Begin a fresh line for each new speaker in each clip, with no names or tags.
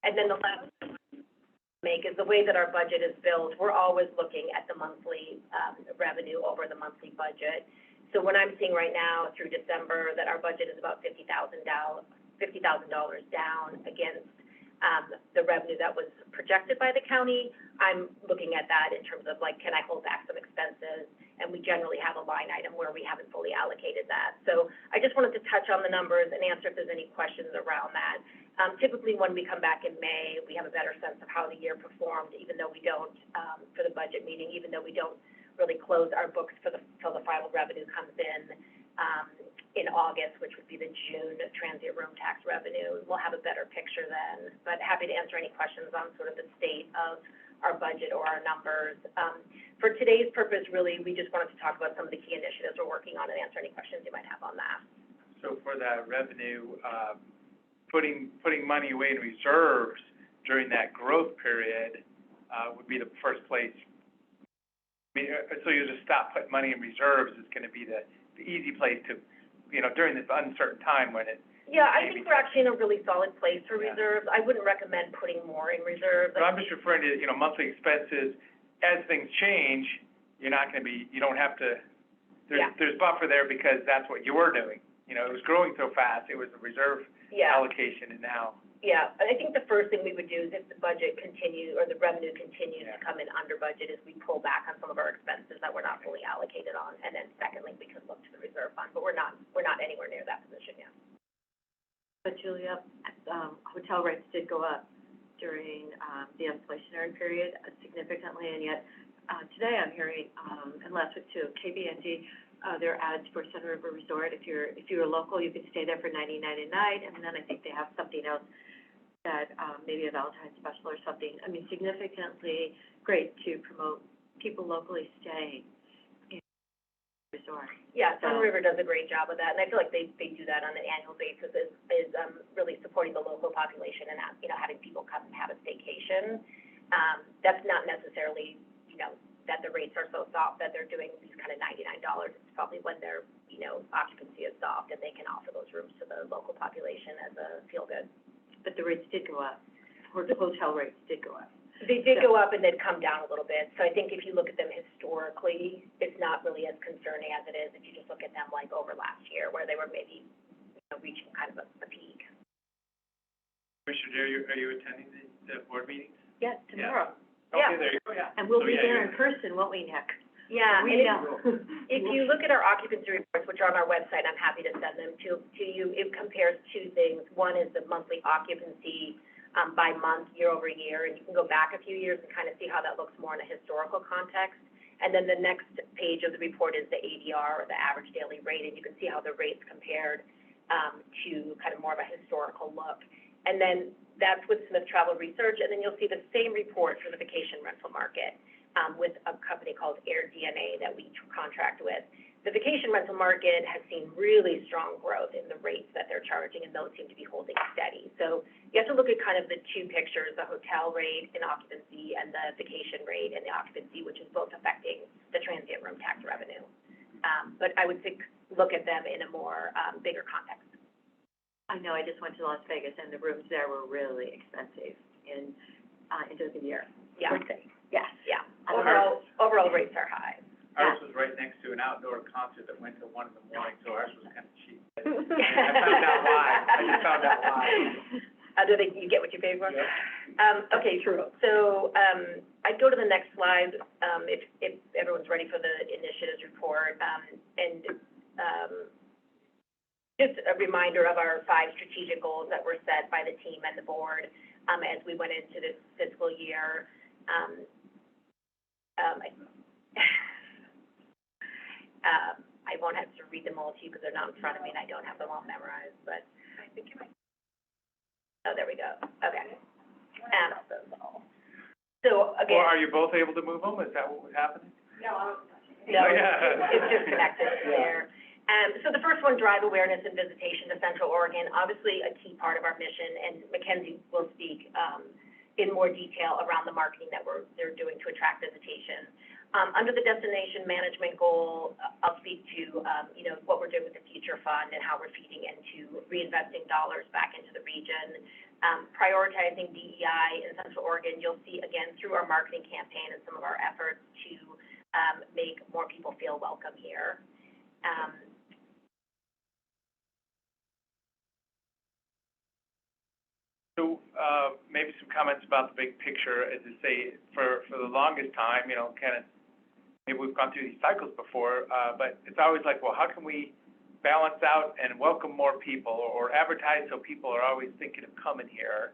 And then the last make is the way that our budget is built, we're always looking at the monthly revenue over the monthly budget. So what I'm seeing right now through December, that our budget is about $50,000 down against the revenue that was projected by the county. I'm looking at that in terms of like, can I hold back some expenses? And we generally have a line item where we haven't fully allocated that. So I just wanted to touch on the numbers and answer if there's any questions around that. Typically when we come back in May, we have a better sense of how the year performed, even though we don't, for the budget meeting, even though we don't really close our books till the final revenue comes in August, which would be the June transient room tax revenue. We'll have a better picture then, but happy to answer any questions on sort of the state of our budget or our numbers. For today's purpose, really, we just wanted to talk about some of the key initiatives we're working on and answer any questions you might have on that.
So for that revenue, putting money away in reserves during that growth period would be the first place. I mean, so you just stop putting money in reserves is going to be the easy place to, during this uncertain time when it.
Yeah, I think we're actually in a really solid place for reserves. I wouldn't recommend putting more in reserves.
So I'm just referring to, monthly expenses. As things change, you're not going to be, you don't have to, there's buffer there because that's what you were doing. It was growing so fast, it was a reserve allocation, and now.
Yeah, I think the first thing we would do is if the budget continues, or the revenue continues to come in under budget, is we pull back on some of our expenses that we're not fully allocated on. And then secondly, we could look to the reserve fund, but we're not anywhere near that position yet.
But Julia, hotel rates did go up during the inflationary period significantly, and yet today I'm hearing, and last week too, KBND, their ads for Sun River Resort. If you're local, you can stay there for $99 a night, and then I think they have something else that maybe a Valentine's special or something. I mean, significantly great to promote people locally staying in the resort.
Yeah, Sun River does a great job of that, and I feel like they do that on an annual basis. Is really supporting the local population and having people come and have a staycation. That's not necessarily that the rates are so soft that they're doing these kind of $99. It's probably when their occupancy is soft and they can offer those rooms to the local population as a feel good.
But the rates did go up, or the hotel rates did go up.
They did go up and they'd come down a little bit. So I think if you look at them historically, it's not really as concerning as it is if you just look at them like over last year where they were maybe reaching kind of a peak.
Commissioner, are you attending the board meetings?
Yes, tomorrow.
Yeah. Okay, there you go,
And we'll be there in person, won't we, Nick?
Yeah,
We know.
If you look at our occupancy reports, which are on our website, I'm happy to send them to you. It compares two things. One is the monthly occupancy by month, year over year, and you can go back a few years and kind of see how that looks more in a historical context. And then the next page of the report is the ADR, or the average daily rate, and you can see how the rates compared to kind of more of a historical look. And then that's with Smith Travel Research, and then you'll see the same report for the vacation rental market with a company called AirDNA that we contract with. The vacation rental market has seen really strong growth in the rates that they're charging, and those seem to be holding steady. So you have to look at kind of the two pictures, the hotel rate and occupancy and the vacation rate and the occupancy, which is both affecting the transient room tax revenue. But I would look at them in a more bigger context.
I know, I just went to Las Vegas, and the rooms there were really expensive into the year.
Yeah.
Yes.
Yeah. Overall rates are high.
Ours was right next to an outdoor concert that went till 1 in the morning, so ours was kind of cheap. I found out why. I just found out why.
You get what you pay for?
Yeah.
Okay, true. So I'd go to the next slide if everyone's ready for the initiatives report. Just a reminder of our 5 strategic goals that were set by the team and the board as we went into this fiscal year. I won't have to read them all to you because they're not in front of me and I don't have them all memorized, but I think you might. Oh, there we go. Okay. So again.
Or are you both able to move them? Is that what was happening?
No,
yeah.
it's just connected there. So the first one, drive awareness and visitation to Central Oregon, obviously a key part of our mission, and Mackenzie will speak in more detail around the marketing that they're doing to attract visitation. Under the destination management goal, I'll speak to what we're doing with the Future Fund and how we're feeding into reinvesting dollars back into the region. prioritizing DEI in Central Oregon. You'll see, again, through our marketing campaign and some of our efforts to make more people feel welcome here.
So maybe some comments about the big picture. As I say, for the longest time, you know, kind of, maybe we've gone through these cycles before, but it's always like, well, how can we balance out and welcome more people or advertise so people are always thinking of coming here?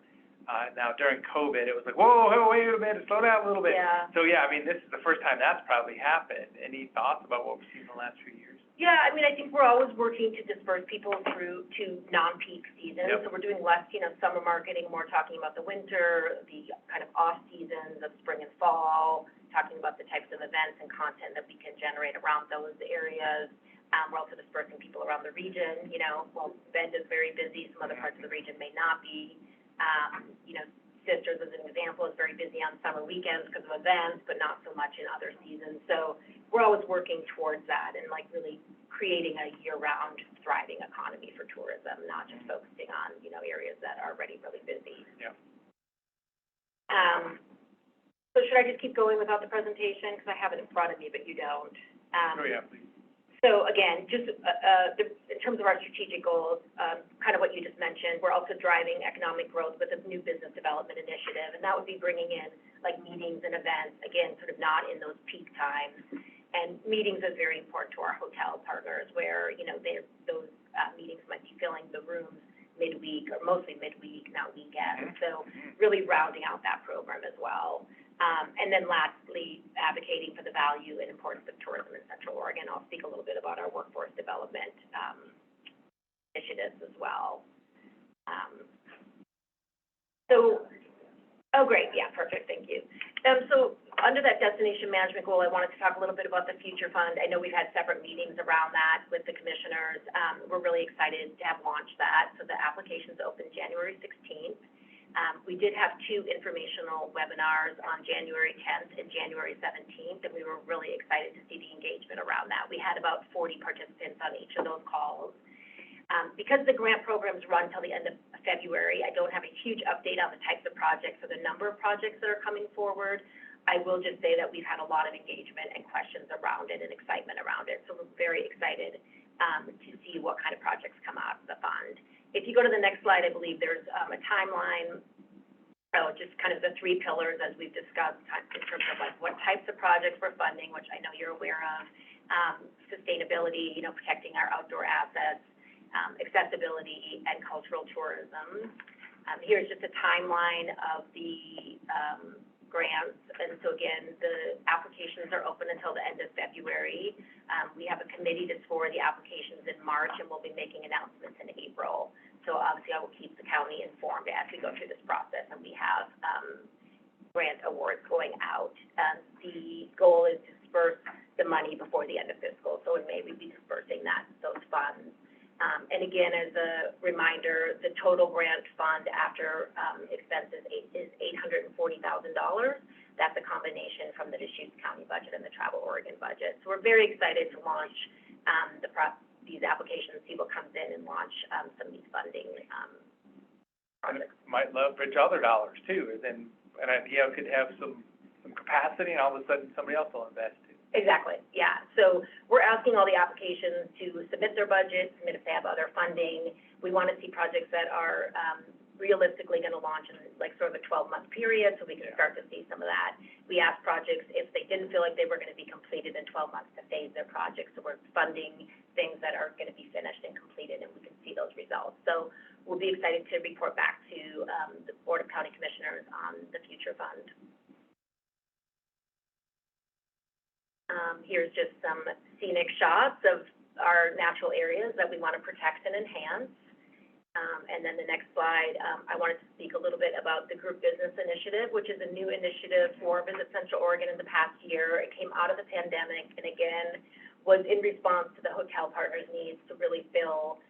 Now, during COVID, it was like, whoa, wait a minute, slow down a little bit.
Yeah.
So, yeah, I mean, this is the first time that's probably happened. Any thoughts about what we've seen in the last few years?
Yeah, I mean, I think we're always working to disperse people through to non-peak seasons.
Yep.
So we're doing less, you know, summer marketing, more talking about the winter, the kind of off seasons of spring and fall, talking about the types of events and content that we can generate around those areas. We're also dispersing people around the region, you know, well, Bend is very busy, some other parts of the region may not be. You know, Sisters, as an example, is very busy on summer weekends because of events, but not so much in other seasons. So we're always working towards that and like really creating a year-round thriving economy for tourism, not just focusing on, you know, areas that are already really busy.
Yeah.
So should I just keep going without the presentation? Because I have it in front of me, but you don't.
Oh, yeah, please.
So again, just in terms of our strategic goals, kind of what you just mentioned, we're also driving economic growth with a new business development initiative, and that would be bringing in like meetings and events, again, sort of not in those peak times. And meetings is very important to our hotel partners, where, you know, those meetings might be filling the rooms midweek or mostly midweek, not weekends. So really rounding out that program as well. And then lastly, advocating for the value and importance of tourism in Central Oregon. I'll speak a little bit about our workforce development initiatives as well. Oh, great, yeah, perfect, thank you. So under that destination management goal, I wanted to talk a little bit about the Future Fund. I know we've had separate meetings around that with the commissioners. We're really excited to have launched that. So the application's open January 16th. We did have 2 informational webinars on January 10th and January 17th, and we were really excited to see the engagement around that. We had about 40 participants on each of those calls. Because the grant programs run till the end of February, I don't have a huge update on the types of projects or the number of projects that are coming forward. I will just say that we've had a lot of engagement and questions around it and excitement around it, so we're very excited to see what kind of projects come out of the fund. If you go to the next slide, I believe there's a timeline, just kind of the 3 pillars as we've discussed in terms of like what types of projects we're funding, which I know you're aware of, sustainability, you know, protecting our outdoor assets, accessibility, and cultural tourism. Here's just a timeline of the grants, and so again, the applications are open until the end of February. We have a committee to score the applications in March, and we'll be making announcements in April. So obviously, I will keep the county informed as we go through this process, and we have grant awards going out. The goal is to disperse the money before the end of fiscal, so in May we'd be dispersing those funds. And again, as a reminder, the total grant fund after expenses is $840,000. That's a combination from the Deschutes County budget and the Travel Oregon budget. So we're very excited to launch these applications, see what comes in, and launch some of these funding projects.
Might leverage other dollars too, and you know, could have some capacity, and all of a sudden somebody else will invest too.
Exactly, yeah. So we're asking all the applications to submit their budget, submit if they have other funding. We want to see projects that are realistically going to launch in like sort of a 12-month period, so we can start to see some of that. We asked projects if they didn't feel like they were going to be completed in 12 months to phase their projects. So we're funding things that are going to be finished and completed, and we can see those results. So we'll be excited to report back to the Board of County Commissioners on the Future Fund. Here's just some scenic shots of our natural areas that we want to protect and enhance. And then the next slide, I wanted to speak a little bit about the Group Business Initiative, which is a new initiative for Visit Central Oregon in the past year. It came out of the pandemic, and again, was in response to the hotel partners' needs to really fill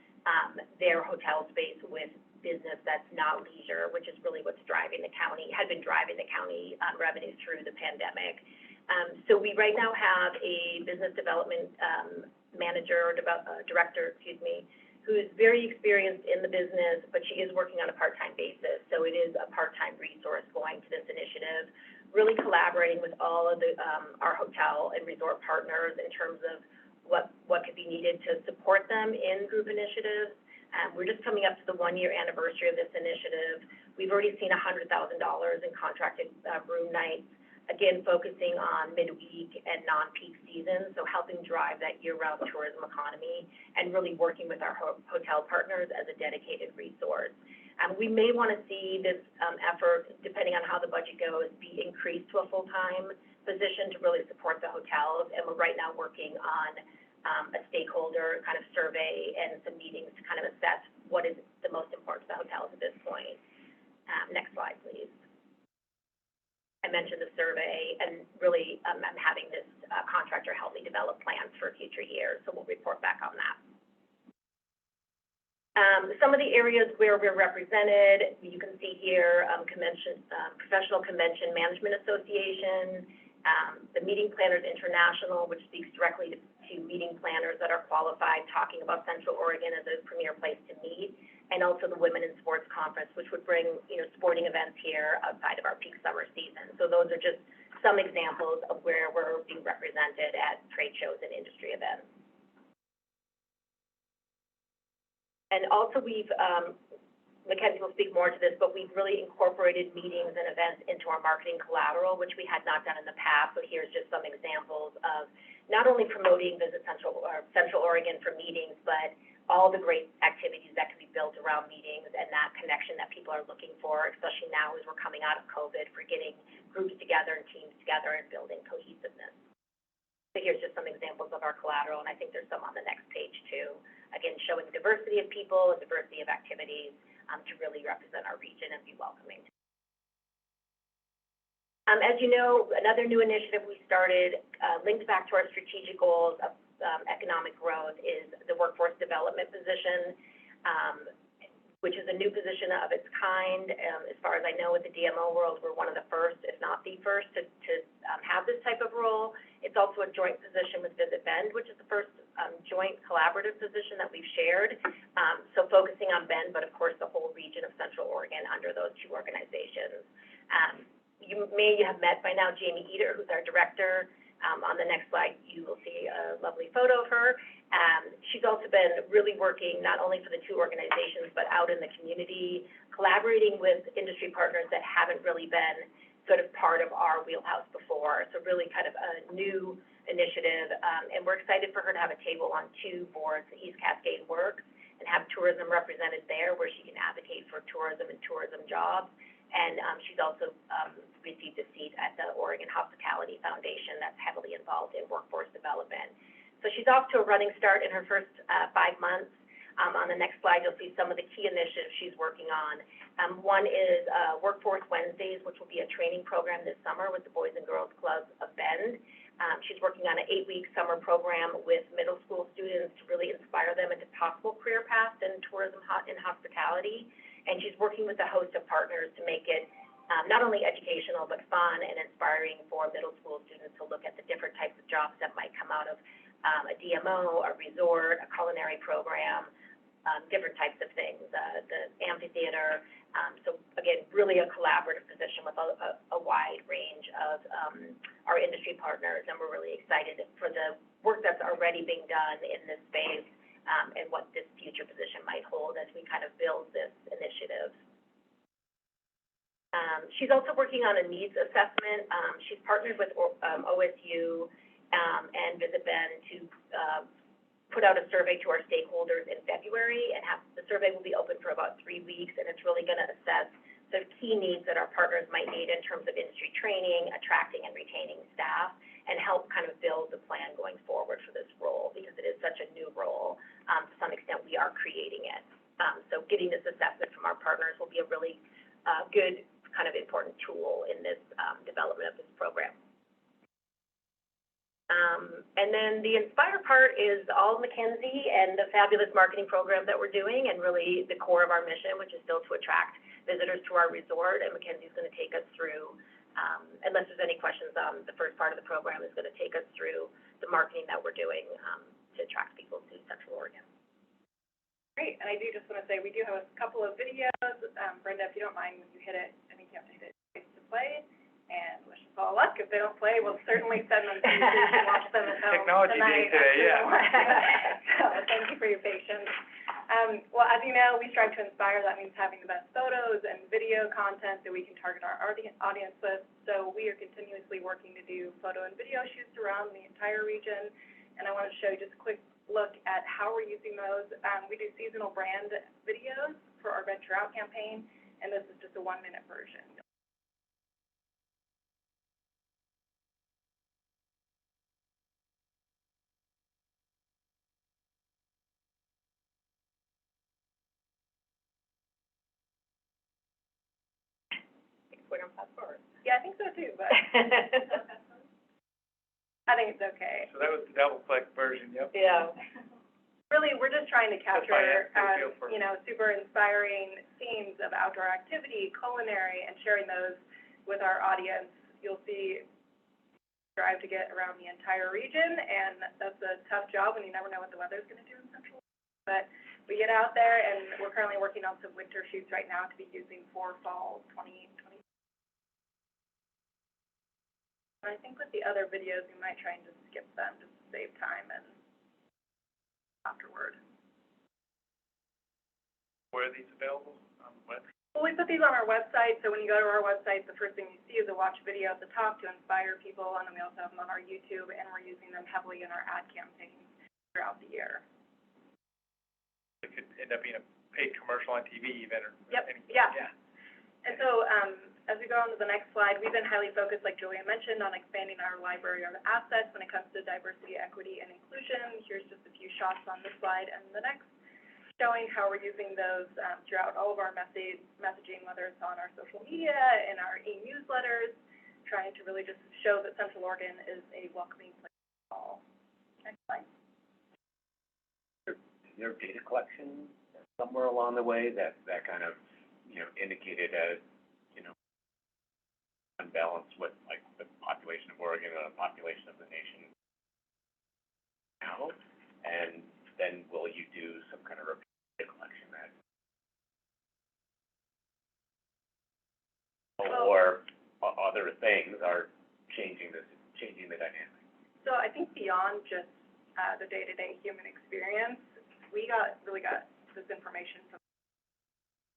their hotel space with business that's not leisure, which is really what's driving the county, had been driving the county revenue through the pandemic. So we right now have a business development manager or director, who's very experienced in the business, but she is working on a part-time basis. So it is a part-time resource going to this initiative, really collaborating with all of the, our hotel and resort partners in terms of what could be needed to support them in group initiatives. We're just coming up to the 1-year anniversary of this initiative. We've already seen $100,000 in contracted room nights, again, focusing on midweek and non-peak seasons, so helping drive that year-round tourism economy and really working with our hotel partners as a dedicated resource. We may want to see this effort, depending on how the budget goes, be increased to a full-time position to really support the hotels, and we're right now working on a stakeholder kind of survey and some meetings to kind of assess what is the most important to the hotels at this point. Next slide, please. I mentioned the survey, and really I'm having this contractor help me develop plans for future years, so we'll report back on that. Some of the areas where we're represented, you can see here, Professional Convention Management Association, the Meeting Planners International, which speaks directly to meeting planners that are qualified, talking about Central Oregon as a premier place to meet, and also the Women in Sports Conference, which would bring, sporting events here outside of our peak summer season. So those are just some examples of where we're being represented at trade shows and industry events. And also we've, Mackenzie will speak more to this, but we've really incorporated meetings and events into our marketing collateral, which we had not done in the past. So here's just some examples of not only promoting Visit Central Oregon for meetings, but all the great activities that can be built around meetings and that connection that people are looking for, especially now as we're coming out of COVID, for getting groups together and teams together and building cohesiveness. So here's just some examples of our collateral, and I think there's some on the next page too. Again, showing diversity of people, diversity of activities, to really represent our region and be welcoming. As you know, another new initiative we started, linked back to our strategic goals of economic growth, is the workforce development position, which is a new position of its kind. As far as I know, with the DMO world, we're one of the first, if not the first, to have this type of role. It's also a joint position with Visit Bend, which is the first joint collaborative position that we've shared. So focusing on Bend, but of course the whole region of Central Oregon under those two organizations. You may have met by now Jamie Eder, who's our director. On the next slide, you will see a lovely photo of her. She's also been really working not only for the two organizations, but out in the community, collaborating with industry partners that haven't really been sort of part of our wheelhouse before. So really kind of a new initiative, and we're excited for her to have a table on two boards, the East Cascade Works, and have tourism represented there, where she can advocate for tourism and tourism jobs. And she's also received a seat at the Oregon Hospitality Foundation that's heavily involved in workforce development. So she's off to a running start in her first 5 months. On the next slide, you'll see some of the key initiatives she's working on. One is Workforce Wednesdays, which will be a training program this summer with the Boys and Girls Club of Bend. She's working on an 8-week summer program with middle school students to really inspire them into possible career paths in tourism and hospitality. And she's working with a host of partners to make it not only educational, but fun and inspiring for middle school students to look at the different types of jobs that might come out of a DMO, a resort, a culinary program, different types of things, the amphitheater. So again, really a collaborative position with a wide range of our industry partners, and we're really excited for the work that's already being done in this space, and what this future position might hold as we kind of build this initiative. She's also working on a needs assessment. She's partnered with OSU and Visit Bend to put out a survey to our stakeholders in February, and the survey will be open for about 3 weeks, and it's really going to assess the key needs that our partners might need in terms of industry training, attracting and retaining staff, and help kind of build the plan going forward for this role, because it is such a new role. To some extent, we are creating it. So getting this assessment from our partners will be a really good kind of important tool in this development of this program. And then the Inspire part is all Mackenzie and the fabulous marketing program that we're doing, and really the core of our mission, which is still to attract visitors to our resort. And Mackenzie's going to take us through, unless there's any questions on the first part of the program, is going to take us through the marketing that we're doing to attract people to Central Oregon.
Great, and I do just want to say, we do have a couple of videos. Brenda, if you don't mind, when you hit it, I think you have to hit it twice to play. And wish us all luck. If they don't play, we'll certainly send them to you so you can watch them at home
Technology day
tonight.
today, yeah.
So, thank you for your patience. Well, as you know, we strive to inspire. That means having the best photos and video content that we can target our audience with. So we are continuously working to do photo and video shoots around the entire region. And I want to show you just a quick look at how we're using those. We do seasonal brand videos for our Venture Out campaign, and this is just a 1-minute version.
We're gonna fast forward.
Yeah, I think so too, but I think it's okay.
So that was the double-click version, yep.
Yeah.
Really, we're just trying to
That's fine,
capture,
yeah, good feel for it.
you know, super inspiring scenes of outdoor activity, culinary, and sharing those with our audience. You'll see, strive to get around the entire region, and that's a tough job when you never know what the weather's going to do in Central. But we get out there, and we're currently working on some winter shoots right now to be using for fall 2020. And I think with the other videos, we might try and just skip them just to save time and afterward.
Where are these available? What?
Well, we put these on our website, so when you go to our website, the first thing you see is a watch video at the top to inspire people, and then we also have them on our YouTube, and we're using them heavily in our ad campaigns throughout the year.
It could end up being a paid commercial on TV even, or
Yep,
anything.
yeah. And so, as we go on to the next slide, we've been highly focused, like Julia mentioned, on expanding our library of assets when it comes to diversity, equity, and inclusion. Here's just a few shots on this slide and the next, showing how we're using those throughout all of our messaging, whether it's on our social media, in our e-newsletters, trying to really just show that Central Oregon is a welcoming place for all. Next slide.
Is there data collection somewhere along the way that kind of, indicated as, unbalanced with, like, the population of Oregon and the population of the nation now? And then will you do some kind of data collection that, or other things are changing the dynamic?
So I think beyond just the day-to-day human experience, we really got this information from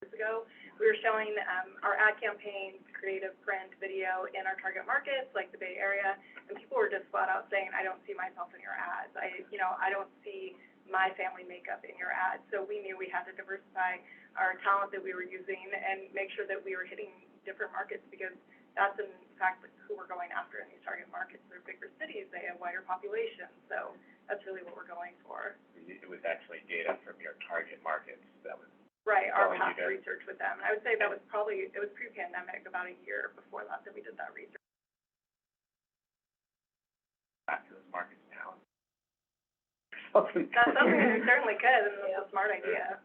years ago. We were showing our ad campaigns, creative print, video in our target markets, like the Bay Area, and people were just flat out saying, I don't see myself in your ads. I don't see my family makeup in your ads. So we knew we had to diversify our talent that we were using and make sure that we were hitting different markets, because that's in fact who we're going after in these target markets. They're bigger cities, they have wider populations, so that's really what we're going for.
It was actually data from your target markets that was
right, our
telling you
past
that.
research with them. And I would say that was probably, it was pre-pandemic, about a year before that we did that research.
Back to those markets now.
That's something that we certainly could, and that's a smart idea.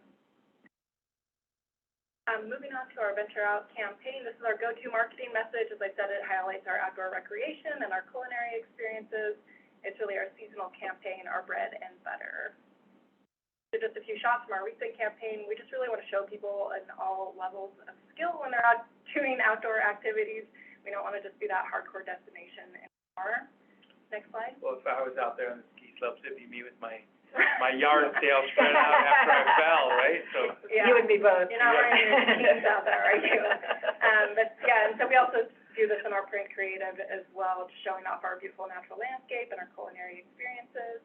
Moving on to our Venture Out campaign, this is our go-to marketing message. As I said, it highlights our outdoor recreation and our culinary experiences. It's really our seasonal campaign, our bread and butter. So just a few shots from our recent campaign. We just really want to show people in all levels of skill when they're out doing outdoor activities. We don't want to just be that hardcore destination anymore. Next slide.
Well, if I was out there on the ski slopes, it'd be me with my yard sale spread out after I fell, right? So.
Yeah.
You and me both.
You're not wearing your skis out there, are you? But yeah, and so we also do this in our print creative as well, showing off our beautiful natural landscape and our culinary experiences.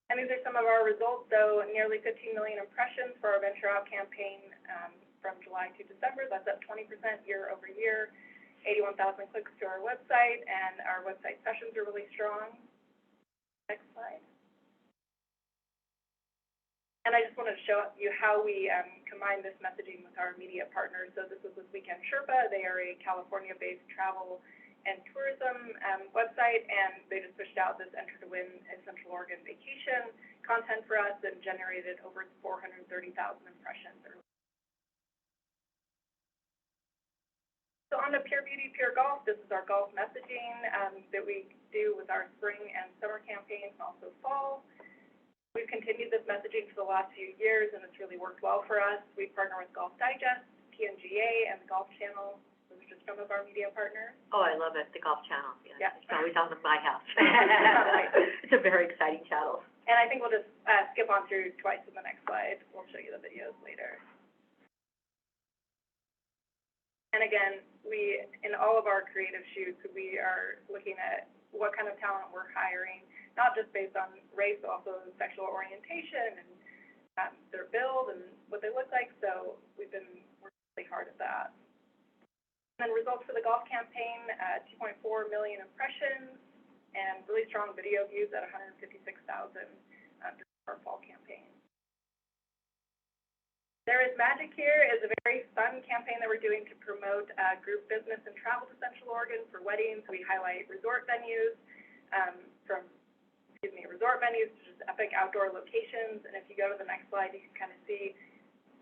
And these are some of our results. So nearly 15 million impressions for our Venture Out campaign from July to December. That's up 20% year over year. 81,000 clicks to our website, and our website sessions are really strong. Next slide. And I just wanted to show you how we combine this messaging with our media partners. So this is with Weekend Sherpa. They are a California-based travel and tourism website, and they just pushed out this Enter to Win a Central Oregon vacation content for us and generated over 430,000 impressions. So on to Pure Beauty, Pure Golf, this is our golf messaging that we do with our spring and summer campaigns, and also fall. We've continued this messaging for the last few years, and it's really worked well for us. We partner with Golf Digest, TNGA, and the Golf Channel. Those are just some of our media partners.
Oh, I love it, the Golf Channel, yeah.
Yeah.
It's always on in my house. It's a very exciting channel.
And I think we'll just skip on through twice in the next slide. We'll show you the videos later. And again, in all of our creative shoots, we are looking at what kind of talent we're hiring, not just based on race, but also sexual orientation and their build and what they look like. So we've been working really hard at that. And then results for the golf campaign, 2.4 million impressions, and really strong video views at 156,000 for our fall campaign. There is Magic Here is a very fun campaign that we're doing to promote group business and travel to Central Oregon for weddings. We highlight resort venues, resort venues to just epic outdoor locations. And if you go to the next slide, you can kind of see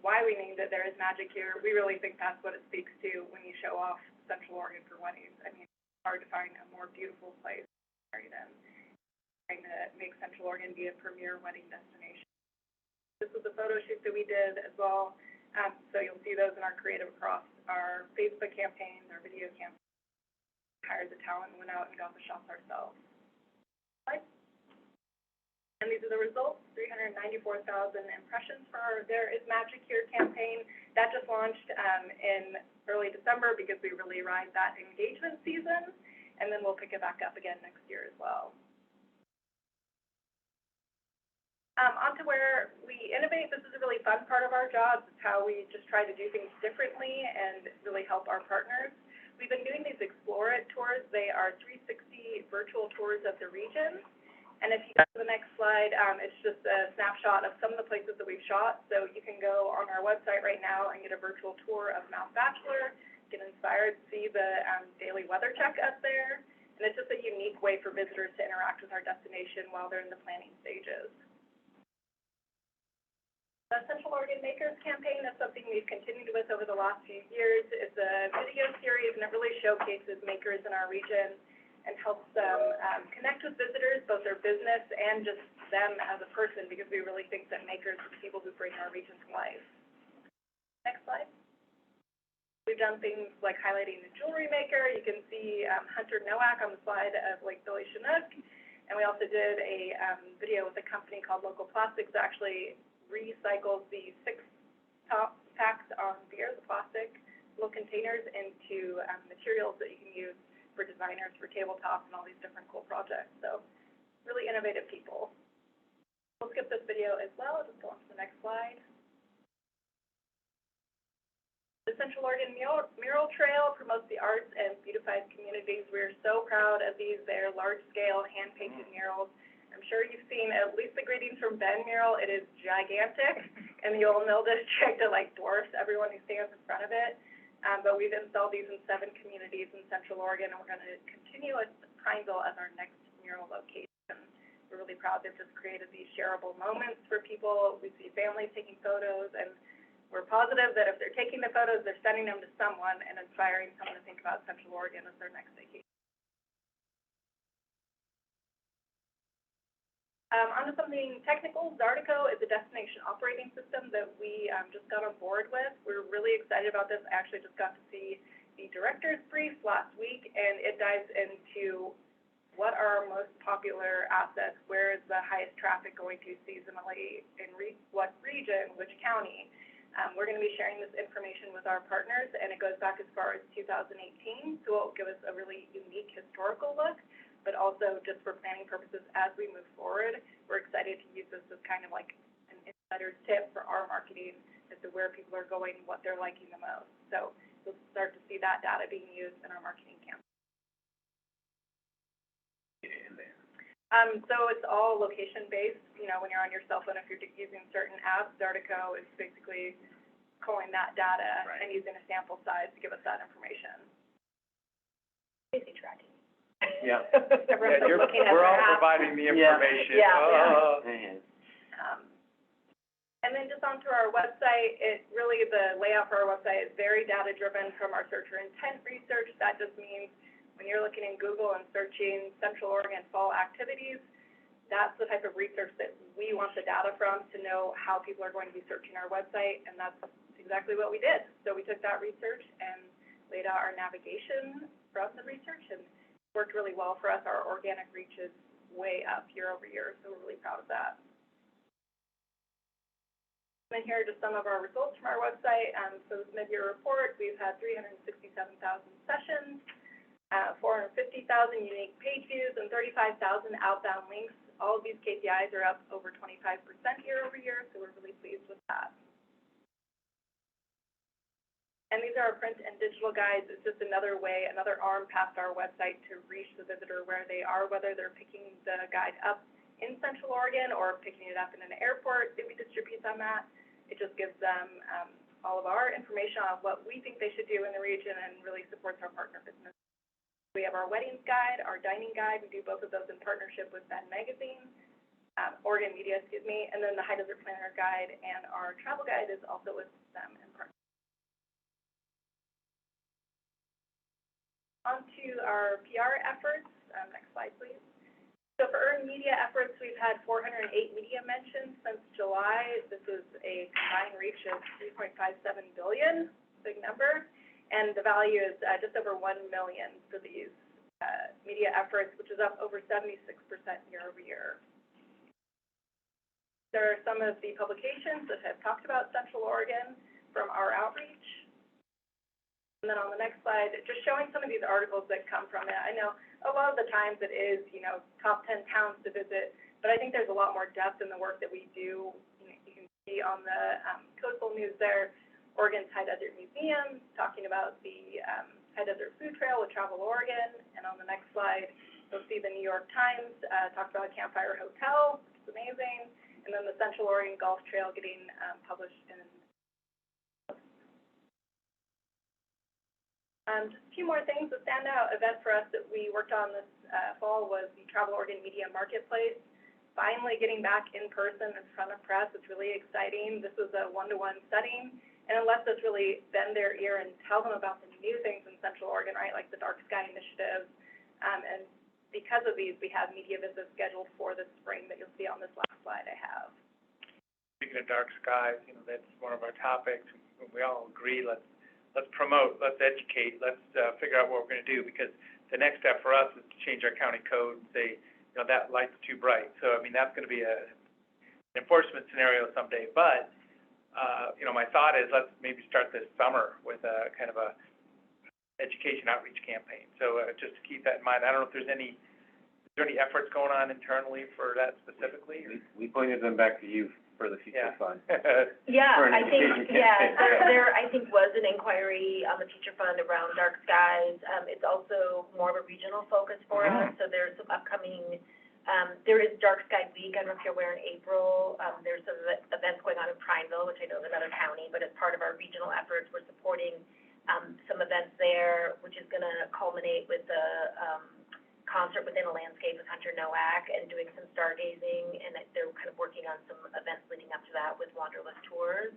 why we named it There is Magic Here. We really think that's what it speaks to when you show off Central Oregon for weddings. I mean, it's hard to find a more beautiful place to marry than trying to make Central Oregon be a premier wedding destination. This was a photo shoot that we did as well. So you'll see those in our creative across our Facebook campaign, our video campaign. We hired the talent and went out and got the shots ourselves. And these are the results, 394,000 impressions for our There is Magic Here campaign. That just launched in early December because we really ride that engagement season. And then we'll pick it back up again next year as well. On to where we innovate. This is a really fun part of our job. It's how we just try to do things differently and really help our partners. We've been doing these Explore It tours. They are 360 virtual tours of the region. And if you go to the next slide, it's just a snapshot of some of the places that we've shot. So you can go on our website right now and get a virtual tour of Mount Bachelor, get inspired, see the daily weather check up there. And it's just a unique way for visitors to interact with our destination while they're in the planning stages. The Central Oregon Makers campaign is something we've continued with over the last few years. It's a video series, and it really showcases makers in our region and helps them connect with visitors, both their business and just them as a person, because we really think that makers are the people who bring our region to life. Next slide. We've done things like highlighting the jewelry maker. You can see Hunter Nowak on the slide of Lake Billy Chinook. And we also did a video with a company called Local Plastics that actually recycles the 6-top packs on beer, the plastic little containers, into materials that you can use for designers, for tabletops, and all these different cool projects. So really innovative people. We'll skip this video as well. Just go on to the next slide. The Central Oregon Mural Trail promotes the arts and beautifies communities. We're so proud of these. They're large-scale, hand-painted murals. I'm sure you've seen at least the Greetings from Ben mural. It is gigantic, and the Old Mill District, it like dwarfs everyone who stands in front of it. But we've installed these in 7 communities in Central Oregon, and we're going to continue at Pineville as our next mural location. We're really proud they've just created these shareable moments for people. We see families taking photos, and we're positive that if they're taking the photos, they're sending them to someone and inspiring someone to think about Central Oregon as their next vacation. Onto something technical, Zartico is a destination operating system that we just got on board with. We're really excited about this. I actually just got to see the director's brief last week, and it dives into what are our most popular assets, where is the highest traffic going to seasonally, in what region, which county. We're going to be sharing this information with our partners, and it goes back as far as 2018, so it will give us a really unique historical look, but also just for planning purposes as we move forward. We're excited to use this as kind of like an insider's tip for our marketing as to where people are going, what they're liking the most. So we'll start to see that data being used in our marketing campaign. So it's all location-based. You know, when you're on your cell phone, if you're using certain apps, Zartico is basically pulling that data and using a sample size to give us that information.
Busy tracking.
Yeah.
We're all providing the information.
And then just onto our website, the layout for our website is very data-driven from our searcher intent research. That just means when you're looking in Google and searching Central Oregon fall activities, That's the type of research that we want the data from to know how people are going to be searching our website, and that's exactly what we did. So we took that research and laid out our navigation from the research, and it worked really well for us. Our organic reach is way up year over year, so we're really proud of that. And here are just some of our results from our website. So this mid-year report, we've had 367,000 sessions, 450,000 unique page views, and 35,000 outbound links. All of these KPIs are up over 25% year over year, so we're really pleased with that. And these are our print and digital guides. It's just another way, another arm past our website to reach the visitor where they are, whether they're picking the guide up in Central Oregon or picking it up in an airport that we distribute them at. It just gives them all of our information on what we think they should do in the region and really supports our partner business. We have our weddings guide, our dining guide. We do both of those in partnership with Ben Magazine, Oregon Media, and then the High Desert Planner guide and our travel guide is also with them in partnership. On to our PR efforts. Next slide, please. So for earned media efforts, we've had 408 media mentions since July. This is a combined reach of 3.57 billion, big number. And the value is just over $1 million for these media efforts, which is up over 76% year over year. There are some of the publications that have talked about Central Oregon from our outreach. And then on the next slide, just showing some of these articles that come from it. I know a lot of the times it is, top 10 towns to visit, but I think there's a lot more depth in the work that we do. You can see on the coastal news there, Oregon's High Desert Museum, talking about the High Desert Food Trail with Travel Oregon. And on the next slide, you'll see the New York Times talked about Campfire Hotel, which is amazing. And then the Central Oregon Golf Trail getting published in. Just a few more things. The standout event for us that we worked on this fall was the Travel Oregon Media Marketplace. Finally getting back in person in front of press. It's really exciting. This was a one-to-one setting. And it lets us really bend their ear and tell them about the new things in Central Oregon, right, like the Dark Sky Initiative. And because of these, we have media visits scheduled for the spring that you'll see on this last slide I have.
Speaking of dark skies, that's one of our topics. We all agree, let's promote, let's educate, let's figure out what we're going to do, because the next step for us is to change our county code and say, that light's too bright. So, that's going to be an enforcement scenario someday. But my thought is let's maybe start this summer with a kind of a education outreach campaign. So just to keep that in mind. I don't know if is there any efforts going on internally for that specifically?
We pointed them back to you for the future fund.
Yeah,
For an
I think,
education
there I think was an inquiry on the future fund around dark skies. It's also more of a regional focus for us. So there's some upcoming, there is Dark Sky Week. I don't know if you're aware, in April. There's some events going on in Prineville, which I know is another county, but as part of our regional efforts, we're supporting some events there, which is going to culminate with the concert within a landscape with Hunter Nowak and doing some stargazing, and they're kind of working on some events leading up to that with Wanderlust Tours.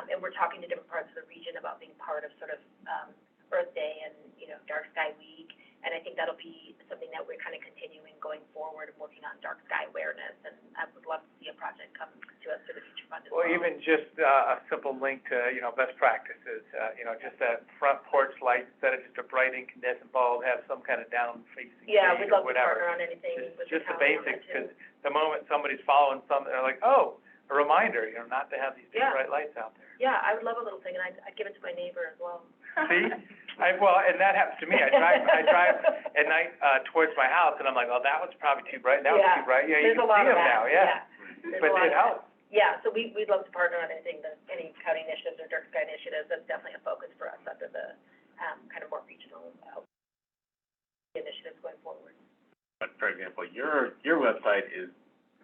And we're talking to different parts of the region about being part of sort of Earth Day and, Dark Sky Week. And I think that'll be something that we're kind of continuing going forward and working on dark sky awareness. And I would love to see a project come to us through the future fund as well.
Well, even just a simple link to, best practices, just that front porch light, instead of just a bright incandescent bulb, have some kind of down-facing shade
we'd love
or
to
whatever.
partner on anything with
Just
the
the
county on
basics,
that, too.
because the moment somebody's following something, they're like, oh, a reminder, not to have these big bright lights out there.
Yeah, I would love a little thing, and I'd give it to my neighbor as well.
See? And that happens to me. I drive at night towards my house, and I'm like, oh, that one's probably too bright, that one's too bright. Yeah, you can see them now, But it helps.
Yeah, so we'd love to partner on anything, any county initiatives or dark sky initiatives. That's definitely a focus for us under the kind of more regional initiatives going forward.
But for example, your website is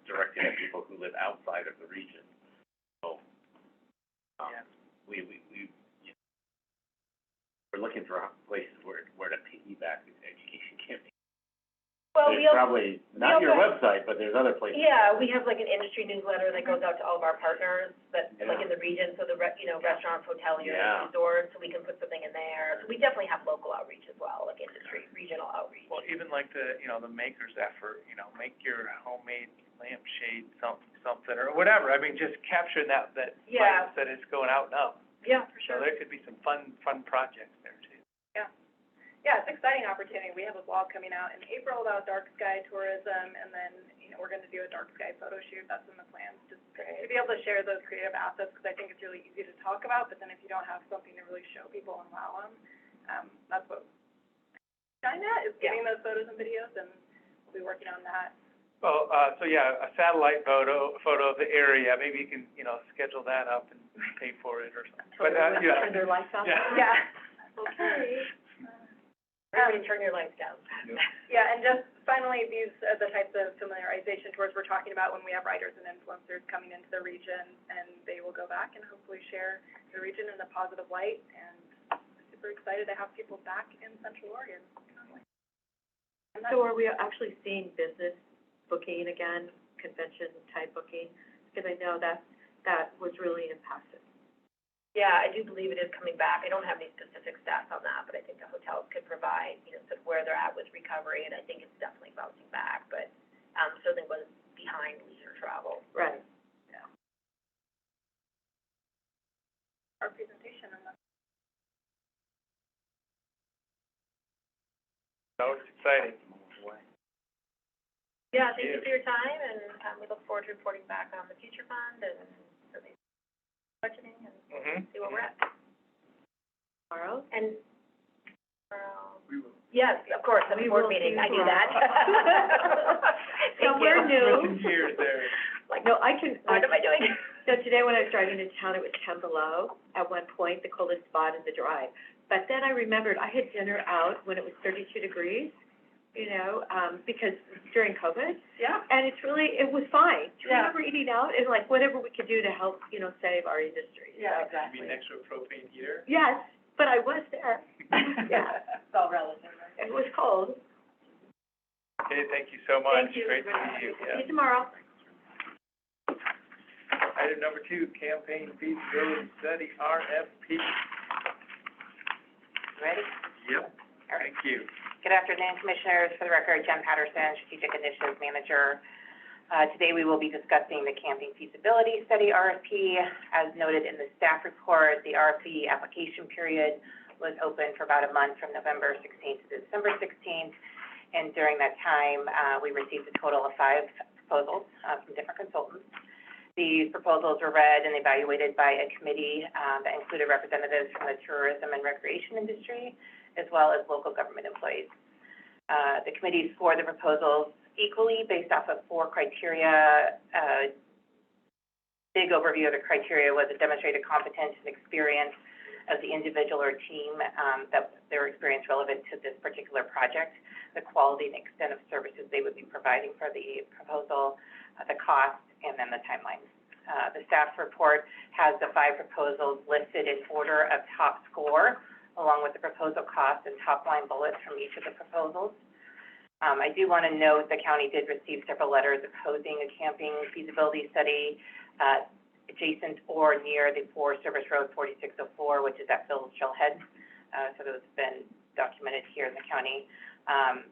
directed at people who live outside of the region. So, we're looking for places where to piggyback this education campaign.
Well,
There's probably not your website, but there's other places.
Yeah, we have like an industry newsletter that goes out to all of our partners that, like in the region, so the, restaurants, hoteliers, resorts, so we can put something in there. So we definitely have local outreach as well, like industry, regional outreach.
Well, even like the, you know, the maker's effort, you know, make your homemade lampshade something, or whatever. I mean, just capturing that
Yeah.
light that it's going out and up.
Yeah, for
So there could be some fun projects there too.
Yeah. Yeah, it's an exciting opportunity. We have a blog coming out in April about dark sky tourism, and then, you know, we're gonna do a dark sky photo shoot. That's in the plans, just to be able to share those creative assets, because I think it's really easy to talk about, but then if you don't have something to really show people and wow them, that's what China is getting those photos and videos, and we'll be working on that.
Well, so yeah, a satellite photo of the area, maybe you can, you know, schedule that up and pay for it or something. But, yeah.
Turn their lights off?
Yeah.
Yeah.
Okay.
Everybody turn your lights down.
Yeah, and just finally, these are the types of familiarization tours we're talking about when we have writers and influencers coming into the region, and they will go back and hopefully share the region in a positive light, and we're super excited to have people back in Central Oregon. And that's,
So are we actually seeing business booking again, convention type booking? Because I know that was really impacted.
Yeah, I do believe it is coming back. I don't have any specific stats on that, but I think the hotels could provide, you know, sort of where they're at with recovery, and I think it's definitely bouncing back, but, certainly was behind leisure travel.
Right.
Yeah.
our presentation, and that's
So it's exciting.
Yeah, thank you for your time, and, we look forward to reporting back on the future fund and certainly budgeting and see where we're at.
Tomorrow?
And,
We will.
yes, of course, the
We
board
will
meeting,
see
I knew that. Thank
Somewhere
you.
new.
Switching gears there.
Like,
No, I can,
what am I doing?
so today when I was driving to town, it was 10 below at one point, the coldest spot in the drive. But then I remembered I had dinner out when it was 32 degrees, you know, because during COVID.
Yeah.
And it's really, it was fine. Do you
Yeah.
remember eating out and like whatever we could do to help, you know, save our industry?
Yeah,
So-
You
exactly.
mean next to a propane heater?
Yes, but I was there. Yeah.
It's all relative, right?
It was cold.
Okay, thank you so much.
Thank you.
Great to see you.
See you tomorrow.
Item number 2, campaign feasibility study, RFP.
Ready?
Yep. Thank you.
Good afternoon, Commissioners. For the record, Jen Patterson, Strategic Initiatives Manager. Today we will be discussing the camping feasibility study RFP. As noted in the staff report, the RFP application period was open for about a month from November 16th to December 16th. And during that time, we received a total of 5 proposals from different consultants. These proposals were read and evaluated by a committee that included representatives from the tourism and recreation industry, as well as local government employees. The committee scored the proposals equally based off of 4 criteria. Big overview of the criteria was a demonstrated competence and experience of the individual or team, that their experience relevant to this particular project, the quality and extent of services they would be providing for the proposal, the cost, and then the timeline. The staff report has the 5 proposals listed in order of top score, along with the proposal cost and top line bullets from each of the proposals. I do want to note the county did receive several letters opposing a camping feasibility study adjacent or near the Forest Service Road 4604, which is at Phil's Shellhead. So those have been documented here in the county.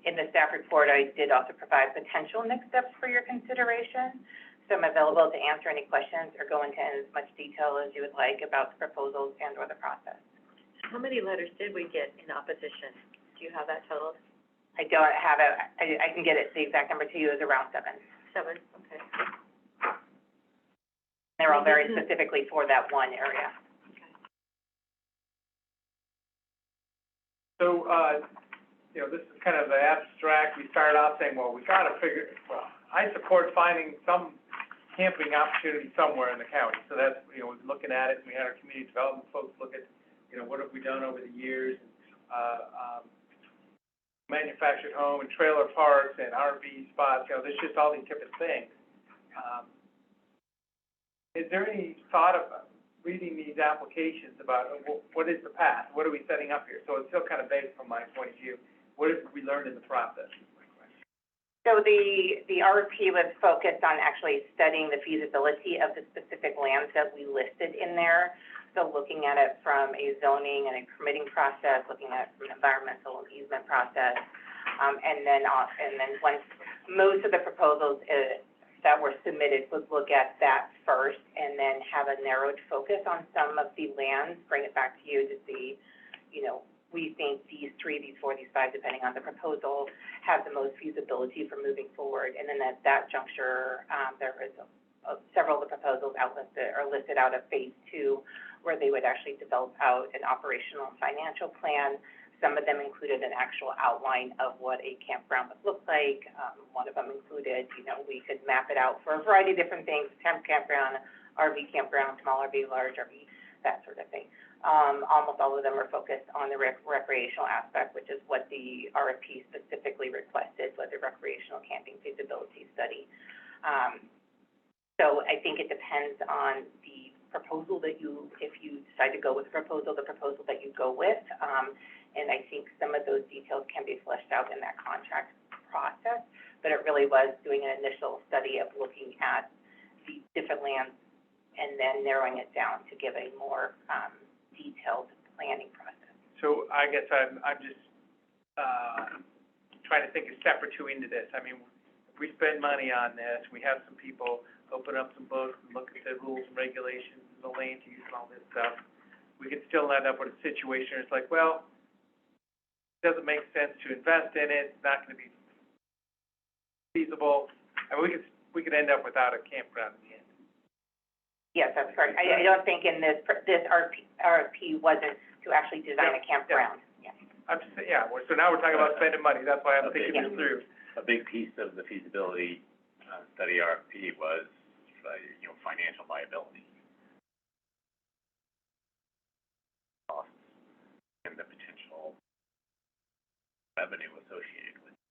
In the staff report, I did also provide potential next steps for your consideration. So I'm available to answer any questions or go into as much detail as you would like about the proposals and or the process.
How many letters did we get in opposition? Do you have that total?
I don't have it, I can get it, the exact number to you is around 7.
7, okay.
They're all very specifically for that one area.
So, you know, this is kind of the abstract. We started out saying, well, we got to figure, well, I support finding some camping opportunity somewhere in the county. So that's, you know, we've been looking at it, and we had our community development folks look at, you know, what have we done over the years, manufactured home and trailer parks and RV spots, you know, there's just all these different things. Is there any thought of reading these applications about what is the path? What are we setting up here? So it's still kind of vague from my point of view. What have we learned in the process?
So the RFP was focused on actually studying the feasibility of the specific lands that we listed in there. So looking at it from a zoning and a permitting process, looking at it from an environmental and easement process, And then once, most of the proposals, that were submitted would look at that first and then have a narrowed focus on some of the lands, bring it back to you to see, you know, we think these 3, these 4, these 5, depending on the proposal, have the most feasibility for moving forward. And then at that juncture, there is several of the proposals listed out of phase 2, where they would actually develop out an operational and financial plan. Some of them included an actual outline of what a campground would look like. One of them included, you know, we could map it out for a variety of different things, temp campground, RV campground, small RV, large RV, that sort of thing. Almost all of them are focused on the recreational aspect, which is what the RFP specifically requested, was a recreational camping feasibility study. So I think it depends on the proposal that if you decide to go with the proposal that you go with. And I think some of those details can be fleshed out in that contract process, but it really was doing an initial study of looking at the different lands and then narrowing it down to give a more detailed planning process.
So I guess I'm just, trying to think a step or two into this. I mean, if we spend money on this, we have some people open up some books and look at the rules and regulations and the land use and all this stuff, we could still end up with a situation where it's like, well, it doesn't make sense to invest in it, it's not gonna be feasible, and we could end up without a campground in the end.
Yes, that's correct. I don't think in this RFP wasn't to actually design a campground. Yeah.
I'm just, so now we're talking about spending money, that's why I'm thinking this through.
A big piece of the feasibility study RFP was, financial viability. Costs and the potential revenue associated with it.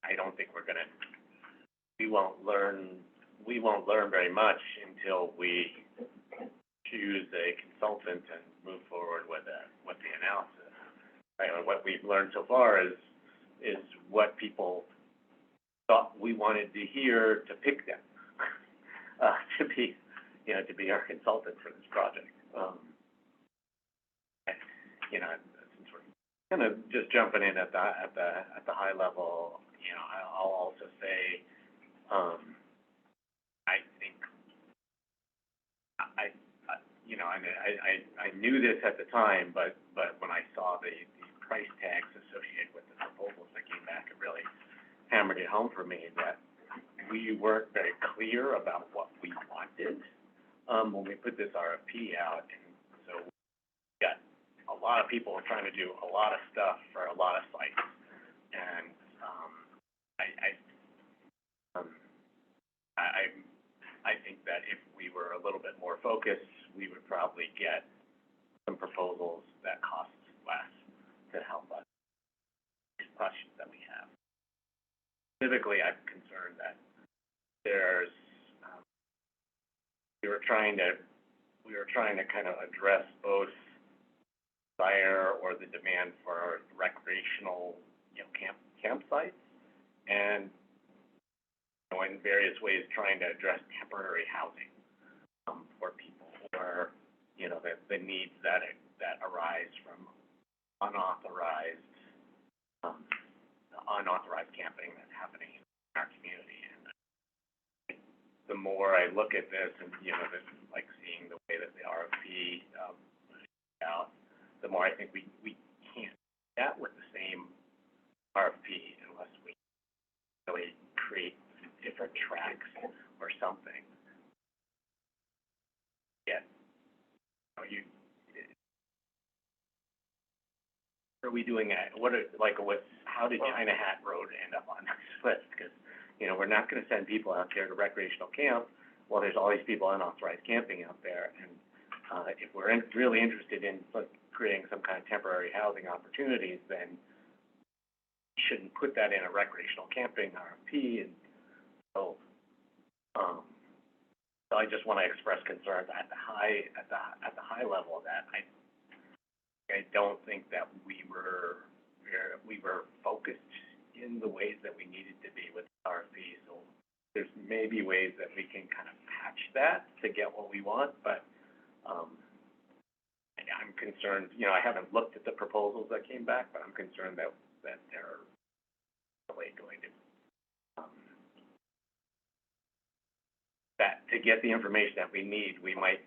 I don't think we won't learn very much until we choose a consultant and move forward with the analysis. Right? What we've learned so far is what people thought we wanted to hear to pick them to be our consultant for this project. Since we're kind of just jumping in at the high level, I'll also say, I think I knew this at the time, but when I saw the price tags associated with the proposals that came back, it really hammered it home for me that we weren't very clear about what we wanted when we put this RFP out, and so we got a lot of people trying to do a lot of stuff for a lot of sites, and I think that if we were a little bit more focused, we would probably get some proposals that cost less to help us with the questions that we have. Specifically, I'm concerned that there's we were trying to kind of address both desire or the demand for recreational campsites, and in various ways trying to address temporary housing for people, or the needs that arise from unauthorized camping that's happening in our community. And the more I look at this, and like seeing the way that the RFP out, the more I think we can't do that with the same RFP unless we really create different tracks or something. Are we doing that? How did China Hat Road end up on this list? Because, we're not gonna send people out there to recreational camp while there's all these people unauthorized camping out there. And, if we're really interested in creating some kind of temporary housing opportunities, then we shouldn't put that in a recreational camping RFP. And so I just want to express concerns at the high level of that. I don't think that we were focused in the ways that we needed to be with the RFP. So there's maybe ways that we can kind of patch that to get what we want, but I'm concerned, I haven't looked at the proposals that came back, but I'm concerned that they're really going to, that to get the information that we need, we might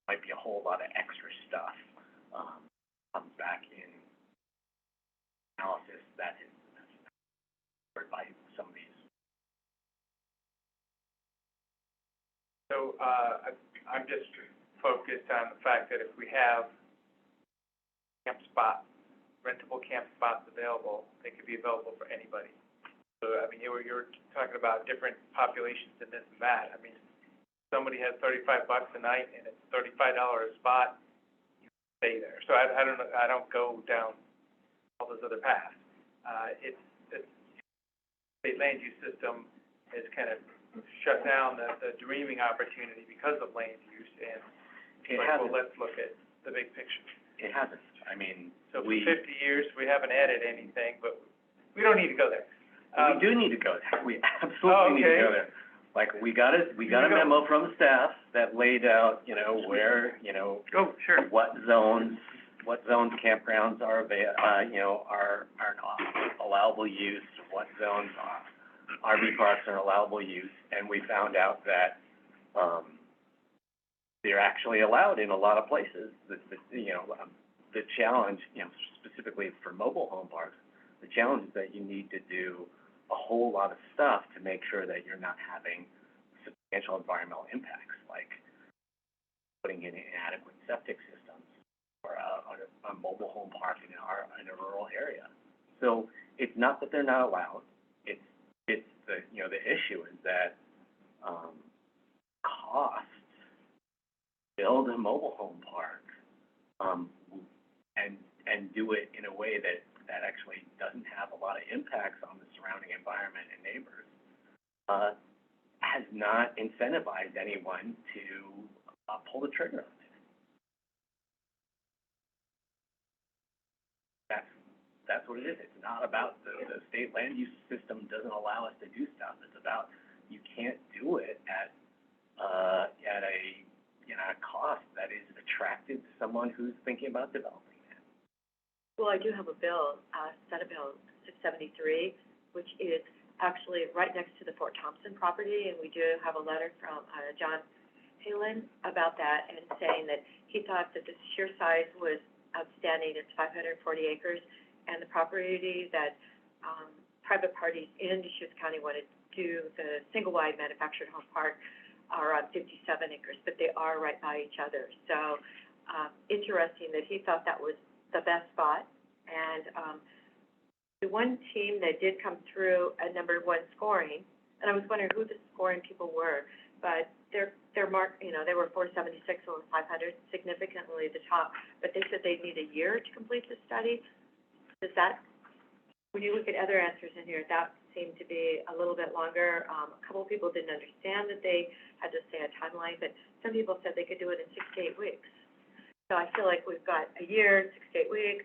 be a whole lot of extra stuff, comes back in analysis that is covered by some of these.
So, I'm just focused on the fact that if we have rentable camp spots available, they could be available for anybody. So, I mean, you were talking about different populations and this and that. I mean, if somebody has $35 a night and it's $35 a spot, you stay there. So I don't know, I don't go down all those other paths. The state land use system has kind of shut down the dreaming opportunity because of land use, and
It
well,
hasn't.
let's look at the big picture.
It hasn't. I mean,
So for
we
50 years, we haven't added anything, but we don't need to go there.
we do need to go there. We absolutely need to go there. Like, we got a memo from staff that laid out, where,
Oh, sure.
what zones campgrounds are are not allowable use, what zones RV parks are allowable use, and we found out that, they're actually allowed in a lot of places. The challenge, specifically for mobile home parks, the challenge is that you need to do a whole lot of stuff to make sure that you're not having substantial environmental impacts, like putting in inadequate septic systems or a mobile home park in a rural area. So it's not that they're not allowed. It's the issue is that costs build a mobile home park and do it in a way that actually doesn't have a lot of impacts on the surrounding environment and neighbors, has not incentivized anyone to pull the trigger on it. That's what it is. It's not about the state land use system doesn't allow us to do stuff. It's about you can't do it at a cost that is attractive to someone who's thinking about developing it.
Well, I do have a bill, Senate Bill 673, which is actually right next to the Fort Thompson property, and we do have a letter from John Halen about that, and saying that he thought that the sheer size was outstanding. It's 540 acres, and the property that private parties in Deschutes County wanted to do, the single-wide manufactured home park, are on 57 acres, but they are right by each other. So, interesting that he thought that was the best spot. And the one team that did come through at number one scoring, and I was wondering who the scoring people were, but their mark, they were 476 over 500, significantly the top, but they said they'd need a year to complete the study. Does that, when you look at other answers in here, that seemed to be a little bit longer. A couple of people didn't understand that they had to say a timeline, but some people said they could do it in 6 to 8 weeks. So I feel like we've got a year, 6 to 8 weeks,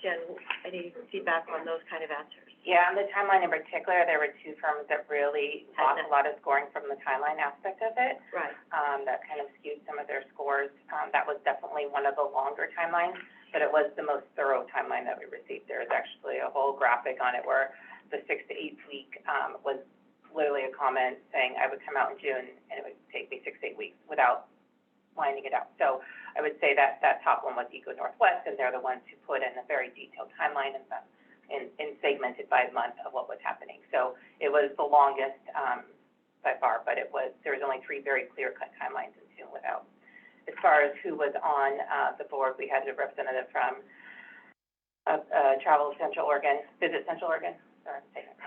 Jen, any feedback on those kind of answers?
Yeah, on the timeline in particular, there were two firms that really lost a lot of scoring from the timeline aspect of it.
Right.
That kind of skewed some of their scores. That was definitely one of the longer timelines, but it was the most thorough timeline that we received. There was actually a whole graphic on it where the 6 to 8 week, was literally a comment saying I would come out in June and it would take me 6 to 8 weeks without lining it out. So I would say that top one was Eco Northwest, and they're the ones who put in a very detailed timeline and segmented by month of what was happening. So it was the longest, by far, but there was only 3 very clear-cut timelines and 2 without. As far as who was on, the board, we had a representative from, Travel Central Oregon, Visit Central Oregon, sorry, I'm saying that.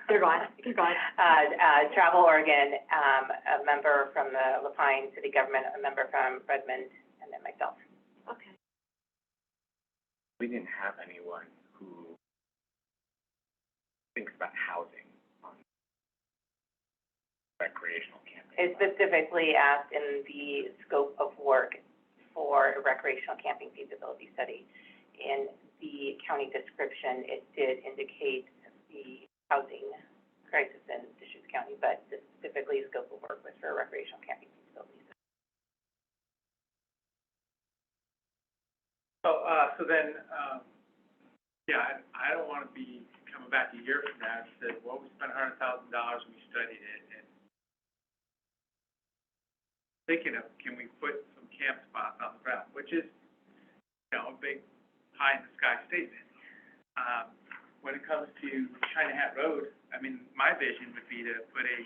They're gone.
Travel Oregon, a member from the La Pine City Government, a member from Redmond, and then myself.
Okay.
We didn't have anyone who thinks about housing on recreational camping.
It specifically asked in the scope of work for a recreational camping feasibility study. In the county description, it did indicate the housing crisis in Deschutes County, but specifically scope of work was for a recreational camping feasibility study.
So then, yeah, I don't wanna be coming back a year from now and say, well, we spent $100,000, we studied it, and thinking of, can we put some camp spots on the ground, which is, you know, a big pie-in-the-sky statement. When it comes to China Hat Road, I mean, my vision would be to put a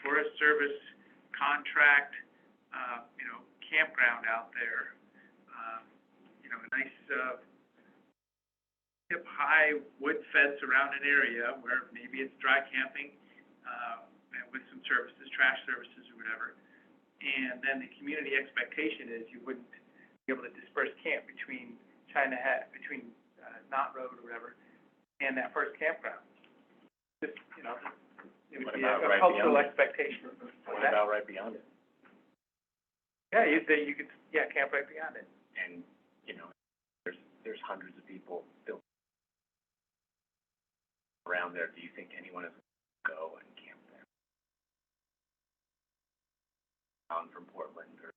Forest Service contract, you know, campground out there. You know, a nice, hip, high wood fence around an area where maybe it's dry camping, and with some services, trash services or whatever. And then the community expectation is you wouldn't be able to disperse camp between China Hat, between Knott Road or whatever, and that first campground. Just, you know, it would
What
be
about
a
right
cultural
beyond it?
expectation.
What about right beyond it?
Yeah, you could, yeah, camp right beyond it.
And, you know, there's hundreds of people still around there. Do you think anyone is going to go and camp there? From Portland or?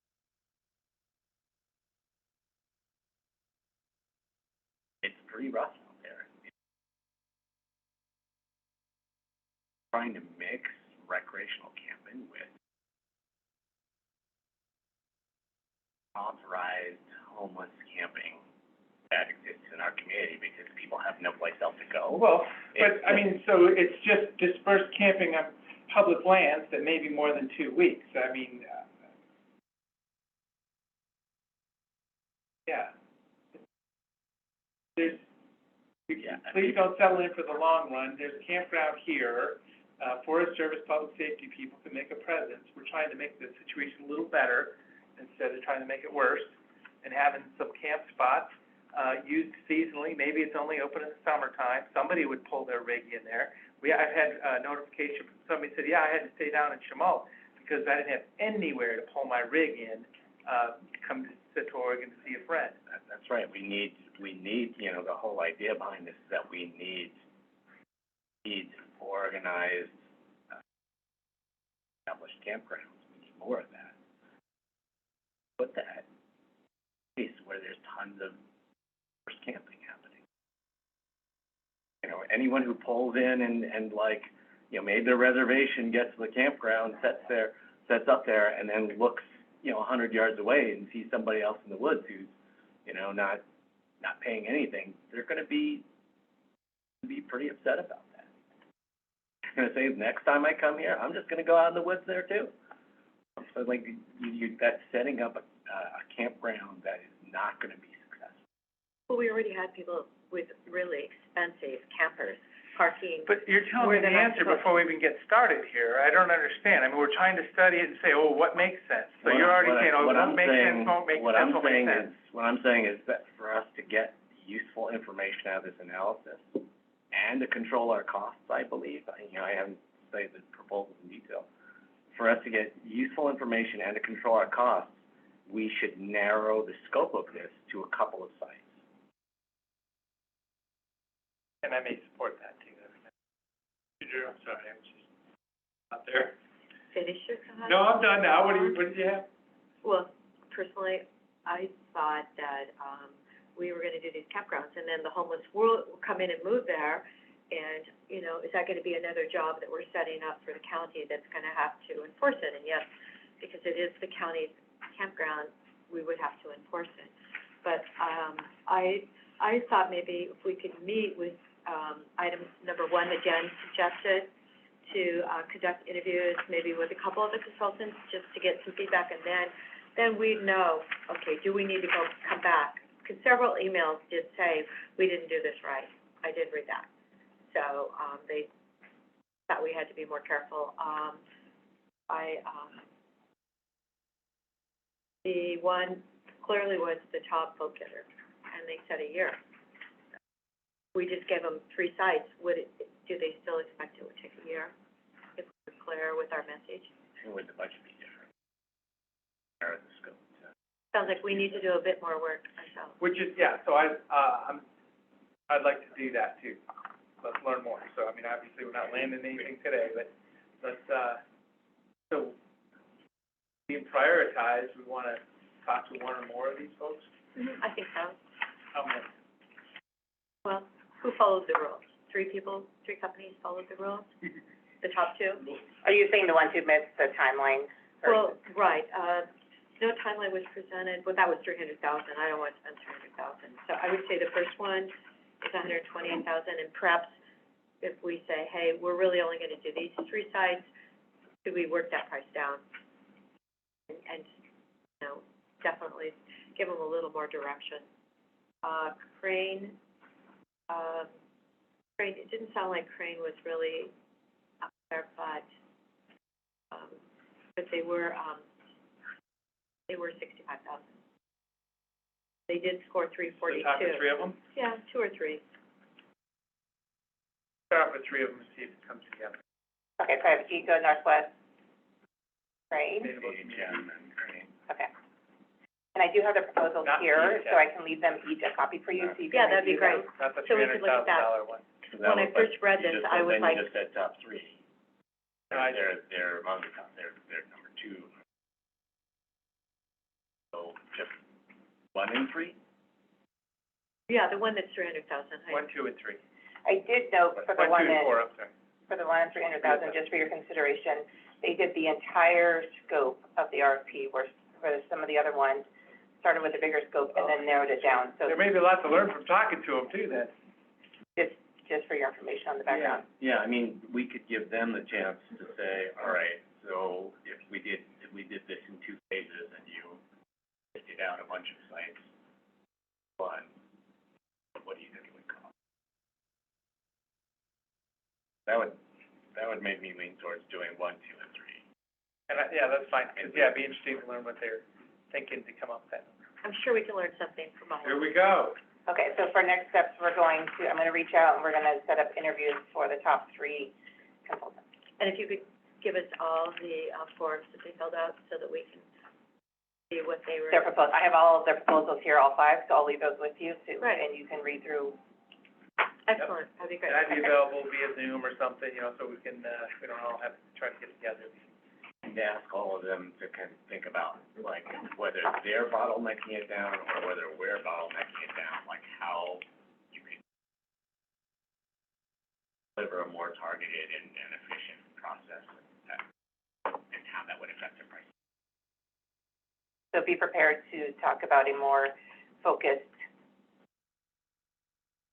It's pretty rough out there. Trying to mix recreational camping with authorized homeless camping that exists in our community because people have no place else to go.
Well, but, I mean, so it's just dispersed camping on public lands that may be more than 2 weeks. I mean, yeah. There's, please don't settle in for the long run. There's a campground here. Forest Service, public safety people can make a presence. We're trying to make the situation a little better instead of trying to make it worse, and having some camp spots, used seasonally. Maybe it's only open in the summertime. Somebody would pull their rig in there. I've had notification from somebody said, yeah, I had to stay down in Chemult because I didn't have anywhere to pull my rig in, come to Oregon to see a friend.
That's right. We need, you know, the whole idea behind this is that we need organized, established campgrounds. We need more of that. Put that place where there's tons of first camping happening. You know, anyone who pulls in and like, you know, made their reservation, gets to the campground, sets up there, and then looks, you know, 100 yards away and sees somebody else in the woods who's, you know, not paying anything, they're going to be pretty upset about that. They're going to say, next time I come here, I'm just going to go out in the woods there too. So like, that's setting up a campground that is not going to be successful.
Well, we already had people with really expensive campers parking.
But you're telling me the answer before we even get started here. I don't understand. I mean, we're trying to study it and say, oh, what makes sense? So you're already saying, oh, what makes sense, won't make sense, won't make sense.
What I'm saying is that for us to get useful information out of this analysis and to control our costs, I believe, you know, I haven't studied the proposals in detail. For us to get useful information and to control our costs, we should narrow the scope of this to a couple of sites.
And I may support that too. Drew, I'm sorry, I was just out there.
Finish your comment?
No, I'm done now. What did you have?
Well, personally, I thought that, we were gonna do these campgrounds, and then the homeless will come in and move there, and, you know, is that gonna be another job that we're setting up for the county that's gonna have to enforce it? And yes, because it is the county's campground, we would have to enforce it. But, I thought maybe if we could meet with, item number 1 that Jen suggested, to, conduct interviews, maybe with a couple of the consultants, just to get some feedback, and then we'd know, okay, do we need to come back? Because several emails did say, we didn't do this right. I did read that. So, they thought we had to be more careful. The one clearly was the top vote getter, and they said a year. We just gave them 3 sites. Do they still expect it would take a year if we're clear with our message?
And would the budget be different? Narrow the scope.
Sounds like we need to do a bit more work ourselves.
Which is, yeah, so I'd like to do that too. Let's learn more. So, I mean, obviously, we're not landing anything today, but let's, so being prioritized, we want to talk to one or more of these folks?
I think case out?
How many?
Well, who followed the rules? 3 companies followed the rules? The top 2?
Are you saying the ones who missed the timeline? Or-
Well, right, no timeline was presented, well, that was 300,000, I don't want to spend 300,000. So I would say the first one is 128,000, and perhaps if we say, hey, we're really only gonna do these 3 sites, could we work that price down? And, you know, definitely give them a little more direction. Crane, it didn't sound like Crane was really up there, but they were 65,000. They did score 342.
The top of 3 of them?
Yeah, 2 or 3.
Start with 3 of them and see if it comes together.
Okay, so I have Eco, Northwest, Crane.
Sustainable community.
Okay. And I do have the proposals
Not
here,
each,
so I can leave them each a copy for you, so you
Yeah,
can
that'd be
review them.
great.
Not the
So we could look at that.
$300,000 one.
When I first read this, I was like,
Then you just said top 3.
No, I-
They're among the top, they're number 2. So just 1 and 3?
yeah, the one that's 300,000.
1, 2, and 3.
I did note for the
1, 2,
one
and
that,
4, I'm sorry.
for the one at 300,000, just for your consideration, they did the entire scope of the RFP, where some of the other ones started with a bigger scope and then narrowed it down. So
There may be a lot to learn from talking to them too, then.
just for your information on the background.
Yeah, I mean, we could give them the chance to say, all right, so if we did this in 2 phases and you listed out a bunch of sites, what do you think it would cost? That would make me lean towards doing 1, 2, and 3.
And yeah, that's fine, 'cause yeah, it'd be interesting to learn what they're thinking to come up with that.
I'm sure we can learn something from all of
Here
them.
we go.
Okay, so for next steps, I'm gonna reach out and we're gonna set up interviews for the top 3 consultants.
And if you could give us all the forms that they filled out so that we can see what they were.
I have all of their proposals here, all 5, so I'll leave those with you, so,
Right.
and you can read through.
Excellent, that'd be great.
And I'd be available via Zoom or something, you know, so we can, we don't all have to try to get together.
And ask all of them to kind of think about, like, whether they're bottlenecking it down or whether we're bottlenecking it down, like how you could deliver a more targeted and efficient process and how that would affect the price.
So be prepared to talk about a more focused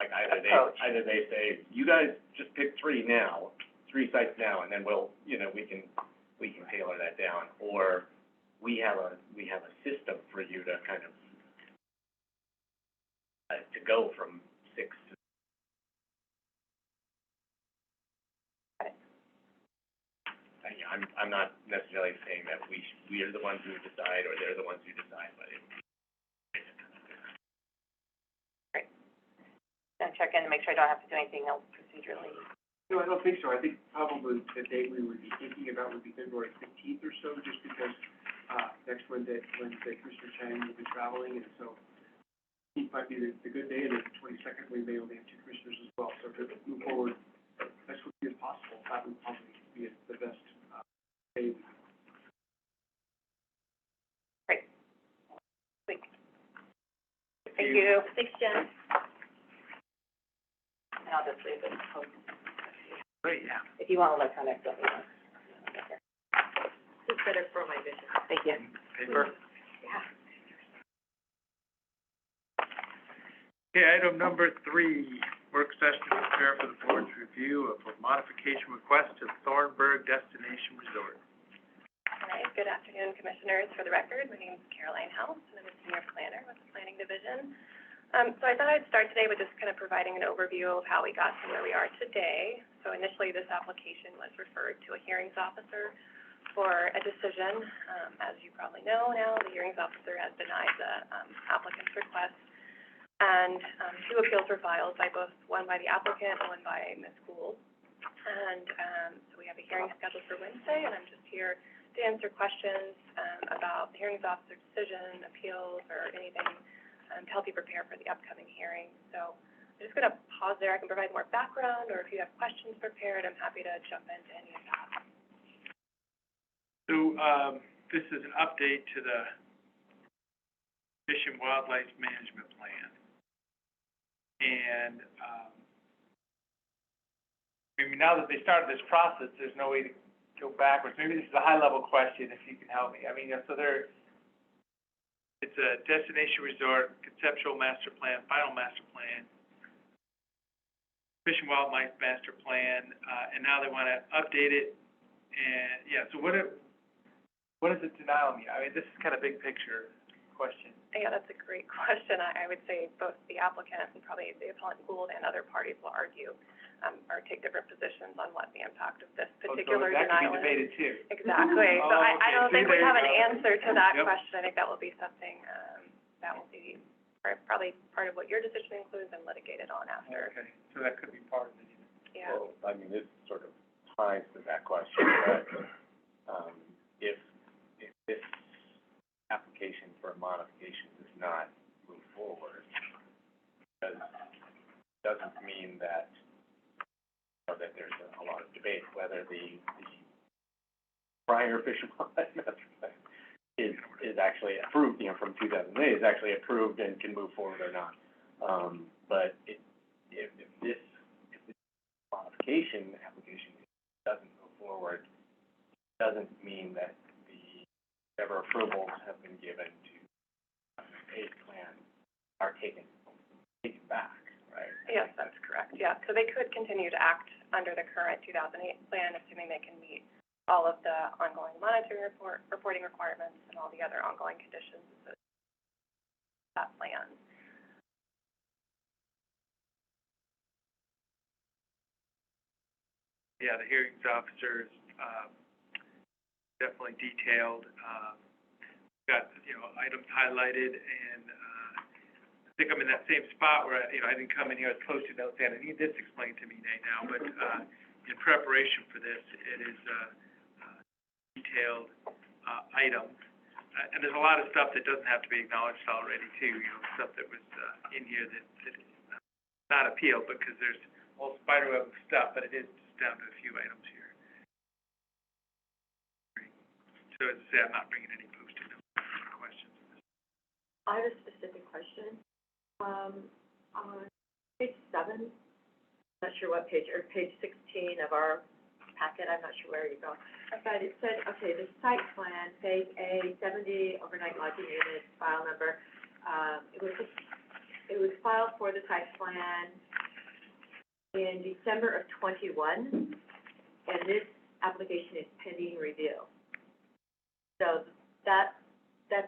Like
approach.
either they say, you guys just pick 3 now, 3 sites now, and then we'll, you know, we can tailor that down, or we have a system for you to kind of to go from 6 to. I'm not necessarily saying that we are the ones who decide or they're the ones who decide, but
and check in to make sure I don't have to do anything else procedurally.
No, I don't think so. I think probably the date we would be thinking about would be February 15th or so, just because, next Wednesday, Commissioner Chang will be traveling, and so it might be the good day, and the 22nd, we may only have 2 commissioners as well. So to move forward as quickly as possible, that would probably be the best, day.
Great. Thank you.
Thanks, Jen.
And I'll just leave it.
Great, yeah.
If you want electronic, don't leave it.
It's better for my vision.
Thank you.
Paper.
Yeah.
Okay, item number 3, work session to prepare for the board's review of a modification request to Thornburg Destination Resort.
All right, good afternoon, Commissioners. For the record, my name is Caroline House, and I'm a senior planner with the Planning Division. So I thought I'd start today with just kind of providing an overview of how we got to where we are today. So initially, this application was referred to a hearings officer for a decision. As you probably know now, the hearings officer has denied the applicant's request. And 2 appeals were filed by one by the applicant and one by Ms. Gould. And so we have a hearing scheduled for Wednesday, and I'm just here to answer questions about the hearings officer's decision, appeals, or anything, to help you prepare for the upcoming hearing. So I'm just going to pause there. I can provide more background, or if you have questions prepared, I'm happy to jump into any of that.
So, this is an update to the Fish and Wildlife Management Plan. And, I mean, now that they started this process, there's no way to go backwards. Maybe this is a high-level question, if you can help me. I mean, so it's a destination resort, conceptual master plan, final master plan, Fish and Wildlife master plan, and now they want to update it. And, yeah, so what does the denial mean? I mean, this is kind of big picture question.
Yeah, that's a great question. I would say both the applicant and probably the appellant Gould and other parties will argue, or take different positions on what the impact of this particular
So that
denial
could
is.
be debated too.
Exactly. So
Oh,
I
okay.
don't
See,
think we
there
have
you
an
go.
answer to that
Yep.
question. I think that will be something, that will be probably part of what your decision includes and litigated on after.
Okay, so that could be part of it.
Yeah.
Well, I mean, this sort of ties to that question, but, if this application for a modification does not move forward, doesn't mean that, that there's a lot of debate whether the prior Fish and Wildlife master plan is actually approved, from 2008, is actually approved and can move forward or not. But if this modification application doesn't move forward, doesn't mean that whatever approvals have been given to a plan are taken back, right?
Yes, that's correct, yeah. So they could continue to act under the current 2008 plan, assuming they can meet all of the ongoing monitoring reporting requirements and all the other ongoing conditions of that plan.
Yeah, the hearings officer is, definitely detailed, got, items highlighted, and, I think I'm in that same spot where, I didn't come in here with Post-it notes saying, I need this explained to me now, but, in preparation for this, it is, detailed, items. And there's a lot of stuff that doesn't have to be acknowledged already too, stuff that was, in here that is not appealed, because there's a whole spiderweb of stuff, but it is just down to a few items here. So as I say, I'm not bringing any Post-it notes or questions.
I have a specific question. On page 7, I'm not sure what page, or page 16 of our packet, I'm not sure where you go. But it said, okay, the site plan, phase A, 70 overnight lodging units, file number. It was filed for the site plan in December of 21, and this application is pending review. So that's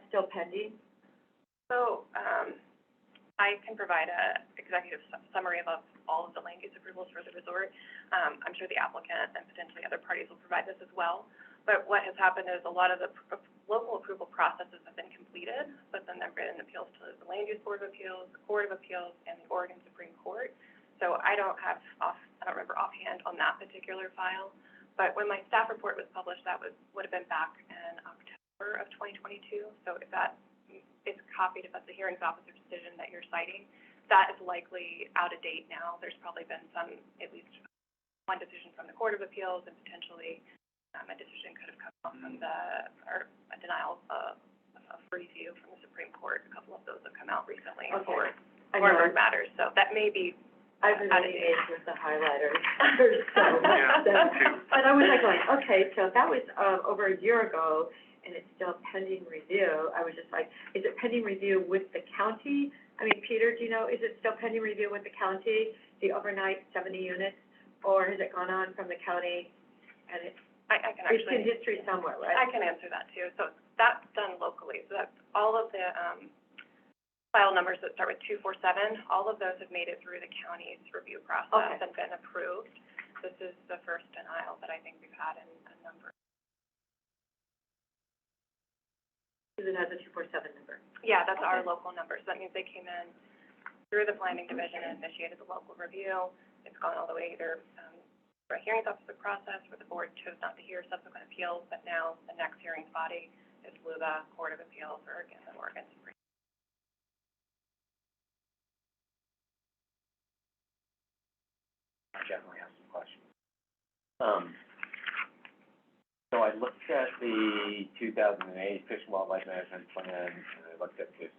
still pending?
So, I can provide a executive summary of all of the land use approvals for the resort. I'm sure the applicant and potentially other parties will provide this as well. But what has happened is a lot of the local approval processes have been completed, but then there have been appeals to the Land Use Board of Appeals, the Court of Appeals, and the Oregon Supreme Court. So I don't remember offhand on that particular file. But when my staff report was published, that would have been back in October of 2022. So if that is copied, if that's the hearings officer decision that you're citing, that is likely out of date now. There's probably been at least one decision from the Court of Appeals, and potentially a decision could have come out from or a denial of review from the Supreme Court. A couple of those have come out recently for matters. So that may be
I've been reading it with the highlighters, so,
Yeah, me too.
but I was like going, okay, so that was, over a year ago, and it's still pending review. I was just like, is it pending review with the county? I mean, Peter, do you know, is it still pending review with the county, the overnight 70 units? Or has it gone on from the county, and it's in history somewhere, right?
I can answer that too. So that's done locally. So that's all of the, file numbers that start with 247, all of those have made it through the county's review process and been approved. This is the first denial that I think we've had in a number.
Because it has a 247 number.
Yeah, that's our local number. So that means they came in through the planning division and initiated the local review. It's gone all the way either for a hearings officer process where the board chose not to hear subsequent appeals, but now the next hearings body is LUBA, Court of Appeals, or again, the Oregon Supreme.
I definitely have some questions. So I looked at the 2008 Fish and Wildlife Management Plan, and I looked at this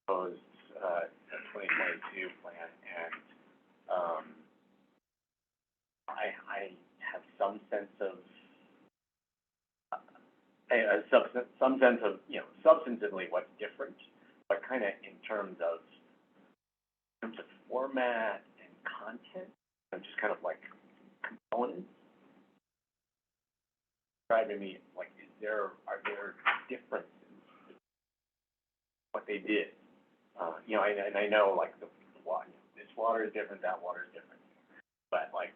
proposed 2022 plan, and, I have some sense of, some sense of, you know, substantively what's different, but kind of in terms of format and content, and just kind of like components. Driving me, like, are there differences in what they did? You know, and I know, like, the water, this water is different, that water is different, but, like,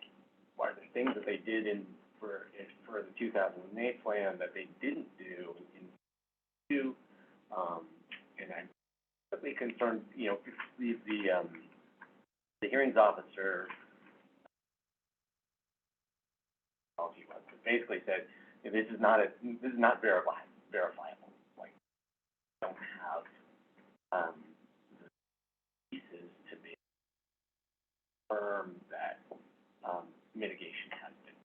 are there things that they did for the 2008 plan that they didn't do in two? And I'm particularly concerned, you know, the hearings officer basically said, this is not verifiable. Like, we don't have the pieces to be firm that mitigation has been.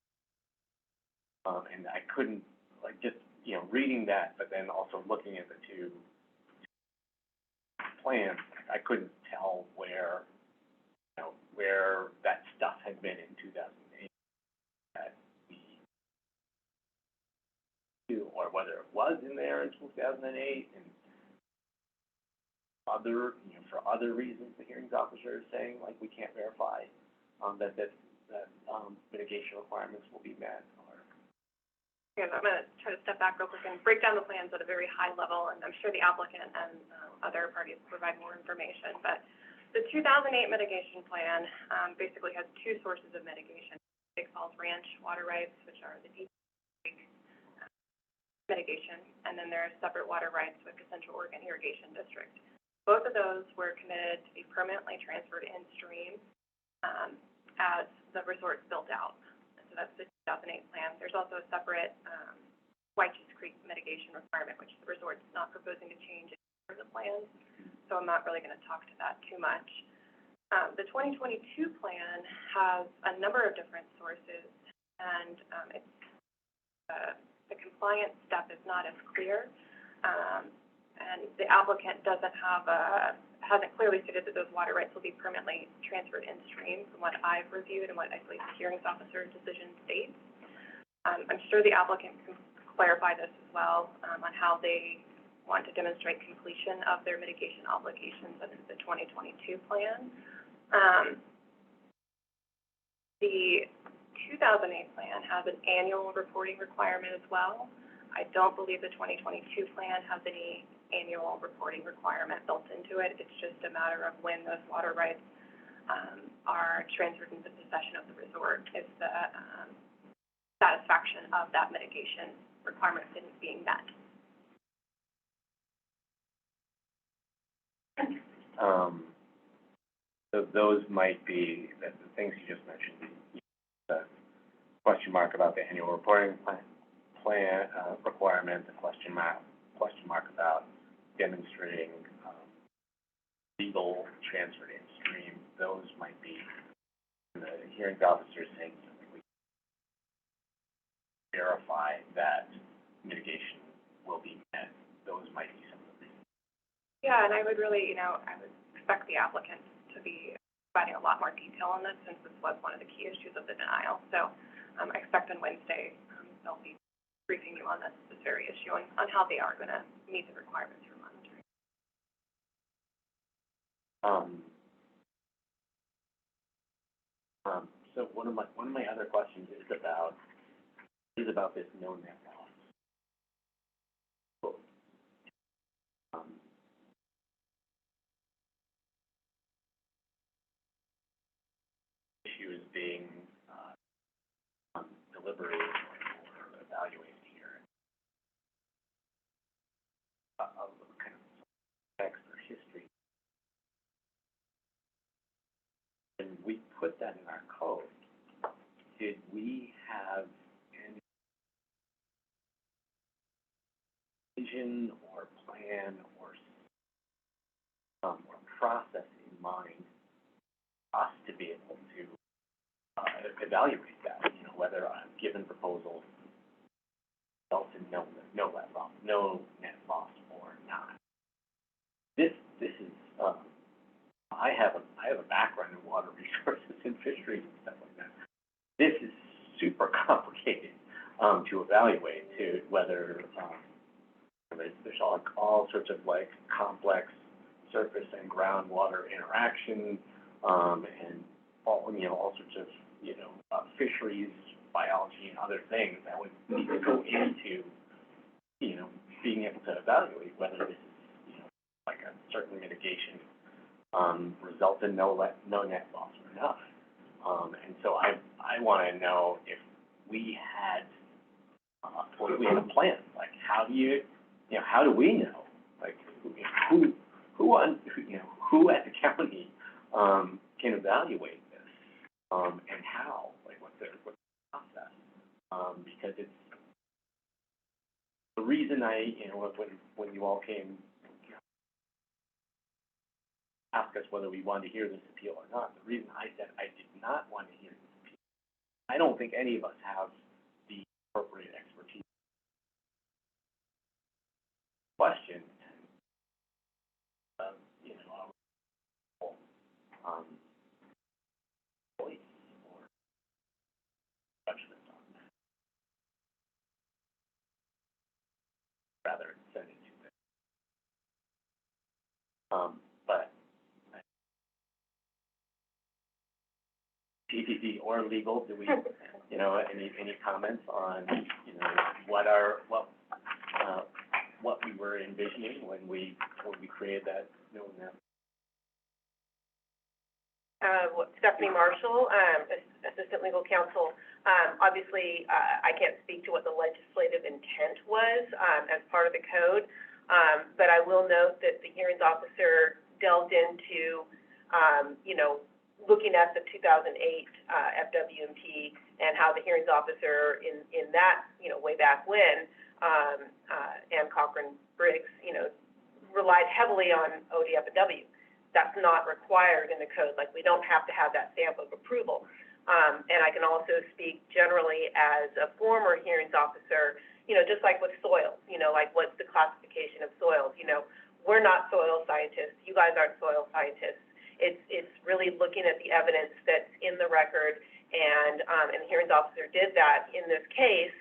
And I couldn't, like, just, you know, reading that, but then also looking at the two plans, I couldn't tell where, you know, where that stuff had been in 2008 that we do, or whether it was in there in 2008 and other, you know, for other reasons, the hearings officer is saying, like, we can't verify that mitigation requirements will be met, or.
Yeah, I'm gonna try to step back real quick and break down the plans at a very high level, and I'm sure the applicant and other parties will provide more information, but the 2008 mitigation plan basically has two sources of mitigation: Big Falls Ranch water rights, which are the deep creek mitigation, and then there are separate water rights with the Central Oregon Irrigation District. Both of those were committed to be permanently transferred in stream as the resort's built out. So that's the 2008 plan. There's also a separate Deschutes Creek mitigation requirement, which the resort's not proposing to change in the plans, so I'm not really going to talk to that too much. The 2022 plan has a number of different sources, and the compliance step is not as clear, and the applicant hasn't clearly stated that those water rights will be permanently transferred in stream from what I've reviewed and what I believe the hearings officer's decision states. I'm sure the applicant can clarify this as well on how they want to demonstrate completion of their mitigation obligations under the 2022 plan. The 2008 plan has an annual reporting requirement as well. I don't believe the 2022 plan has any annual reporting requirement built into it. It's just a matter of when those water rights are transferred into possession of the resort if the satisfaction of that mitigation requirement isn't being met.
So those might be the things you just mentioned. The question mark about the annual reporting plan requirement, the question mark about demonstrating legal transfer in stream. Those might be the hearings officer saying something. We verify that mitigation will be met. Those might be some of the reasons.
Yeah, and I would really, I would expect the applicant to be providing a lot more detail on this, since this was one of the key issues of the denial. So I expect on Wednesday they'll be briefing you on this very issue and on how they are going to meet the requirements for monitoring.
So one of my other questions is about this no net loss. Issue is being deliberated or evaluated here. Kind of text or history. And we put that in our code. Did we have any vision or plan or process in mind us to be able to evaluate that? Whether a given proposal results in no net loss or not. This is I have a background in water resources and fisheries and stuff like that. This is super complicated, to evaluate, to whether, there's all sorts of like complex surface and groundwater interaction, and all sorts of, fisheries, biology and other things that would need to go into, being able to evaluate whether this is, like a certain mitigation, result in no net loss or not. And so I wanna know if we had a plan, like how do we know, like who at the county, can evaluate this, and how, like what's the process, because it's the reason when you all came, ask us whether we wanted to hear this appeal or not, the reason I said I did not want to hear this appeal, I don't think any of us have the appropriate expertise. Question, police or judgment on that, rather than sending to them. But PDD or legal, do we, any comments on, what we were envisioning when we created that, that?
Stephanie Marshall, Assistant Legal Counsel. Obviously, I can't speak to what the legislative intent was, as part of the code, but I will note that the hearings officer delved into, looking at the 2008 FWMP and how the hearings officer in that, way back when, and Cochran Briggs, relied heavily on ODF and W. That's not required in the code. Like, we don't have to have that stamp of approval. And I can also speak generally as a former hearings officer, just like with soils, like what's the classification of soils? We're not soil scientists. You guys aren't soil scientists. It's really looking at the evidence that's in the record, and the hearings officer did that in this case,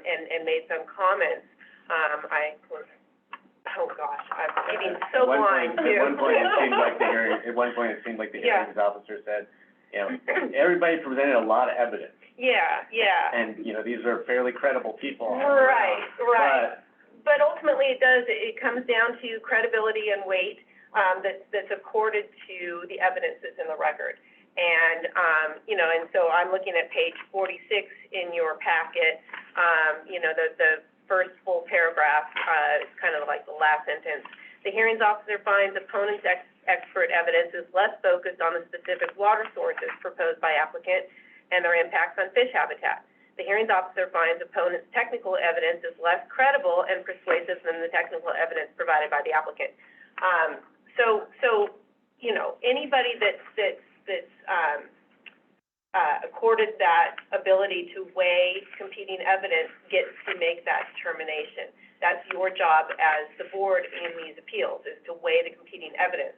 and made some comments. Oh gosh, I'm getting so blind too.
At one point it seemed like the hearings officer said, everybody presented a lot of evidence.
Yeah.
And, these are fairly credible people.
Right. But ultimately it comes down to credibility and weight, that's accorded to the evidence that's in the record. And, and so I'm looking at page 46 in your packet, the first full paragraph, is kind of like the last sentence. The hearings officer finds opponent's expert evidence is less focused on the specific water sources proposed by applicant and their impacts on fish habitat. The hearings officer finds opponent's technical evidence is less credible and persuasive than the technical evidence provided by the applicant. Anybody that's accorded that ability to weigh competing evidence gets to make that determination. That's your job as the board in these appeals, is to weigh the competing evidence.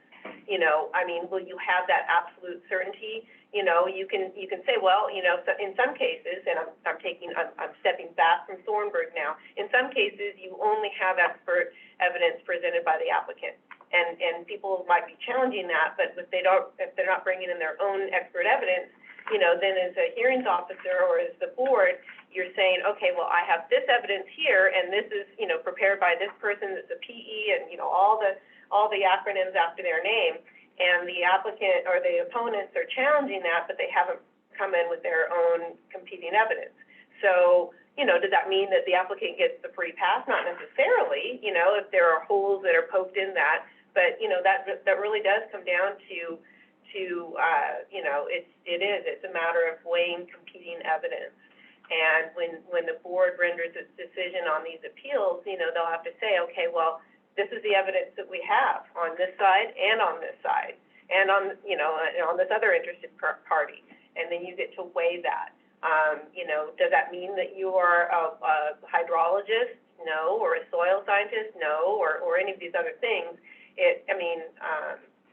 Will you have that absolute certainty? You can say, well, so in some cases, and I'm stepping back from Thornburg now, in some cases you only have expert evidence presented by the applicant. And people might be challenging that, but if they're not bringing in their own expert evidence, then as a hearings officer or as the board, you're saying, okay, well, I have this evidence here, and this is, prepared by this person that's a PE, and, all the acronyms after their name, and the applicant or the opponents are challenging that, but they haven't come in with their own competing evidence. So, does that mean that the applicant gets the free pass? Not necessarily, if there are holes that are poked in that, but, that really does come down to it's a matter of weighing competing evidence. And when the board renders its decision on these appeals, they'll have to say, okay, well, this is the evidence that we have on this side and on this side, and on this other interested party. And then you get to weigh that. Does that mean that you are a hydrologist? No. Or a soil scientist? No. Or any of these other things.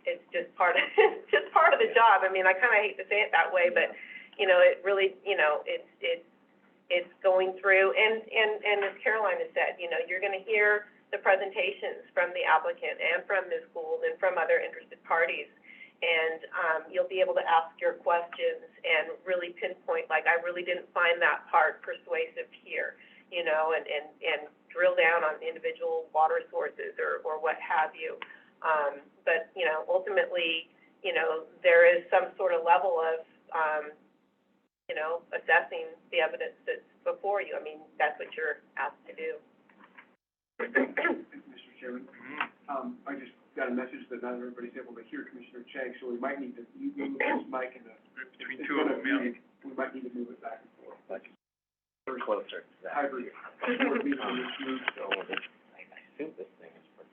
it's just part of, it's just part of the job. I mean, I kinda hate to say it that way, but, you know, it really, you know, it's going through, and as Caroline has said, you know, you're gonna hear the presentations from the applicant and from Ms. Gould and from other interested parties. And, you'll be able to ask your questions and really pinpoint, like, I really didn't find that part persuasive here, you know, and drill down on individual water sources or what have you. But, you know, ultimately, you know, there is some sort of level of, you know, assessing the evidence that's before you. I mean, that's what you're asked to do.
Mr. Chairman, I just got a message that not everybody's able to hear Commissioner Chang, so we might need to move his mic in the.
Between two of them, yeah.
We might need to move it back and forth.
We're closer to that.
Hybrid, board meeting is moved, so
I assume this thing is for.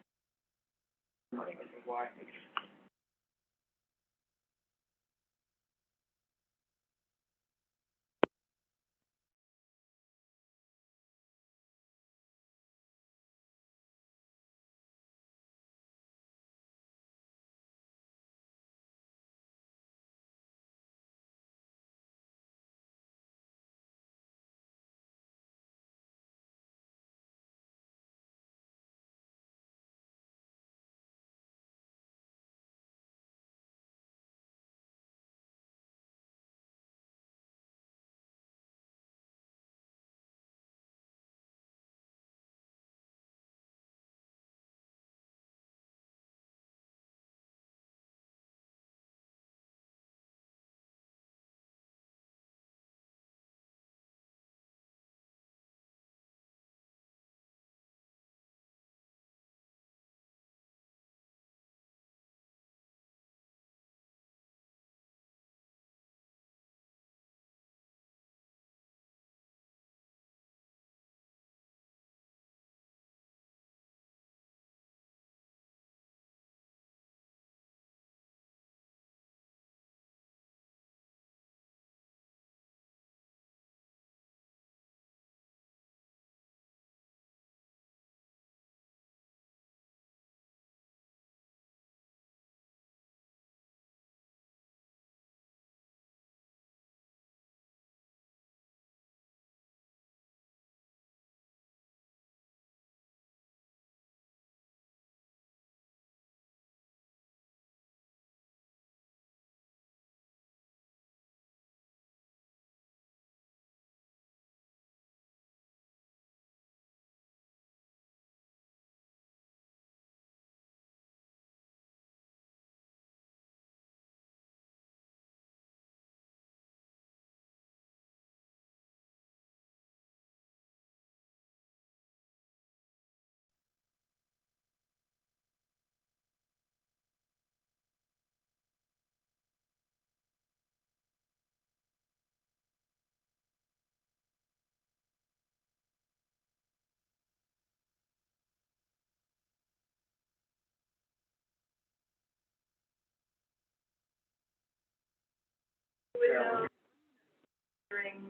I don't know why.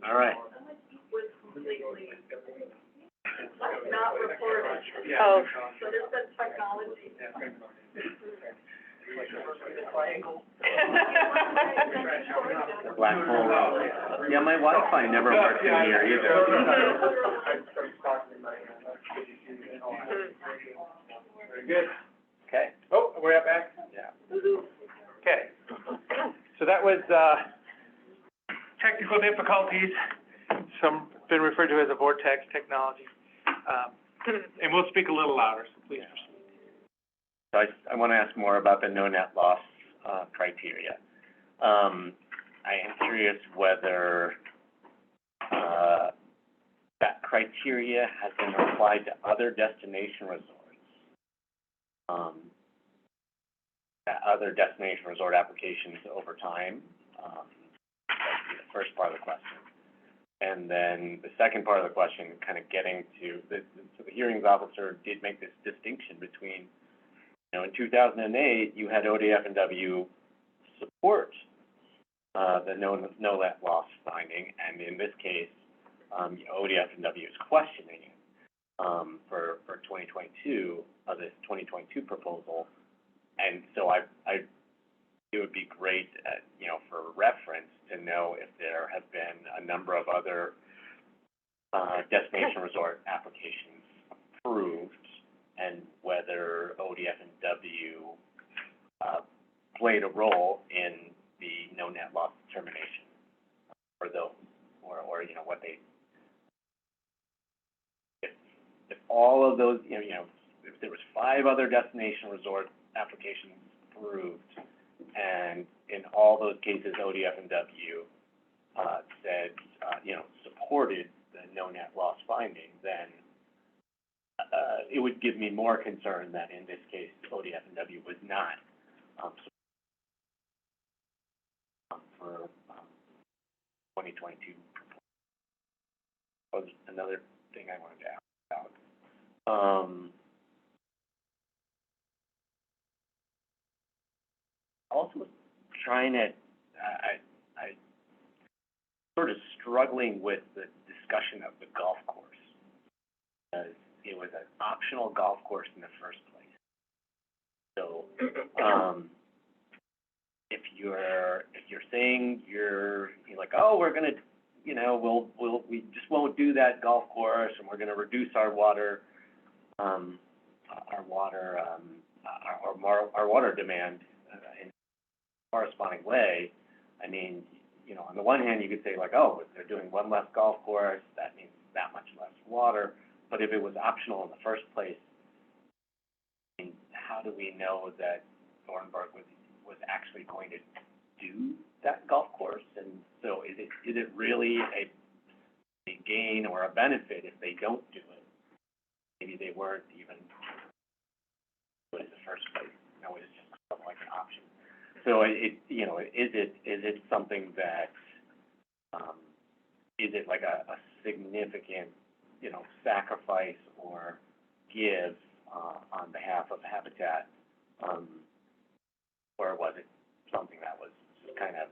All right.
Not reported.
Oh,
So there's that technology.
The black hole. Yeah, my Wi-Fi never works in here either.
Very good.
Okay.
Oh, we're back?
Yeah.
Okay. So that was, technical difficulties, some been referred to as a vortex technology. And we'll speak a little louder, so please proceed.
So I want to ask more about the no net loss, criteria. I am curious whether, that criteria has been applied to other destination resorts. Other destination resort applications over time, that'd be the first part of the question. And then the second part of the question, kind of getting to, so the hearings officer did make this distinction between, you know, in 2008, you had ODF&W support, the no net loss finding, and in this case, ODF&W is questioning it, for 2022, this 2022 proposal. and so it would be great, for reference, to know if there have been a number of other, destination resort applications approved, and whether ODF and W, played a role in the no net loss determination, or those, or, what they, if all of those, if there was 5 other destination resort applications approved, and in all those cases, ODF and W, said, supported the no net loss finding, then, it would give me more concern that in this case, ODF and W was not, for, 2022. Was another thing I wanted to ask about. Also was trying to, I sort of struggling with the discussion of the golf course, because it was an optional golf course in the first place. So, if you're saying you're like, oh, we're gonna, we just won't do that golf course, and we're gonna reduce our water demand in a corresponding way. I mean, on the one hand, you could say like, oh, if they're doing one less golf course, that means that much less water. But if it was optional in the first place, I mean, how do we know that Thornburg was actually going to do that golf course? And so is it really a gain or a benefit if they don't do it? Maybe they weren't even doing it in the first place. No, it's just something like an option. So is it something that, is it like a significant, sacrifice or give on behalf of Habitat, or was it something that was just kind of,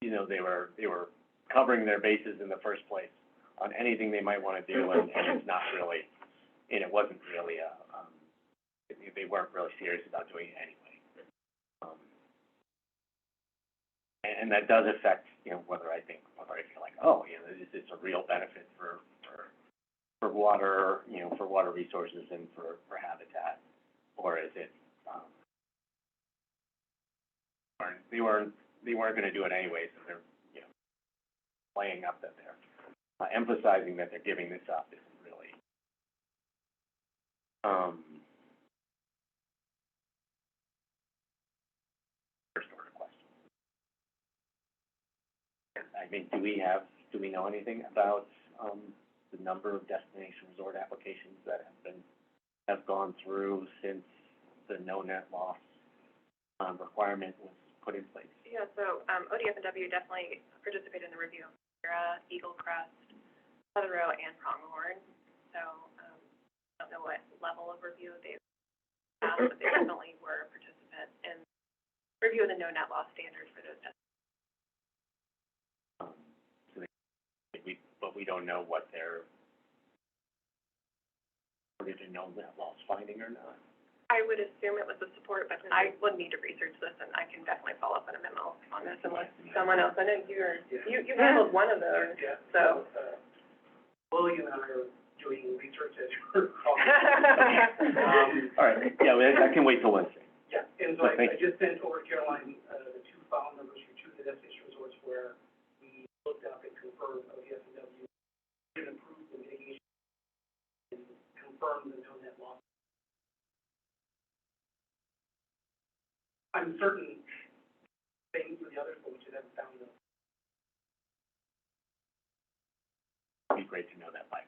they were covering their bases in the first place on anything they might want to do, and it's not really, and it wasn't really they weren't really serious about doing it anyway. And that does affect, whether I feel like, oh, is this a real benefit for water, for water resources and for Habitat, or is it, they weren't going to do it anyway, so they're, playing up that they're emphasizing that they're giving this up isn't really, first order question. I mean, do we know anything about the number of destination resort applications that have gone through since the no net loss requirement was put in place?
Yeah, so, ODF and W definitely participated in the review of Sierra, Eagle Crest, Row, and Pronghorn. So, I don't know what level of review they've had, but they definitely were a participant in review of the no net loss standards for those destinations. But we don't know what their, did you know net loss finding or not? I would assume it was a support, but I would need to research this, and I can definitely follow up in a memo on this unless someone else, I know you handled one of those, so.
Willie and I are doing research as you're calling.
All right, yeah, I can wait till Wednesday.
Yeah, and so I just sent over Caroline, the 2 file numbers for 2 of the destination resorts where we looked up and confirmed ODF and W did improve the mitigation and confirmed the no net loss. I'm certain things with the others, but we just haven't found them.
It'd be great to know that by.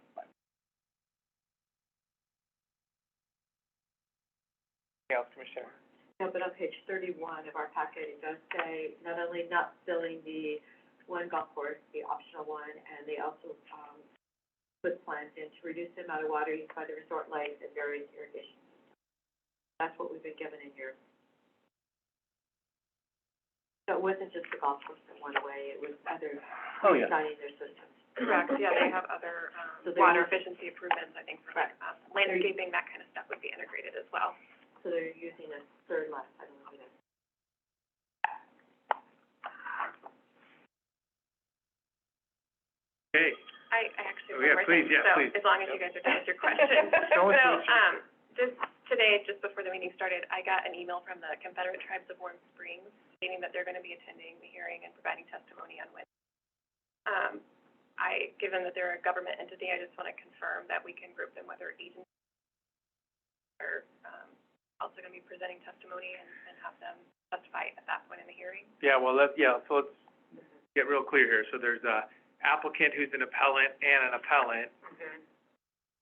Anything else, Commissioner?
No, but on page 31 of our packet, it does say not only not filling the one golf course, the optional one, and they also, put plans in to reduce the amount of water used by the resort lights and various irrigation systems. That's what we've been given in here. So it wasn't just the golf course that went away, it was other designing their systems.
Correct, yeah, they have other, water efficiency improvements, I think, for, landscaping, that kind of stuff would be integrated as well.
so they're using a third last time limit.
Okay.
I actually
Oh, yeah,
have more
please,
things,
yeah,
so
please.
as long as you guys are done with your questions.
Go with
So,
it.
just today, just before the meeting started, I got an email from the Confederate Tribes of Warm Springs stating that they're gonna be attending the hearing and providing testimony on Wednesday. Given that they're a government entity, I just wanna confirm that we can group them with our agencies are, also gonna be presenting testimony and have them testify at that point in the hearing.
Yeah, well, so let's get real clear here. So there's a applicant who's an appellant and an appellant,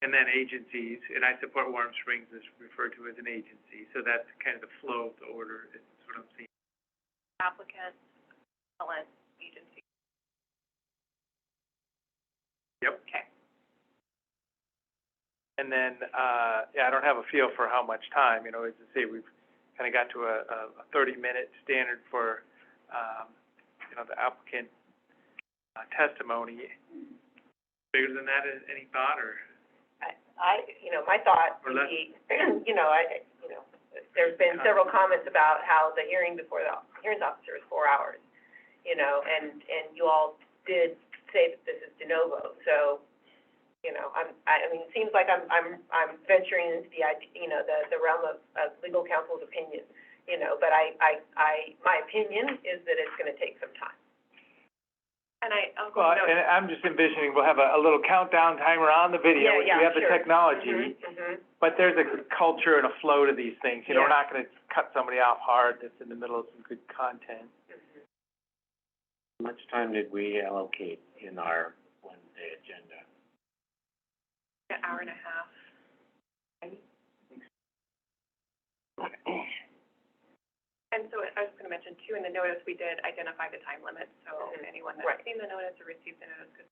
and then agencies, and I Support Warm Springs is referred to as an agency. So that's kind of the flow of the order, is what I'm seeing.
Applicant, appellant, agency.
Yep.
Okay.
And then, I don't have a feel for how much time, as I say, we've kind of got to a 30-minute standard for, the applicant testimony. Bigger than that, any thought, or?
My thought
Or
would
less.
be, there's been several comments about how the hearing before the hearings officer is 4 hours, and you all did say that this is de novo, so, it seems like I'm venturing into the idea, the realm of legal counsel's opinion, but my opinion is that it's gonna take some time.
And I'll go
Well,
note.
and I'm just envisioning we'll have a little countdown timer on the video.
Yeah,
We have the
sure.
technology, but there's a culture and a flow to these things. We're
Yeah.
not gonna cut somebody off hard that's in the middle of some good content.
How much time did we allocate in our Wednesday agenda?
An hour and a half. And so I was gonna mention too, in the notice, we did identify the time limit, so anyone that's
Right.
seen the notice or received the notice, because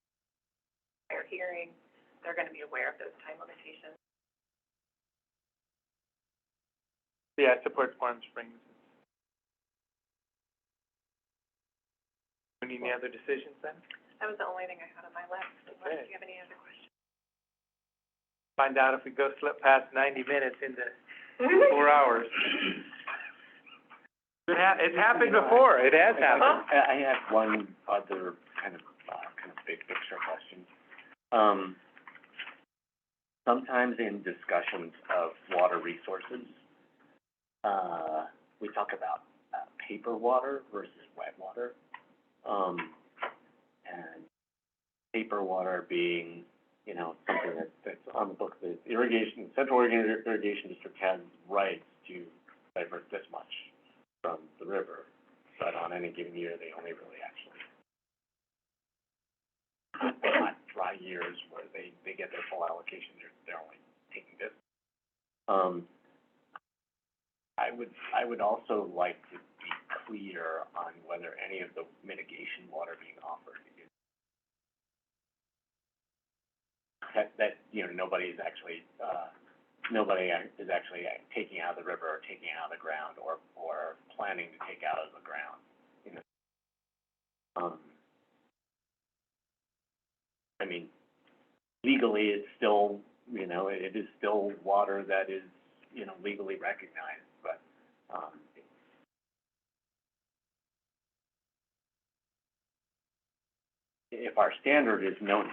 prior hearing, they're gonna be aware of those time limitations.
Yeah, I Support Warm Springs. Do you need any other decisions then?
That was the only thing I had on my list, unless
Okay.
you have any other questions.
Find out if we go slip past 90 minutes into 4 hours. It's happened before, it has happened.
I have one other kind of big picture question. Sometimes in discussions of water resources, we talk about paper water versus wet water. And paper water being, something that's on the book, the Central Oregon Irrigation District has rights to divert this much from the river, but on any given year, they only really actually, not dry years where they get their full allocation, they're only taking this. I would also like to be clear on whether any of the mitigation water being offered is that nobody is actually taking out of the river or taking out of the ground or planning to take out of the ground. Legally, it's still, it is still water that is, legally recognized, but, if our standard is no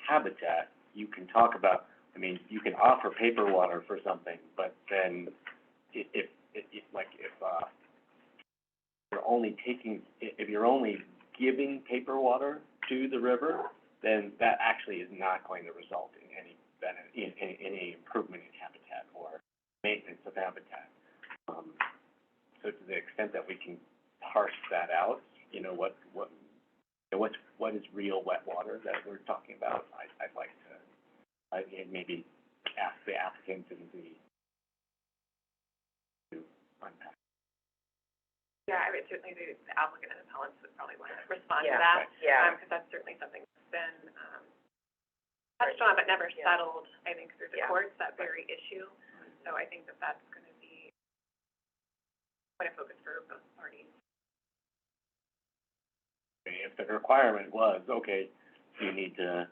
habitat, you can talk about, you can offer paper water for something, but then if you're only giving paper water to the river, then that actually is not going to result in any any improvement in habitat or maintenance of habitat. So to the extent that we can parse that out, what is real wet water that we're talking about, I'd like to, maybe ask the applicant and to unpack.
Yeah, I would certainly do, the applicant and appellants would probably want to respond to
Yeah,
that.
yeah.
Because that's certainly something that's been, touched on but never
Yeah.
settled, I think, through the
Yeah.
courts, that very issue. So I think that that's going to be quite a focus for both parties.
If the requirement was, okay, you need to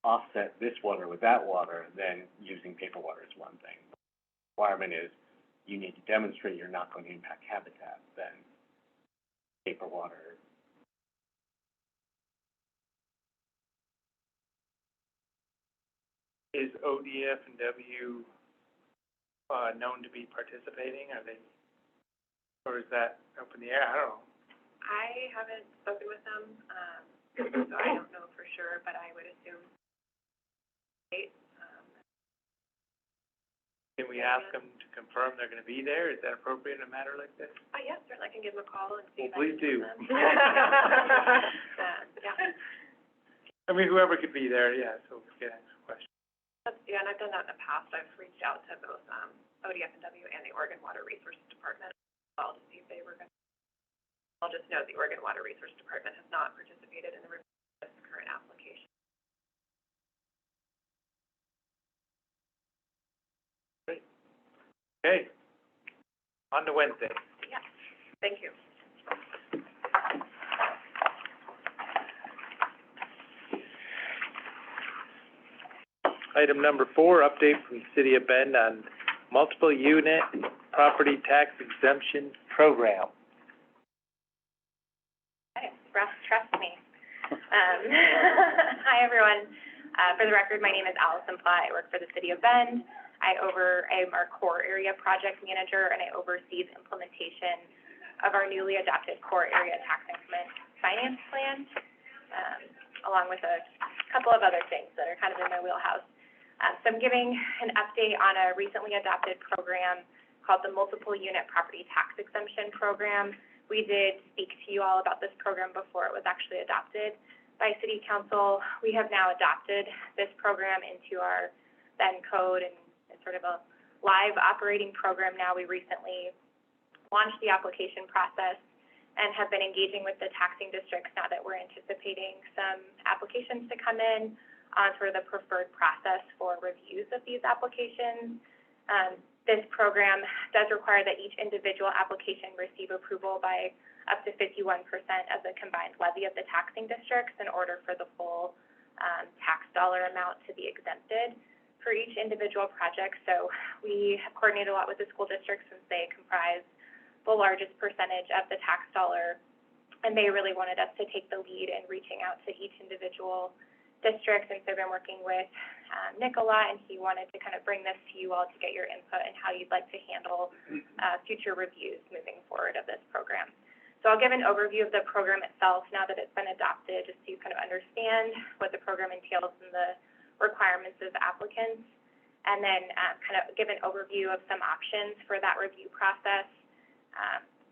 offset this water with that water, then using paper water is one thing. The requirement is you need to demonstrate you're not going to impact habitat, then paper water.
Is ODF and W, known to be participating? Are they, or is that up in the air? I don't know.
I haven't spoken with them, so I don't know for sure, but I would assume,
Can we ask them to confirm they're gonna be there? Is that appropriate in a matter like this?
yes, certainly I can give them a call and see if I
Well, please
can
do.
get them. Yeah.
I mean, whoever could be there, yeah, so we can ask questions.
Yeah, and I've done that in the past. I've reached out to both, ODF&W and the Oregon Water Resources Department as well to see if they were gonna. I'll just note the Oregon Water Resources Department has not participated in the review of this current application.
Okay, on to Wednesday.
Yeah, thank you.
Item number 4, update from the City of Bend on multiple unit property tax exemption program.
Okay, trust me. Hi, everyone. For the record, my name is Allison Platt. I work for the City of Bend. I'm our core area project manager, and I oversee the implementation of our newly adopted core area tax increment finance plan, along with a couple of other things that are kind of in my wheelhouse. So I'm giving an update on a recently adopted program called the Multiple Unit Property Tax Exemption Program. We did speak to you all about this program before it was actually adopted by City Council. We have now adopted this program into our Bend code, and it's sort of a live operating program now. We recently launched the application process and have been engaging with the taxing districts now that we're anticipating some applications to come in on sort of the preferred process for reviews of these applications. This program does require that each individual application receive approval by up to 51% of the combined levy of the taxing districts in order for the full tax dollar amount to be exempted for each individual project. So we have coordinated a lot with the school districts since they comprise the largest percentage of the tax dollar, and they really wanted us to take the lead in reaching out to each individual district. And so I've been working with Nick a lot, and he wanted to kind of bring this to you all to get your input and how you'd like to handle future reviews moving forward of this program. So I'll give an overview of the program itself now that it's been adopted, just so you kind of understand what the program entails and the requirements of applicants, and then kind of give an overview of some options for that review process,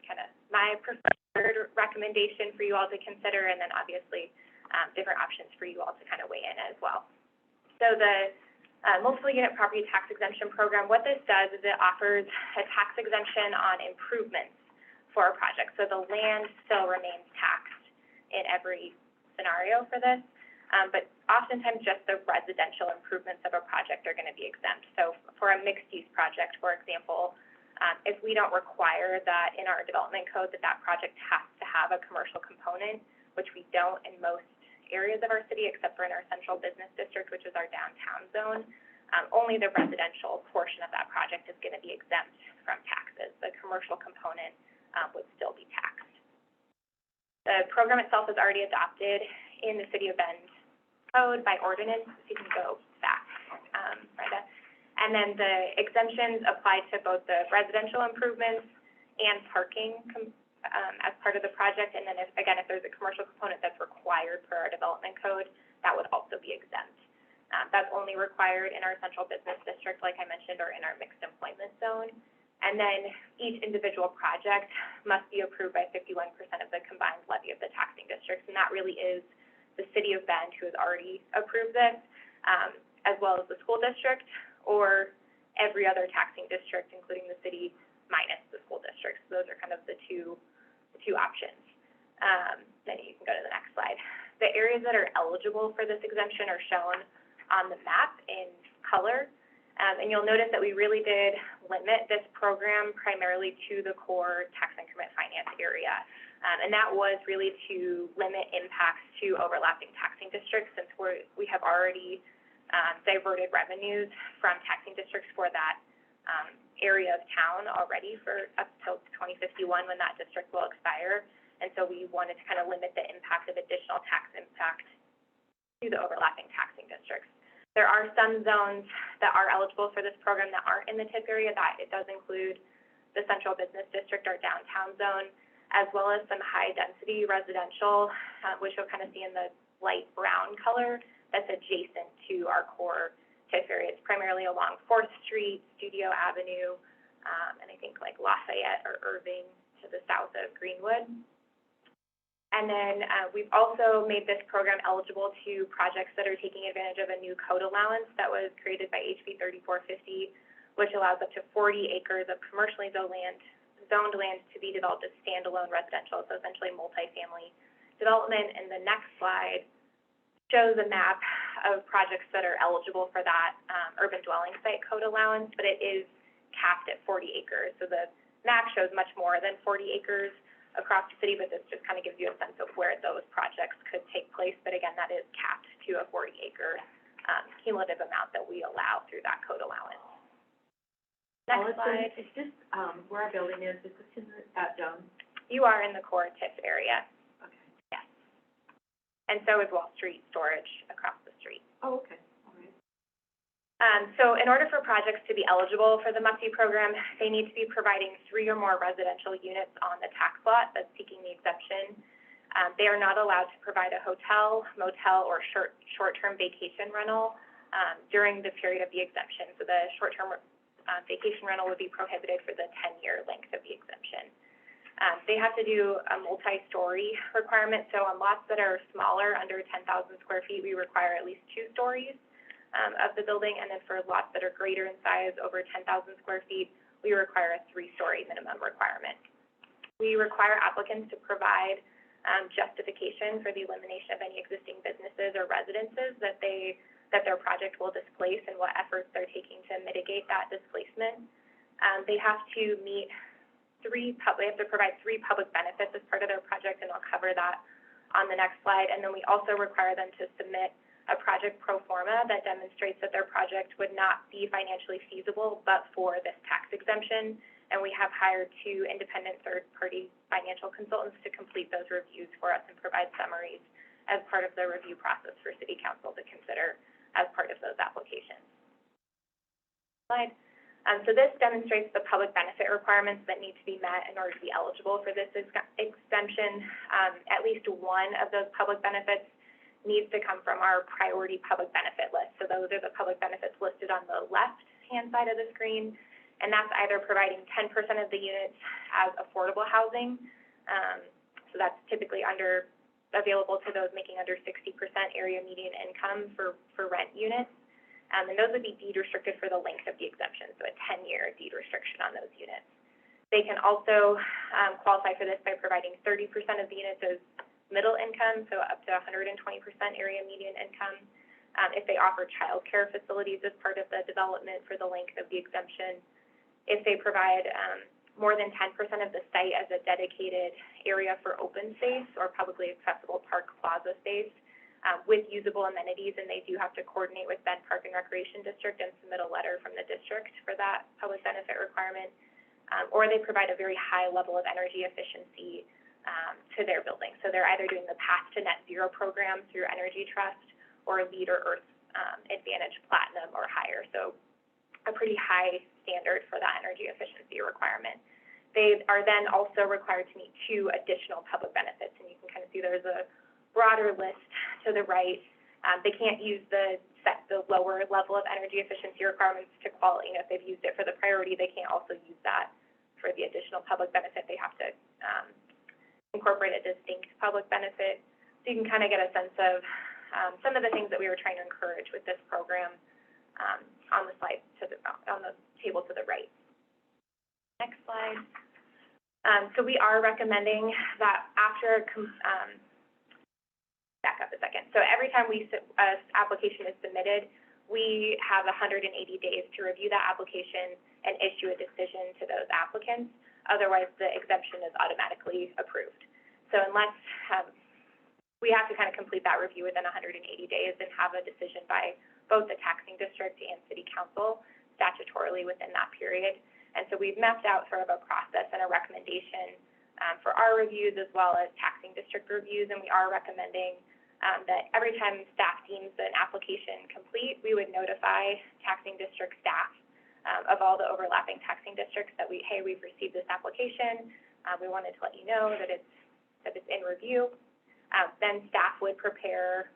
kind of my preferred recommendation for you all to consider, and then obviously different options for you all to kind of weigh in as well. So the multiple unit property tax exemption program, what this does is it offers a tax exemption on improvements for a project. So the land still remains taxed in every scenario for this, but oftentimes just the residential improvements of a project are going to be exempt. So for a mixed-use project, for example, if we don't require that in our development code that project has to have a commercial component, which we don't in most areas of our city, except for in our central business district, which is our downtown zone, only the residential portion of that project is going to be exempt from taxes. The commercial component would still be taxed. The program itself is already adopted in the City of Bend code by ordinance. So you can go back, Brenda. And then the exemptions apply to both the residential improvements and parking as part of the project. And then if there's a commercial component that's required per our development code, that would also be exempt. That's only required in our central business district, like I mentioned, or in our mixed employment zone. And then each individual project must be approved by 51% of the combined levy of the taxing districts. And that really is the City of Bend who has already approved this, as well as the school district, or every other taxing district, including the city minus the school district. So those are kind of the two options. Then you can go to the next slide. The areas that are eligible for this exemption are shown on the map in color. And you'll notice that we really did limit this program primarily to the core tax increment finance area.
And that was really to limit impacts to overlapping taxing districts, since we have already diverted revenues from taxing districts for that area of town already for up till 2051, when that district will expire. And so we wanted to kind of limit the impact of additional tax impact to the overlapping taxing districts. There are some zones that are eligible for this program that aren't in the TIP area. That it does include the central business district or downtown zone, as well as some high-density residential, which you'll kind of see in the light brown color, that's adjacent to our core TIF area. It's primarily along 4th Street, Studio Avenue, and I think like Lafayette or Irving to the south of Greenwood. And then we've also made this program eligible to projects that are taking advantage of a new code allowance that was created by HB 3450, which allows up to 40 acres of commercially zoned land to be developed as standalone residential, so essentially multifamily development. And the next slide shows a map of projects that are eligible for that urban dwelling site code allowance, but it is capped at 40 acres. So the map shows much more than 40 acres across the city, but this just kind of gives you a sense of where those projects could take place. But again, that is capped to a 40-acre cumulative amount that we allow through that code allowance. Next slide.
Is this, where our building is this in that zone?
You are in the core TIF area.
Okay.
Yes. And so is Wall Street Storage across the street.
Oh, okay, all right.
So in order for projects to be eligible for the MUSI program, they need to be providing 3 or more residential units on the tax lot that's seeking the exemption. They are not allowed to provide a hotel, motel, or short-term vacation rental during the period of the exemption. So the short-term vacation rental would be prohibited for the 10-year length of the exemption. They have to do a multi-story requirement. So on lots that are smaller, under 10,000 square feet, we require at least 2 stories of the building. And then for lots that are greater in size, over 10,000 square feet, we require a 3-story minimum requirement. We require applicants to provide justification for the elimination of any existing businesses or residences that their project will displace, and what efforts they're taking to mitigate that displacement. They have to meet they have to provide 3 public benefits as part of their project, and I'll cover that on the next slide. And then we also require them to submit a project pro forma that demonstrates that their project would not be financially feasible but for this tax exemption. And we have hired 2 independent third-party financial consultants to complete those reviews for us and provide summaries as part of the review process for City Council to consider as part of those applications. Slide. So this demonstrates the public benefit requirements that need to be met in order to be eligible for this exemption. At least one of those public benefits needs to come from our priority public benefit list. So those are the public benefits listed on the left-hand side of the screen, and that's either providing 10% of the units as affordable housing. So that's typically available to those making under 60% area median income for rent units. And those would be deed restricted for the length of the exemption, so a 10-year deed restriction on those units. They can also qualify for this by providing 30% of the units as middle income, so up to 120% area median income. If they offer child care facilities as part of the development for the length of the exemption. If they provide more than 10% of the site as a dedicated area for open space or publicly accessible park plaza space with usable amenities, and they do have to coordinate with Bend Park and Recreation District and submit a letter from the district for that public benefit requirement. Or they provide a very high level of energy efficiency to their building. So they're either doing the Path to Net Zero program through Energy Trust or LEED or Earth Advantage Platinum or higher. So a pretty high standard for that energy efficiency requirement. They are then also required to meet 2 additional public benefits, and you can kind of see there's a broader list to the right. They can't use the lower level of energy efficiency requirements to qualify. If they've used it for the priority, they can't also use that for the additional public benefit. They have to incorporate a distinct public benefit. So you can kind of get a sense of some of the things that we were trying to encourage with this program on the slide on the table to the right. Next slide. So we are recommending that after back up a second. So every time an application is submitted, we have 180 days to review that application and issue a decision to those applicants. Otherwise, the exemption is automatically approved. So unless, we have to kind of complete that review within 180 days and have a decision by both the taxing district and city council statutorily within that period. And so we've mapped out sort of a process and a recommendation for our reviews as well as taxing district reviews, and we are recommending that every time staff deems an application complete, we would notify taxing district staff of all the overlapping taxing districts that we've received this application. We wanted to let you know that it's in review. Then city staff would prepare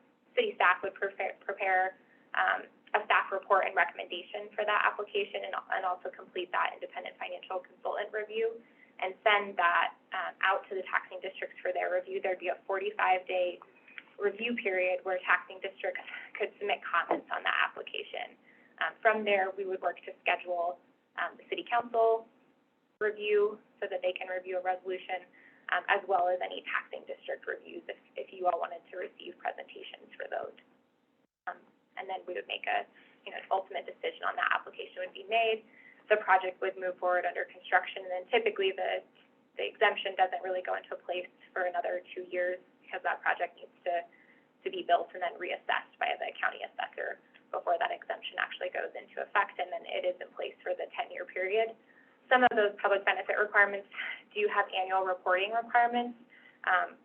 a staff report and recommendation for that application and also complete that independent financial consultant review and send that out to the taxing districts for their review. There'd be a 45-day review period where taxing districts could submit comments on that application. From there, we would work to schedule the city council review so that they can review a resolution, as well as any taxing district reviews if you all wanted to receive presentations for those. And then we would make a, ultimate decision on that application would be made. The project would move forward under construction, and then typically the exemption doesn't really go into place for another 2 years because that project needs to be built and then reassessed by the county assessor before that exemption actually goes into effect, and then it is in place for the 10-year period. Some of those public benefit requirements do have annual reporting requirements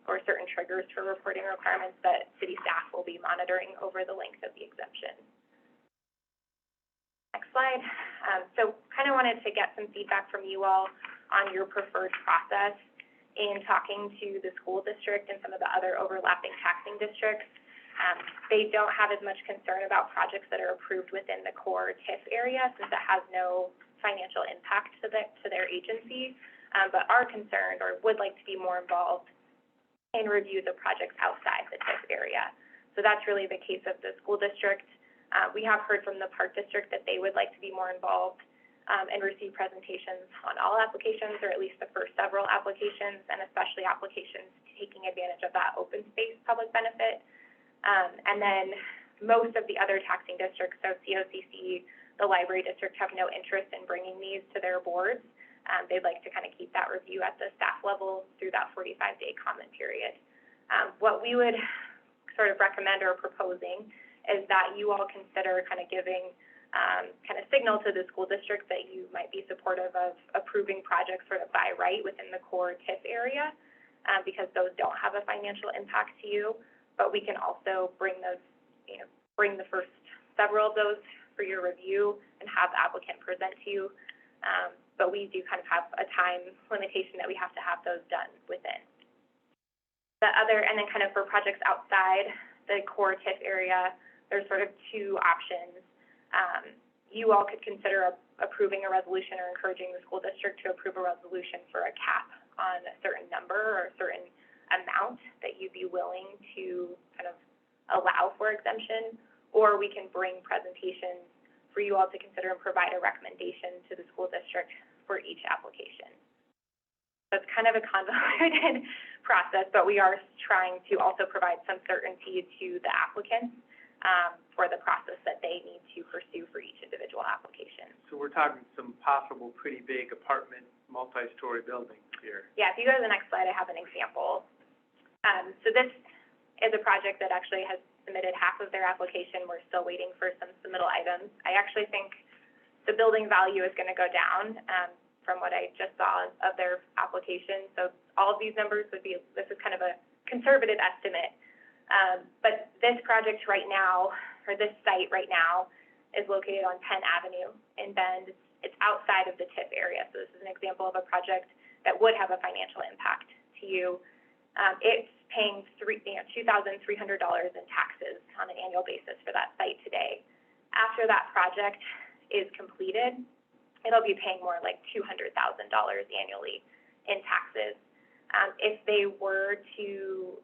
or certain triggers for reporting requirements that city staff will be monitoring over the length of the exemption. Next slide. So kind of wanted to get some feedback from you all on your preferred process in talking to the school district and some of the other overlapping taxing districts. They don't have as much concern about projects that are approved within the core TIF area since it has no financial impact to their agency, but are concerned or would like to be more involved in reviews of projects outside the TIF area. So that's really the case of the school district. We have heard from the park district that they would like to be more involved and receive presentations on all applications, or at least the first several applications, and especially applications taking advantage of that open space public benefit. And then most of the other taxing districts, so COCC, the library district, have no interest in bringing these to their boards. They'd like to kind of keep that review at the staff level through that 45-day comment period. What we would sort of recommend or proposing is that you all consider kind of giving kind of signal to the school district that you might be supportive of approving projects sort of by right within the core TIF area, because those don't have a financial impact to you. But we can also bring those, bring the first several of those for your review and have the applicant present to you. But we do kind of have a time limitation that we have to have those done within. And then kind of for projects outside the core TIF area, there's sort of two options. You all could consider approving a resolution or encouraging the school district to approve a resolution for a cap on a certain number or a certain amount that you'd be willing to kind of allow for exemption, or we can bring presentations for you all to consider and provide a recommendation to the school district for each application. So it's kind of a convoluted process, but we are trying to also provide some certainty to the applicants for the process that they need to pursue for each individual application.
So we're talking some possible pretty big apartment, multi-story buildings here.
Yeah, if you go to the next slide, I have an example. So this is a project that actually has submitted half of their application. We're still waiting for some submittal items. I actually think the building value is going to go down from what I just saw of their application. So all of these numbers would be, this is kind of a conservative estimate. But this project right now, or this site right now, is located on Penn Avenue in Bend. It's outside of the TIF area. So this is an example of a project that would have a financial impact to you. It's paying $2,300 in taxes on an annual basis for that site today. After that project is completed, it'll be paying more like $200,000 annually in taxes. If they were to,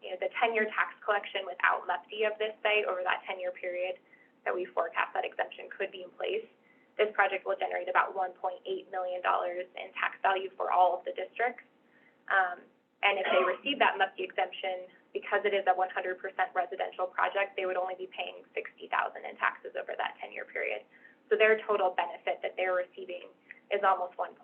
the 10-year tax collection without lefty of this site over that 10-year period that we forecast that exemption could be in place, this project will generate about $1.8 million in tax value for all of the districts. And if they receive that lefty exemption, because it is a 100% residential project, they would only be paying $60,000 in taxes over that 10-year period. So their total benefit that they're receiving is almost 1.8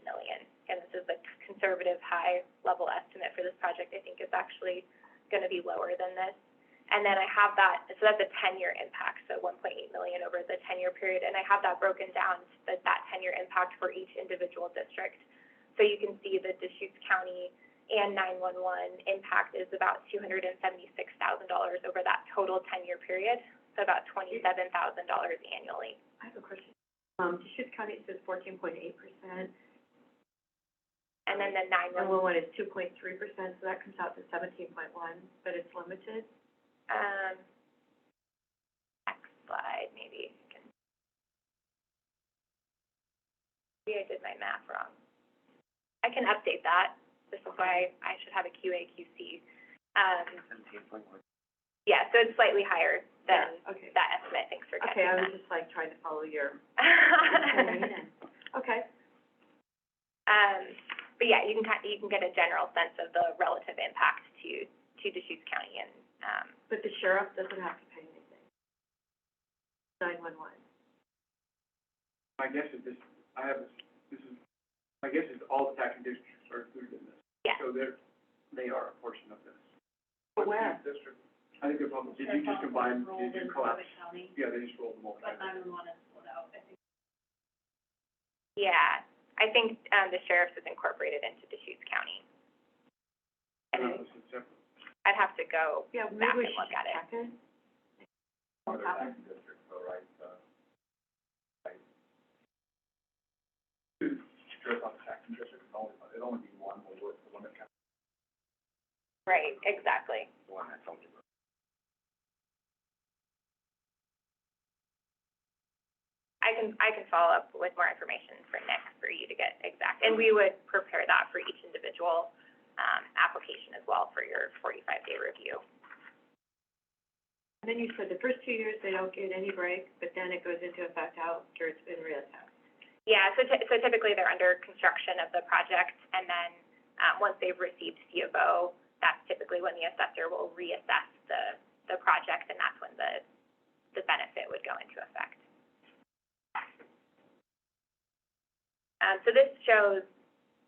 million. And this is a conservative high-level estimate for this project. I think it's actually going to be lower than this. And then I have that, so that's a 10-year impact, so 1.8 million over the 10-year period. And I have that broken down, that 10-year impact for each individual district. So you can see the Deschutes County and 911 impact is about $276,000 over that total 10-year period, so about $27,000 annually.
I have a question. Deschutes County says 14.8%,
And then the 911,
911 is 2.3%, so that comes out to 17.1, but it's limited.
next slide, maybe. Maybe I did my math wrong. I can update that. This is why I should have a QA/QC.
17.1.
Yeah, so it's slightly higher than
Okay.
that estimate. Thanks for catching
Okay, I
that.
was just like trying to follow your. Okay.
But yeah, you can get a general sense of the relative impact to Deschutes County and,
But the sheriff doesn't have to pay anything. 911.
My guess is my guess is all the taxing districts are included in this.
yeah.
So they are a portion of this.
But where?
District. I think they're probably, did you just combine, did you collapse? Yeah, they just rolled them all together.
Yeah, I think, the sheriff's is incorporated into Deschutes County.
No, this is separate.
I'd have to go
Yeah,
back
maybe we
and
should
look at it.
check it.
Other
What happened?
taxing districts, though, right, strip on taxing districts, it'd only be one, will work, the one that counts,
Right, exactly.
the one that's only.
I can follow up with more information for Nick for you to get exact, and we would prepare that for each individual, application as well for your 45-day review.
And then you said the first 2 years, they don't get any break, but then it goes into effect after it's been reassessed.
Yeah, so typically they're under construction of the project, and then, once they've received C of O, that's typically when the assessor will reassess the project, and that's when the benefit would go into effect. So this shows,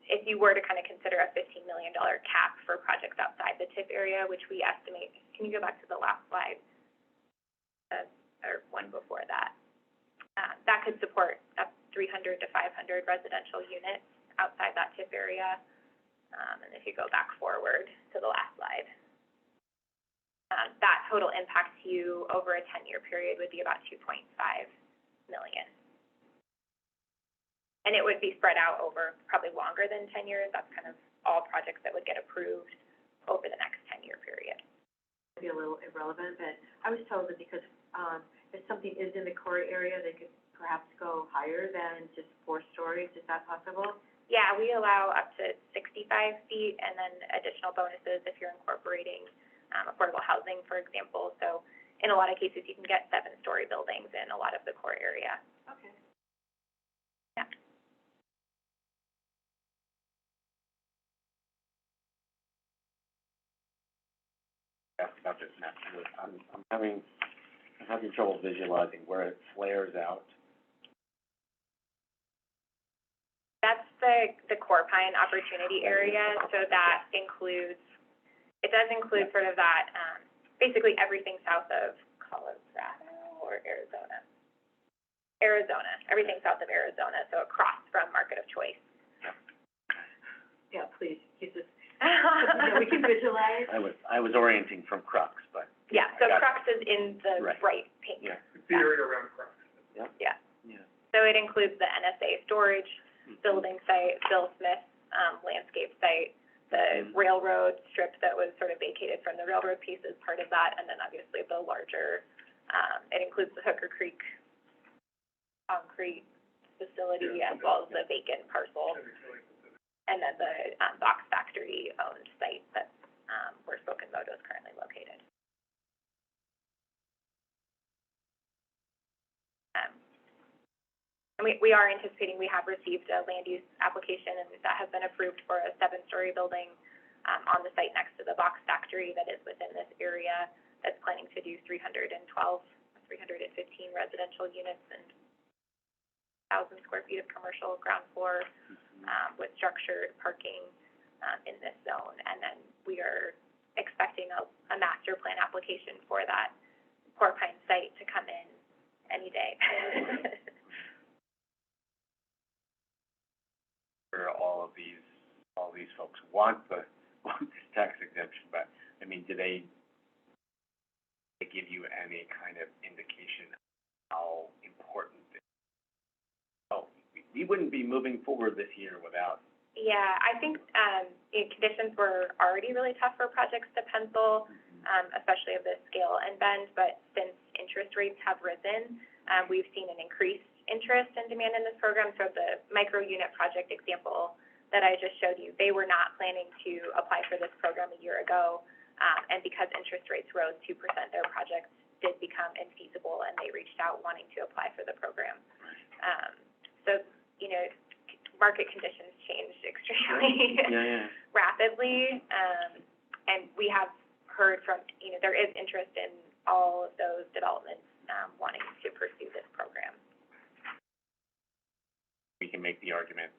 if you were to kind of consider a $15 million cap for projects outside the TIF area, which we estimate, can you go back to the last slide? Or one before that. That could support up 300 to 500 residential units outside that TIF area. And if you go back forward to the last slide, that total impact to you over a 10-year period would be about $2.5 million. And it would be spread out over probably longer than 10 years. That's kind of all projects that would get approved over the next 10-year period.
Be a little irrelevant, but I was told that because, if something is in the core area, they could perhaps go higher than just 4 stories. Is that possible?
Yeah, we allow up to 65 feet and then additional bonuses if you're incorporating, affordable housing, for example. So in a lot of cases, you can get 7-story buildings in a lot of the core area.
Okay.
Yeah.
Ask about this next. I'm having trouble visualizing where it flares out.
That's the core pine opportunity area, so that includes, it does include sort of that, basically everything south of Colorado or Arizona. Everything south of Arizona, so across from Market of Choice.
Yeah, please, use this, so we can visualize.
I was orienting from Crux, but.
Yeah, so
I got it.
Crux is in the
Right.
bright pink.
Yeah.
It's the area around Crux.
Yeah.
Yeah.
So it includes the NSA storage, building site, Bill Smith, landscape site, the railroad strip that was sort of vacated from the railroad piece as part of that, and then obviously the larger, it includes the Hooker Creek concrete facility as well as the vacant parcel, and then the, box factory owned site that's, where Spoken Moto is currently located. And we are anticipating, we have received a land use application, and that has been approved for a 7-story building, on the site next to the box factory that is within this area, that's planning to do 312, 315 residential units and 1,000 square feet of commercial ground floor, with structured parking, in this zone. And then we are expecting a master plan application for that Port Pine site to come in any day.
For all these folks want this tax exemption, but, I mean, do they give you any kind of indication of how important it is? Oh, we wouldn't be moving forward this year without.
Yeah, I think, conditions were already really tough for projects to pencil, especially of this scale and bend, but since interest rates have risen, we've seen an increased interest and demand in this program. So the micro unit project example that I just showed you, they were not planning to apply for this program a year ago, and because interest rates rose 2%, their project did become infeasible, and they reached out wanting to apply for the program. So, you know, market conditions change extremely rapidly, and we have heard from, you know, there is interest in all of those developments wanting to pursue this program.
We can make the argument,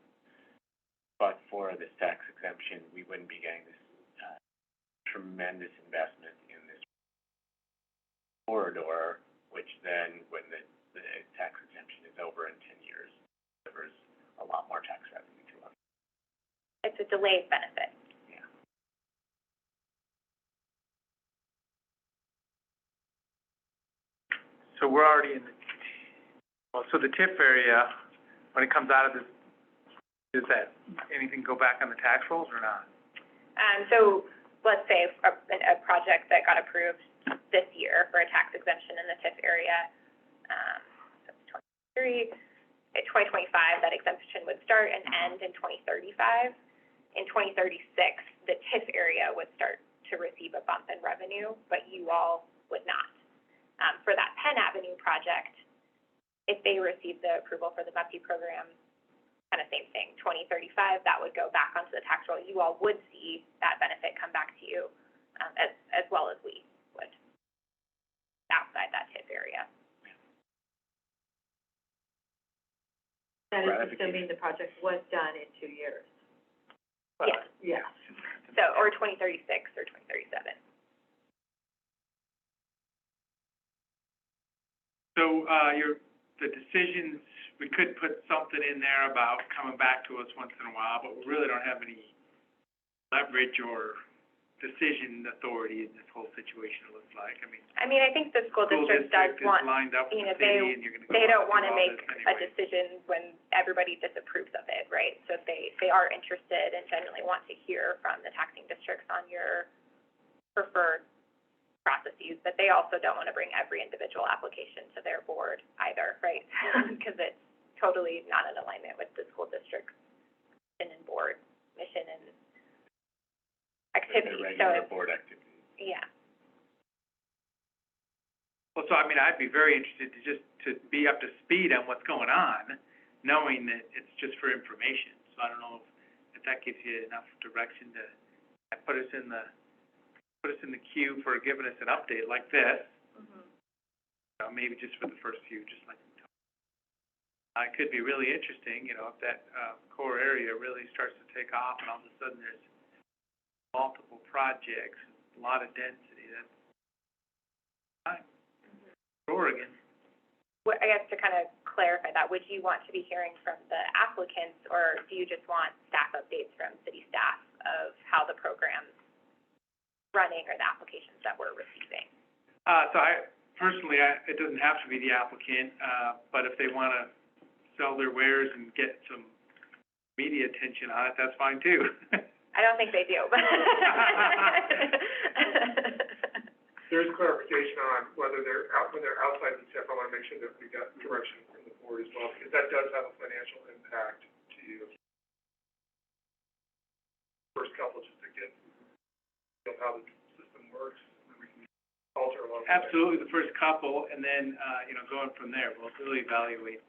but for this tax exemption, we wouldn't be getting this tremendous investment in this corridor, which then, when the tax exemption is over in 10 years, delivers a lot more tax revenue to us.
It's a delayed benefit.
Yeah.
So we're already in the, well, so the TIF area, when it comes out of this, does that, anything go back on the tax rolls or not?
So let's say a project that got approved this year for a tax exemption in the TIF area, so 2023, 2025, that exemption would start and end in 2035. In 2036, the TIF area would start to receive a bump in revenue, but you all would not. For that Penn Avenue project, if they receive the approval for the MEPT program, kind of same thing, 2035, that would go back onto the tax roll. You all would see that benefit come back to you, as well as we would, outside that TIF area.
That is assuming the project was done in 2 years.
Yes.
Yeah.
So, or 2036 or 2037.
So, the decisions, we could put something in there about coming back to us once in a while, but we really don't have any leverage or decision authority in this whole situation, it looks like. I mean,
I think the school district does want,
is lined up with
you know,
the city, and you're gonna go
they don't
through
want to
all
make
this
a
anyway.
decision when everybody disapproves of it, right? So if they are interested and genuinely want to hear from the taxing districts on your preferred processes, but they also don't want to bring every individual application to their board either, right? Because it's totally not in alignment with the school district's mission and board mission and activity.
The
So
regular
it's,
board activity.
yeah.
Well, so, I mean, I'd be very interested to be up to speed on what's going on, knowing that it's just for information. So I don't know if that gives you enough direction to put us in the queue for giving us an update like this. Maybe just for the first few, just like we talked. It could be really interesting, you know, if that core area really starts to take off, and all of a sudden there's multiple projects, a lot of density. That's fine. Oregon.
I guess to kind of clarify that, would you want to be hearing from the applicants, or do you just want staff updates from city staff of how the program's running or the applications that we're receiving?
So personally, it doesn't have to be the applicant, but if they want to sell their wares and get some media attention on it, that's fine too.
I don't think they do, but.
There's clarification on whether when they're outside the TIF. I want to make sure that we got direction from the board as well, because that does have a financial impact to you. First couple, just to get how the system works, and we can alter along the way.
Absolutely, the first couple, and then, you know, going from there, we'll really evaluate,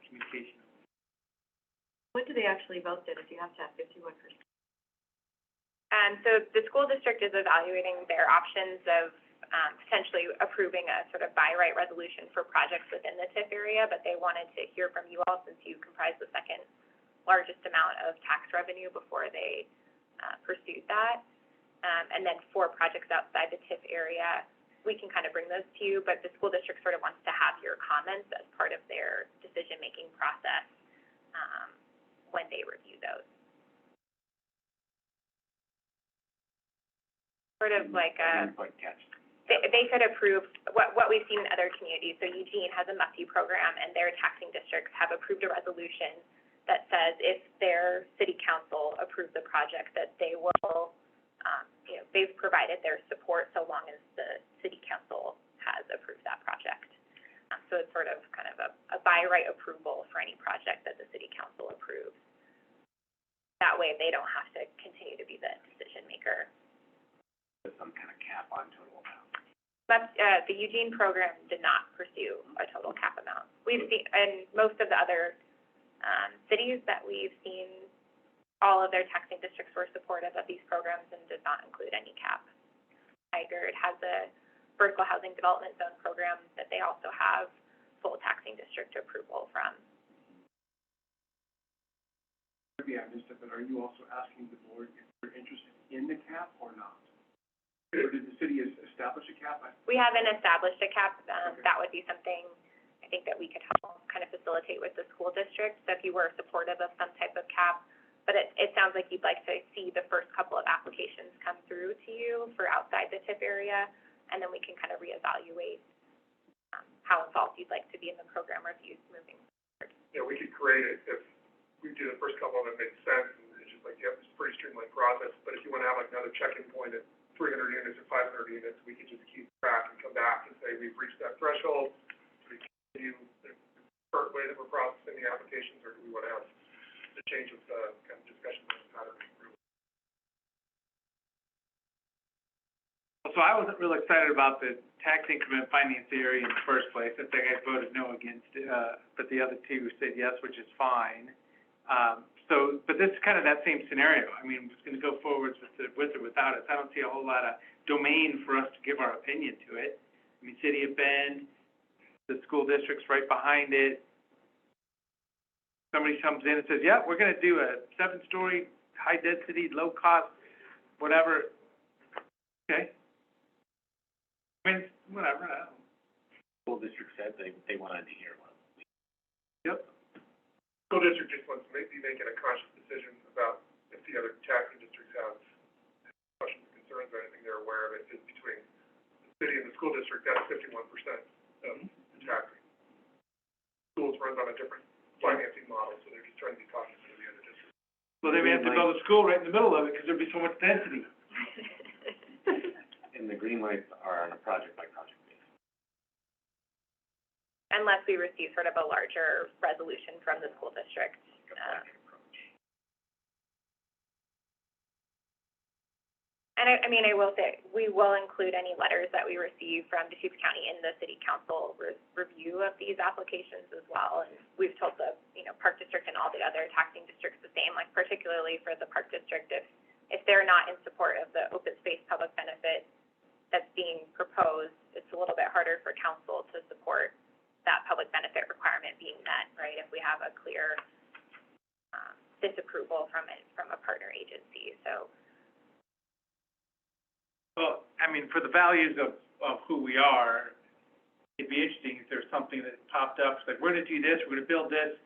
communication.
When do they actually vote then, if you have to have 51%?
So the school district is evaluating their options of potentially approving a sort of by right resolution for projects within the TIF area, but they wanted to hear from you all since you comprise the second largest amount of tax revenue before they pursued that. And then for projects outside the TIF area, we can kind of bring those to you, but the school district sort of wants to have your comments as part of their decision-making process when they review those. Sort of like they could approve what we've seen in other communities. So Eugene has a MUFTI program, and their taxing districts have approved a resolution that says if their city council approves the project, that they will, they've provided their support so long as the city council has approved that project. So it's sort of kind of a by right approval for any project that the city council approves. That way, they don't have to continue to be the decision maker.
There's some kind of cap on total amount.
But the Eugene program did not pursue a total cap amount. We've seen, in most of the other cities that we've seen, all of their taxing districts were supportive of these programs and did not include any cap. Tigard has a vertical housing development zone program that they also have full taxing district approval from.
Maybe I missed it, but are you also asking the board if they're interested in the cap or not? Or did the city establish a cap?
We haven't established a cap.
Okay.
That would be something I think that we could help kind of facilitate with the school district. So if you were supportive of some type of cap, but it sounds like you'd like to see the first couple of applications come through to you for outside the TIF area, and then we can kind of reevaluate how involved you'd like to be in the program reviews moving forward.
Yeah, we could create it if we do the first couple of them, it makes sense, and it's just like, yeah, it's a pretty streamlined process, but if you want to have like another check-in point at 300 units or 500 units, we could just keep track and come back and say, we've reached that threshold, we continue the current way that we're processing the applications, or do we want to have the change of kind of discussion on how to improve?
So I wasn't real excited about the tax increment finance area in the first place. I think I voted no against it, but the other two said yes, which is fine. But this is kind of that same scenario. I mean, we're just going to go forwards with or without it. I don't see a whole lot of domain for us to give our opinion to it. I mean, City of Bend, the school district's right behind it. Somebody comes in and says, yeah, we're going to do a 7-story, high-density, low-cost, whatever. Okay. I mean, whatever, I don't know.
School district said they wanted to hear one.
Yep.
School district just wants to be making a conscious decision about if the other taxing districts have questions, concerns, or anything they're aware of it. Just between the city and the school district, that's 51% of the taxing. Schools runs on a different financing model, so they're just trying to be cautious of the other districts.
Well, they may have to build a school right in the middle of it because there'd be so much density.
And the green lights are on a project-by-project basis.
Unless we receive sort of a larger resolution from the school district.
Like a blanket approach.
And I mean, I will say, we will include any letters that we receive from Deschutes County in the city council review of these applications as well. And we've told the, Park District and all the other taxing districts the same, like particularly for the Park District, if they're not in support of the open space public benefit that's being proposed, it's a little bit harder for council to support that public benefit requirement being met, right? If we have a clear disapproval from a partner agency, so.
Well, I mean, for the values of who we are, it'd be interesting if there's something that popped up, it's like, we're gonna do this, we're gonna build this,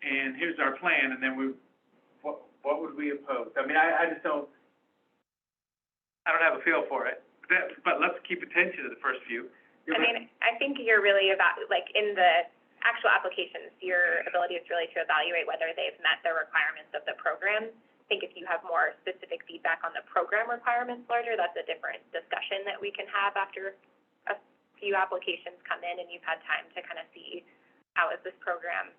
and here's our plan, and then what would we oppose? I mean, I just don't have a feel for it. But let's keep attention to the first few.
I mean, I think you're really about, like, in the actual applications, your ability is really to evaluate whether they've met the requirements of the program. I think if you have more specific feedback on the program requirements larger, that's a different discussion that we can have after a few applications come in and you've had time to kind of see how is this program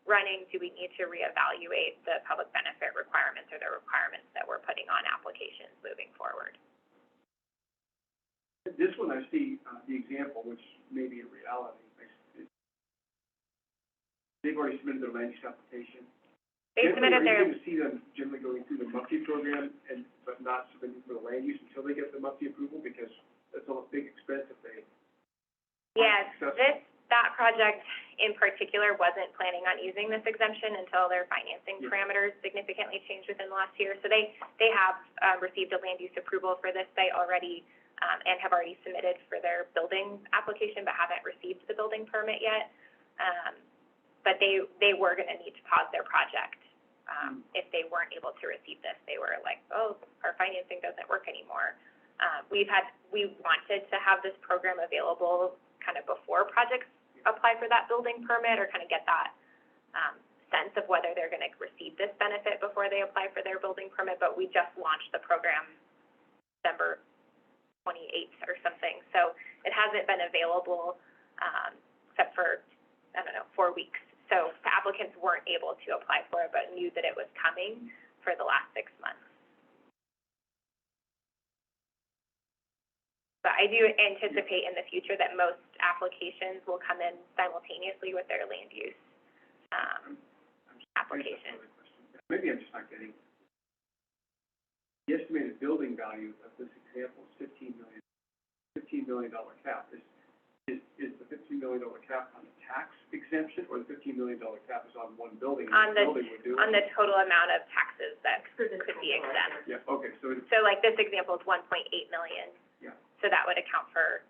running. Do we need to reevaluate the public benefit requirements or the requirements that we're putting on applications moving forward?
This one, I see the example, which may be a reality. They've already submitted their land use application.
They submitted their.
Are you going to see them generally going through the MUFTI program but not submitting for the land use until they get the MUFTI approval? Because that's a big expense if they.
Yes,
Successful.
that project in particular wasn't planning on using this exemption until their financing
Yeah.
parameters significantly changed within the last year. So they have, received a land use approval for this site already, and have already submitted for their building application, but haven't received the building permit yet. But they were gonna need to pause their project, if they weren't able to receive this. They were like, oh, our financing doesn't work anymore. We wanted to have this program available kind of before projects apply for that building permit, or kind of get that, sense of whether they're gonna receive this benefit before they apply for their building permit, but we just launched the program December 28th or something, so it hasn't been available, except for, 4 weeks. So the applicants weren't able to apply for it, but knew that it was coming for the last 6 months. But I do anticipate in the future that most applications will come in simultaneously with their land use, application.
Maybe I'm just not getting. The estimated building value of this example is $15 million cap. Is the $15 million cap on the tax exemption, or the $15 million cap is on one building?
On the-
building would do it?
On the total amount of taxes that could be exempt.
Yeah, okay, so it's,
So like this example is 1.8 million.
yeah.
So that would account for,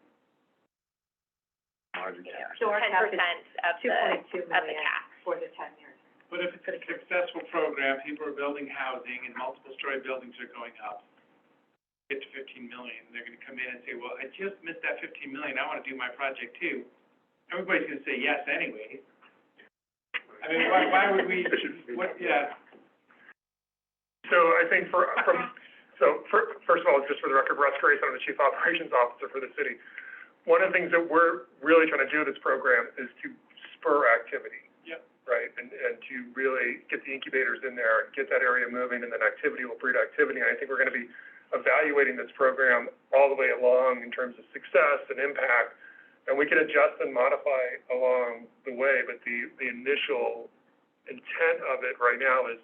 Margin
you know,
So our cap is
10% of the
2.2
of the
million
cap.
for the 10 years.
But if it's a successful program, people are building housing and multiple-story buildings are going up, get to 15 million, they're gonna come in and say, well, I just missed that 15 million, I wanna do my project too. Everybody's gonna say yes anyway. I mean, why would we, what, yeah.
So I think first of all, just for the record, Russ Grace, I'm the Chief Operations Officer for the city. One of the things that we're really trying to do with this program is to spur activity.
Yep.
Right, and to really get the incubators in there, and get that area moving, and then activity will breed activity. And I think we're gonna be evaluating this program all the way along in terms of success and impact, and we can adjust and modify along the way, but the initial intent of it right now is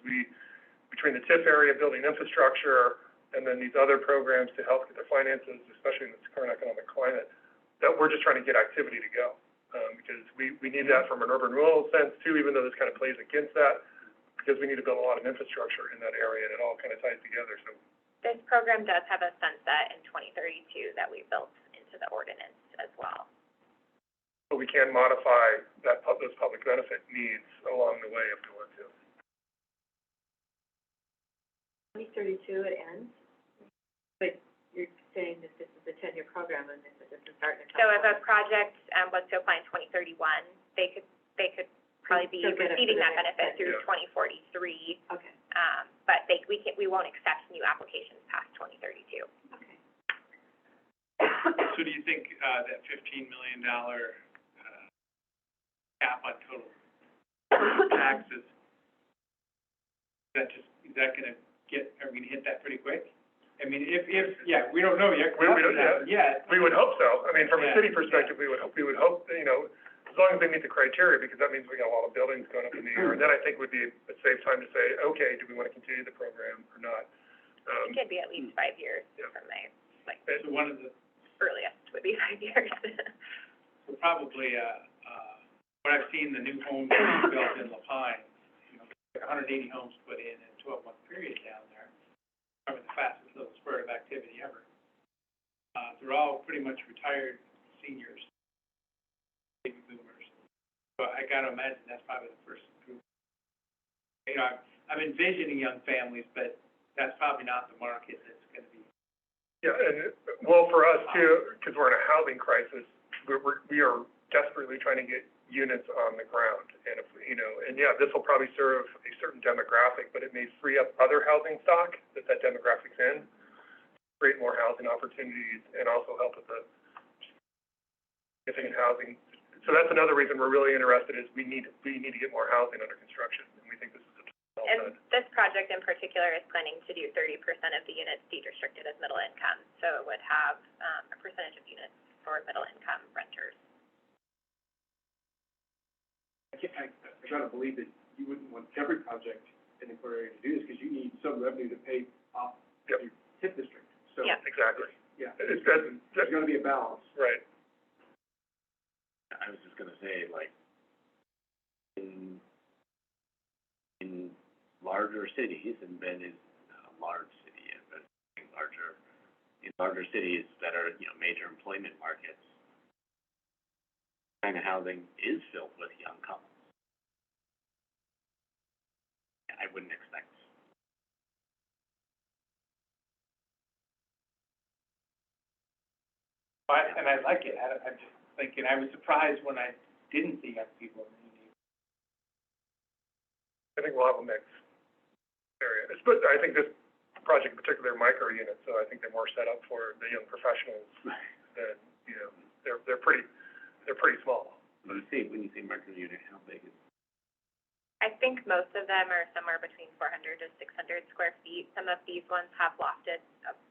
between the TIF area, building infrastructure, and then these other programs to help get their finances, especially in this current economic climate, that we're just trying to get activity to go. Because we need that from an urban rural sense too, even though this kind of plays against that, because we need to build a lot of infrastructure in that area, and it all kind of ties together, so.
This program does have a sunset in 2032 that we built into the ordinance as well.
But we can modify those public benefit needs along the way if we want to.
2032 it ends, but you're saying that this is a 10-year program and this is starting to come.
So if a project, was to apply in 2031, they could probably be
Still get it for
receiving
the
that
next
benefit through
Yeah.
2043.
Okay,
But we won't accept new applications past 2032.
okay.
So do you think, that $15 million, cap on total taxes, is that gonna are we gonna hit that pretty quick? I mean, if, yeah, we don't know yet.
We don't,
Yeah.
We would hope so. I mean, from a
Yeah,
city perspective, we would hope, as long as they meet the criteria, because that means we got a lot of buildings going up in the air. And then I think would be a safe time to say, okay, do we want to continue the program or not?
It could be at least 5 years
Yeah.
from my,
So one of the,
earliest would be 5 years.
so probably, what I've seen, the new homes being built in La Pine, 180 homes put in a 12-month period down there. Probably the fastest little spurt of activity ever. They're all pretty much retired seniors, baby boomers. So I gotta imagine that's probably the first group. I'm envisioning young families, but that's probably not the market that's gonna be.
Yeah, and, well, for us too, because we're in a housing crisis, we are desperately trying to get units on the ground. And if, and yeah, this will probably serve a certain demographic, but it may free up other housing stock that demographic's in, create more housing opportunities, and also help with the significant housing. So that's another reason we're really interested, is we need to get more housing under construction, and we think this is a
And this project in particular is planning to do 30% of the units deed restricted as middle income. So it would have, a percentage of units for middle income renters.
I gotta believe that you wouldn't want every project in the core area to do this, because you need some revenue to pay off
Yep.
your TIF district. So,
Yeah.
exactly.
yeah,
It's
there's gotta gotta be a balance.
Right.
I was just gonna say, like, in larger cities, and Bend is not a large city yet, but in larger cities that are, you know, major employment markets, kind of housing is filled with young couples. I wouldn't expect.
And I like it. I'm just thinking, I was surprised when I didn't see young people in the neighborhood.
I think we'll have a mix area. But I think this project in particular, micro units, so I think they're more set up for the young professionals than, you know, they're pretty small.
When you say micro unit, how big is?
I think most of them are somewhere between 400 to 600 square feet. Some of these ones have lofted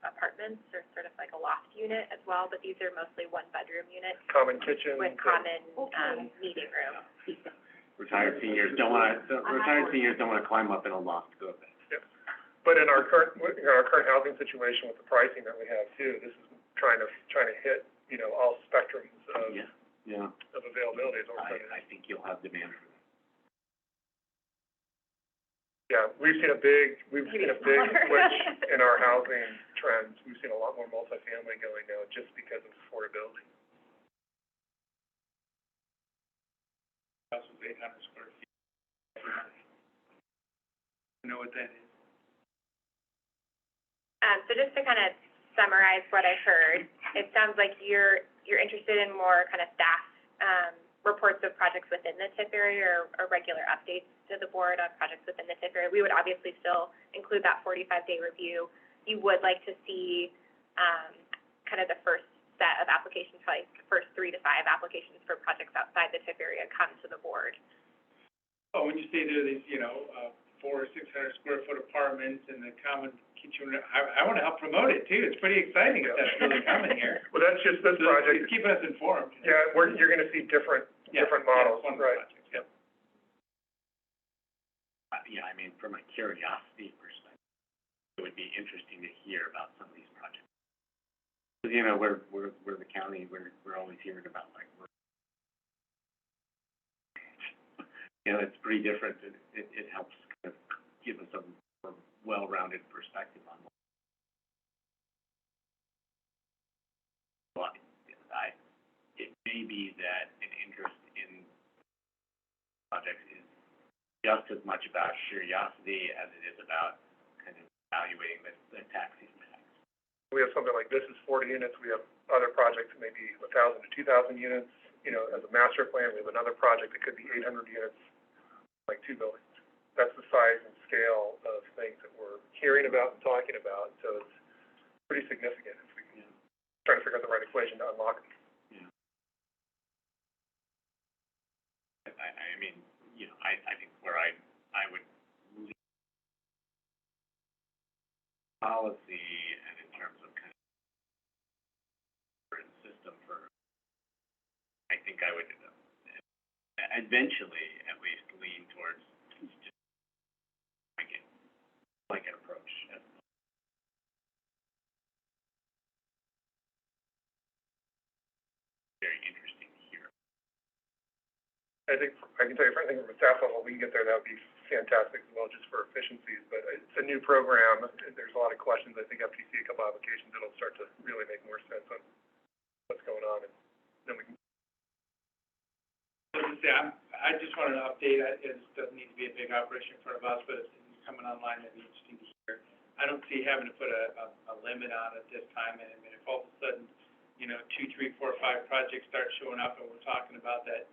apartments, or sort of like a loft unit as well, but these are mostly one-bedroom units
Common kitchen.
with common, meeting room.
Retired seniors don't wanna climb up in a loft to go up there.
Yep. But in our current housing situation with the pricing that we have too, this is trying to hit, you know, all spectrums of of availability is what we're trying to do.
I think you'll have demand for that.
Yeah, we've seen a big switch in our housing trends. We've seen a lot more multifamily going now just because of affordability.
House was 800 square feet. You know what that is?
So just to kind of summarize what I heard, it sounds like you're interested in more kind of staff, reports of projects within the TIF area, or regular updates to the board on projects within the TIF area. We would obviously still include that 45-day review. You would like to see, kind of the first set of applications, probably the first 3 to 5 applications for projects outside the TIF area come to the board.
Oh, when you say there are these, you know, 400 or 600 square foot apartments and the common kitchen, I wanna help promote it too. It's pretty exciting if that's really coming here.
Well, that's just this project.
It's keeping us informed.
Yeah, you're gonna see different models,
one of the
right?
projects, yep.
Yeah, I mean, from a curiosity perspective, it would be interesting to hear about some of these projects. 'Cause, you know, we're the county, we're always hearing about, like, you know, it's pretty different. It helps kind of give us a more well-rounded perspective on what. But it may be that an interest in projects is just as much about curiosity as it is about kind of evaluating the tax impacts.
We have something like this is 40 units. We have other projects, maybe 1,000 to 2,000 units. You know, as a master plan, we have another project that could be 800 units, like 2 buildings. That's the size and scale of things that we're hearing about and talking about. So it's pretty significant if we can try to figure out the right equation to unlock it.
Yeah. I mean, you know, I think where I would lean policy and in terms of kind of system for, I think I would eventually at least lean towards just blanket approach. Very interesting to hear.
I think, I can tell you, I think from a staff level, we can get there, that would be fantastic as well, just for efficiencies. But it's a new program, and there's a lot of questions. I think after you see a couple applications, it'll start to really make more sense on what's going on, and then we can.
I just wanted to update, it doesn't need to be a big operation in front of us, but it's coming online, that'd be interesting to hear. I don't see having to put a limit on it this time, and I mean, if all of a sudden, you know, 2, 3, 4, 5 projects start showing up, and we're talking about that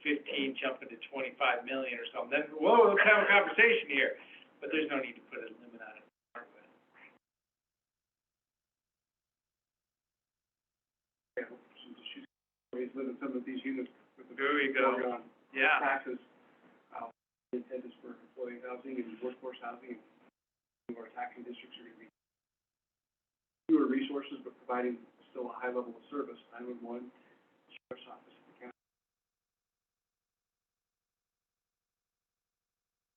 15 jumping to 25 million or something, then, whoa, let's have a conversation here. But there's no need to put a limit on it to start with.
Yeah, Deschutes County limit some of these units with the.
There we go. Yeah.
Taxes, the intent is for employee housing and workforce housing, and some of our taxing districts are gonna be fewer resources, but providing still a high level of service, 911, sheriff's office, the county.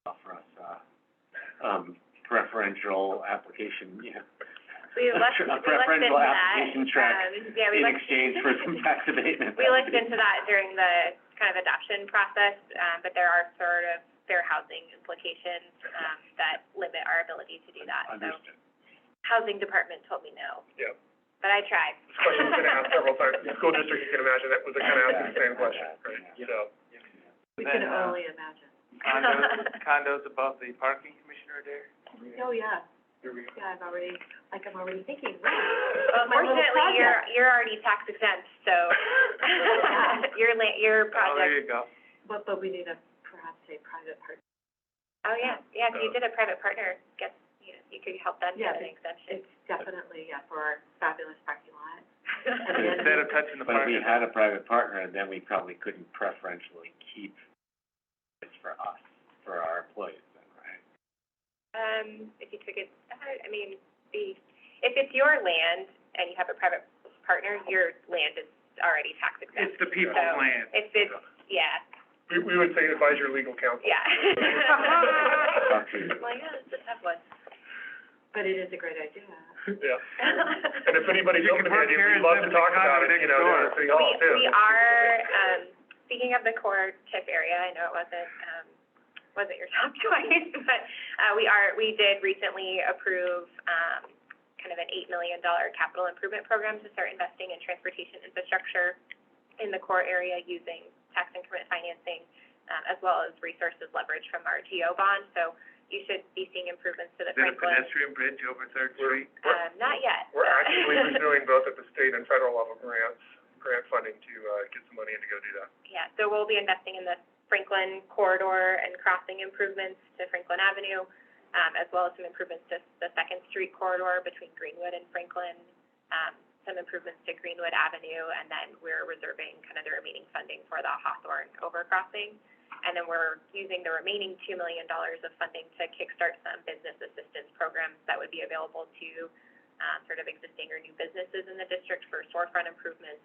Offer us, preferential application, yeah.
We looked into that.
preferential application track
Yeah, we
in
looked.
exchange for some tax abatement.
We looked into that during the kind of adoption process, but there are sort of fair housing implications, that limit our ability to do that.
Understood.
So, housing department told me no.
Yep.
But I tried.
This question's been asked several times. The school district, you can imagine, that was kind of asking the same question, right? So,
We
Then,
can only imagine.
condos above the parking commissioner there?
Oh, yeah,
here we go.
yeah, I'm already thinking,
Well,
my little
fortunately,
project.
you're already tax exempt, so your
Oh, there
project,
you go.
But we need perhaps a private partner.
oh, yeah, if you did a private partner, guess, you could help them
Yeah,
get an exemption.
It's definitely, for our fabulous parking lot.
Instead of touching the
But if
parking.
we had a private partner, then we probably couldn't preferentially keep this for us, for our employees then, right?
If you took it, I mean, if it's your land and you have a private partner, your land is already tax exempt.
It's the people's
So,
land.
If it's, yeah,
We would say advise your legal counsel.
yeah.
Okay.
Well, yeah, it's a tough one.
But it is a great idea.
Yeah. And if anybody's
You
open
can
to the
work
idea,
here
we'd
and
love
live
to
in the
talk about
condo
it,
next door.
down at City Hall too.
We are, speaking of the core TIF area, I know it wasn't your top choice, but, we did recently approve, kind of an $8 million capital improvement program to start investing in transportation infrastructure in the core area using tax increment financing, as well as resources leveraged from our GO bond. So you should be seeing improvements to the
Is it a
Franklin.
pedestrian bridge over Third Street?
Not yet.
We're
but-
actively pursuing both at the state and federal level grant funding to, get some money in to go do that.
Yeah, so we'll be investing in the Franklin corridor and crossing improvements to Franklin Avenue, as well as some improvements to the Second Street corridor between Greenwood and Franklin, some improvements to Greenwood Avenue, and then we're reserving kind of the remaining funding for the Hawthorne overcrossing. And then we're using the remaining $2 million of funding to kickstart some business assistance programs that would be available to, sort of existing or new businesses in the district for storefront improvements,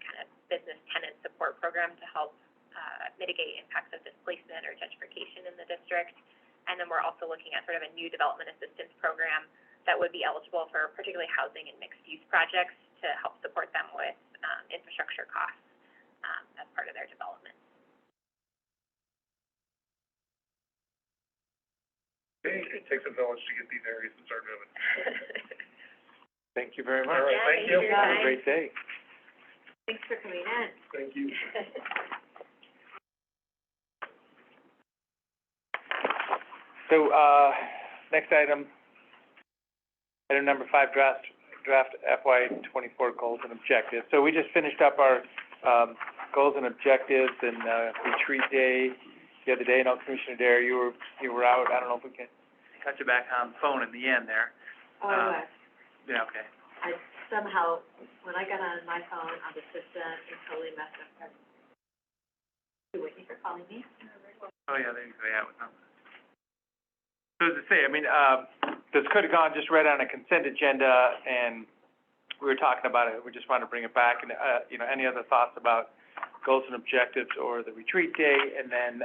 kind of business tenant support program to help mitigate impacts of displacement or gentrification in the district. And then we're also looking at sort of a new development assistance program that would be eligible for particularly housing and mixed-use projects to help support them with infrastructure costs as part of their development.
It takes a village to get these areas to start moving.
Thank you very much.
All right,
Yeah,
thank you.
for your
Have a
time.
great day.
Thanks for coming in.
Thank you.
So, next item number 5, draft FY '24 goals and objectives. So we just finished up our, goals and objectives and, retreat day the other day. I know Commissioner Dare, you were out. I don't know if we can cut you back on the phone in the end there.
Oh,
Yeah, okay.
I somehow, when I got on my phone on the system, it totally messed up everything. You waiting for calling me?
Oh, yeah, there you go, yeah. So as I say, I mean, this could have gone just right on a consent agenda, and we were talking about it, we just wanted to bring it back, and, any other thoughts about goals and objectives or the retreat day, and then,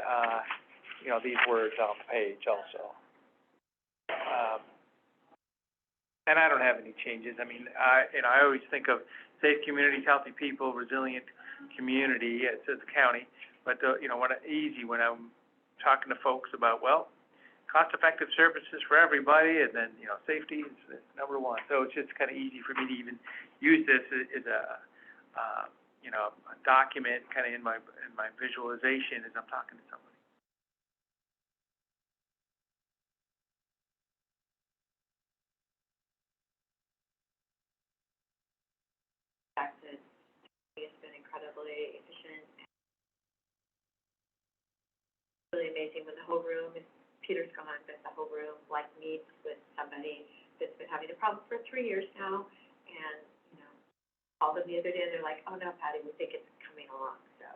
these words on the page also. And I don't have any changes. I mean, I always think of safe communities, healthy people, resilient community, it's the county, but, when I'm talking to folks about, well, cost-effective services for everybody, and then, safety is number one. So it's just kind of easy for me to even use this as a document kind of in my visualization as I'm talking to somebody.
Fact that it's been incredibly efficient. Really amazing when the whole room is, Peter's gone, but the whole room meets with somebody that's been having a problem for 3 years now, and, called them the other day, and they're like, oh, no, Patty, we think it's coming along, so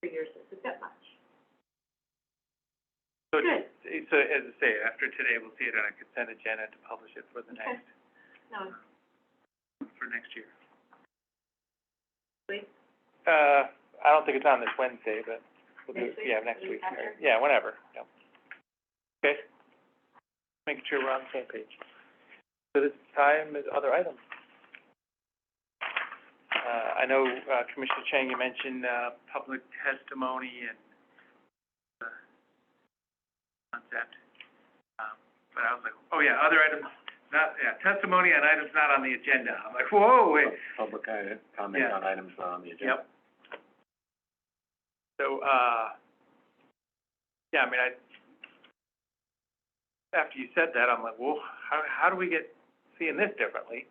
3 years is a bit much.
So,
Good.
so as I say, after today, we'll see it on a consent agenda to publish it for the
Okay.
next,
No,
for next year.
please,
I don't think it's on this Wednesday, but we'll do it,
Next week?
yeah, next
The
week.
week after?
Yeah, whenever, yeah. Okay? Making sure we're on the same page. So this time is other items. I know, Commissioner Chang, you mentioned, public testimony and, concept. But I was like, oh yeah, other items, testimony on items not on the agenda. I'm like, whoa, wait.
Public comment
Yeah.
on items not on the agenda.
Yep. So, yeah, I mean, after you said that, I'm like, well, how do we get seeing this differently?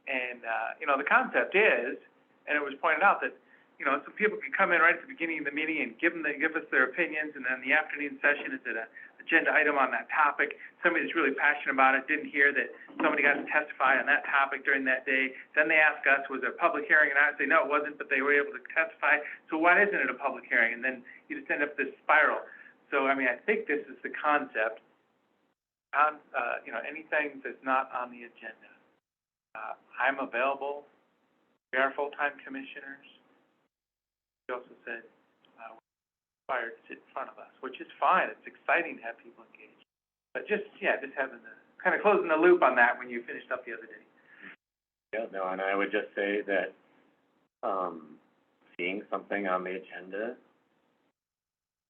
And, you know, the concept is, and it was pointed out that, you know, some people can come in right at the beginning of the meeting and give us their opinions, and then the afternoon session is an agenda item on that topic. Somebody that's really passionate about it didn't hear that somebody got to testify on that topic during that day. Then they ask us, was there a public hearing? And I say, no, it wasn't, but they were able to testify. So why isn't it a public hearing? And then you just end up this spiral. So, I mean, I think this is the concept. You know, anything that's not on the agenda. I'm available. We are full-time commissioners. He also said, we're required to sit in front of us, which is fine. It's exciting to have people engaged. But just having kind of closing the loop on that when you finished up the other day.
Yeah, no, and I would just say that, seeing something on the agenda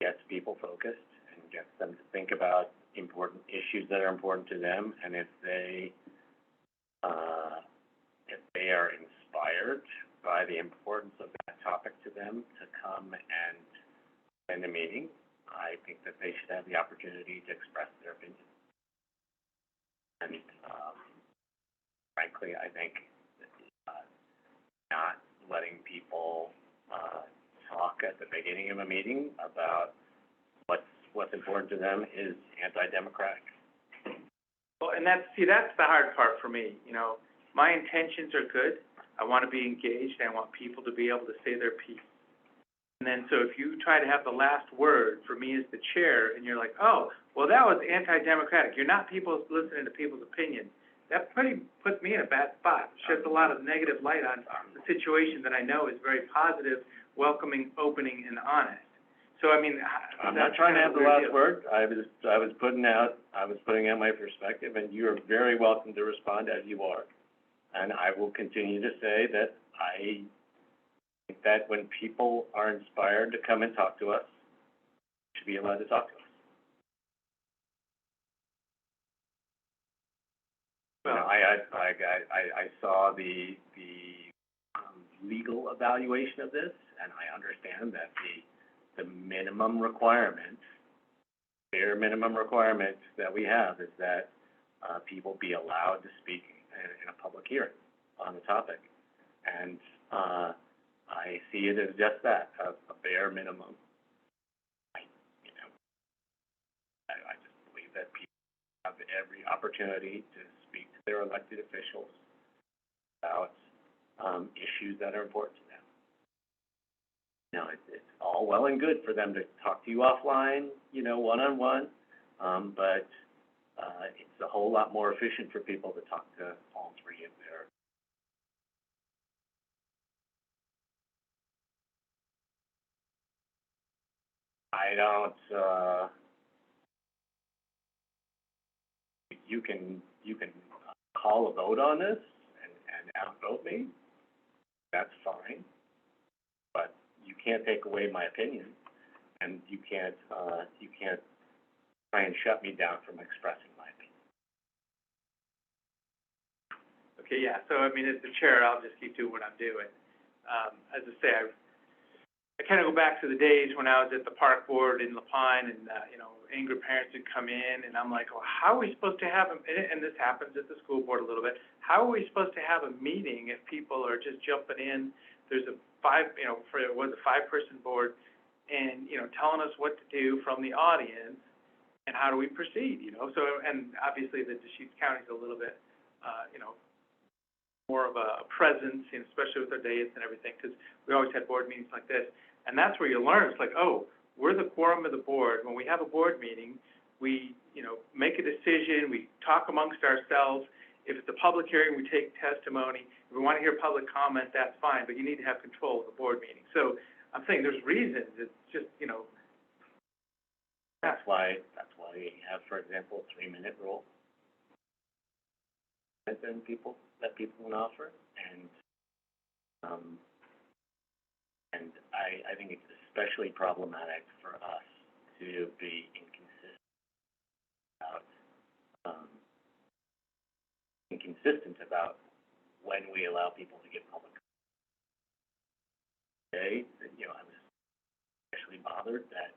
gets people focused and gets them to think about important issues that are important to them, and if they are inspired by the importance of that topic to them to come and attend a meeting, I think that they should have the opportunity to express their opinion. And, frankly, I think, not letting people, talk at the beginning of a meeting about what's important to them is anti-democratic.
Well, and that's the hard part for me, you know. My intentions are good. I want to be engaged. I want people to be able to say their piece. And then, so if you try to have the last word for me as the chair, and you're like, oh, well, that was anti-democratic. You're not listening to people's opinion. That pretty puts me in a bad spot. Sheds a lot of negative light on the situation that I know is very positive, welcoming, opening, and honest. So, I mean,
I'm not trying to have the last word. I was putting out my perspective, and you are very welcome to respond as you are. And I will continue to say that I think that when people are inspired to come and talk to us, they should be allowed to talk to us.
Well,
You know, I saw the legal evaluation of this, and I understand that the minimum requirement, bare minimum requirement that we have is that people be allowed to speak in a public hearing on the topic. And I see it as just that, a bare minimum. I just believe that people have every opportunity to speak to their elected officials about issues that are important to them. Now, it's all well and good for them to talk to you offline, you know, one-on-one, but it's a whole lot more efficient for people to talk to all three of their. I don't, you can call a vote on this and outvote me. That's fine. But you can't take away my opinion, and you can't try and shut me down from expressing my opinion.
okay, yeah. So, I mean, as the chair, I'll just keep doing what I'm doing. As I say, I kind of go back to the days when I was at the park board in La Pine, and, you know, angry parents would come in, and I'm like, well, how are we supposed to have and this happens at the school board a little bit, how are we supposed to have a meeting if people are just jumping in? There's a five-person board, and, you know, telling us what to do from the audience, and how do we proceed, you know? So, and obviously the Deschutes County is a little bit, you know, more of a presence, you know, especially with our dais and everything, because we always had board meetings like this. And that's where you learn. It's like, oh, we're the quorum of the board. When we have a board meeting, we, you know, make a decision, we talk amongst ourselves. If it's a public hearing, we take testimony. If we want to hear public comment, that's fine, but you need to have control of the board meeting. So I'm saying there's reasons. It's just, you know.
That's why we have, for example, a 3-minute rule. that people can offer, and I think it's especially problematic for us to be inconsistent about when we allow people to give public comment. Today, I was especially bothered that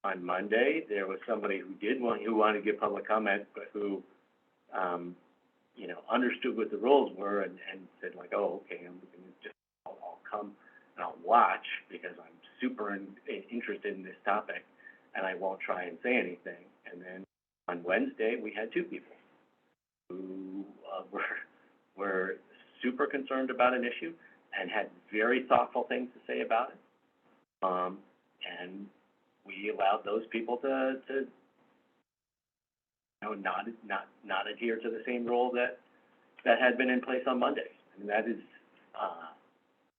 on Monday, there was somebody who wanted to give public comment, but who, understood what the rules were and said like, oh, okay, I'll come and I'll watch because I'm super interested in this topic, and I won't try and say anything. And then on Wednesday, we had two people who were super concerned about an issue and had very thoughtful things to say about it. And we allowed those people to not adhere to the same rule that had been in place on Monday. And that is,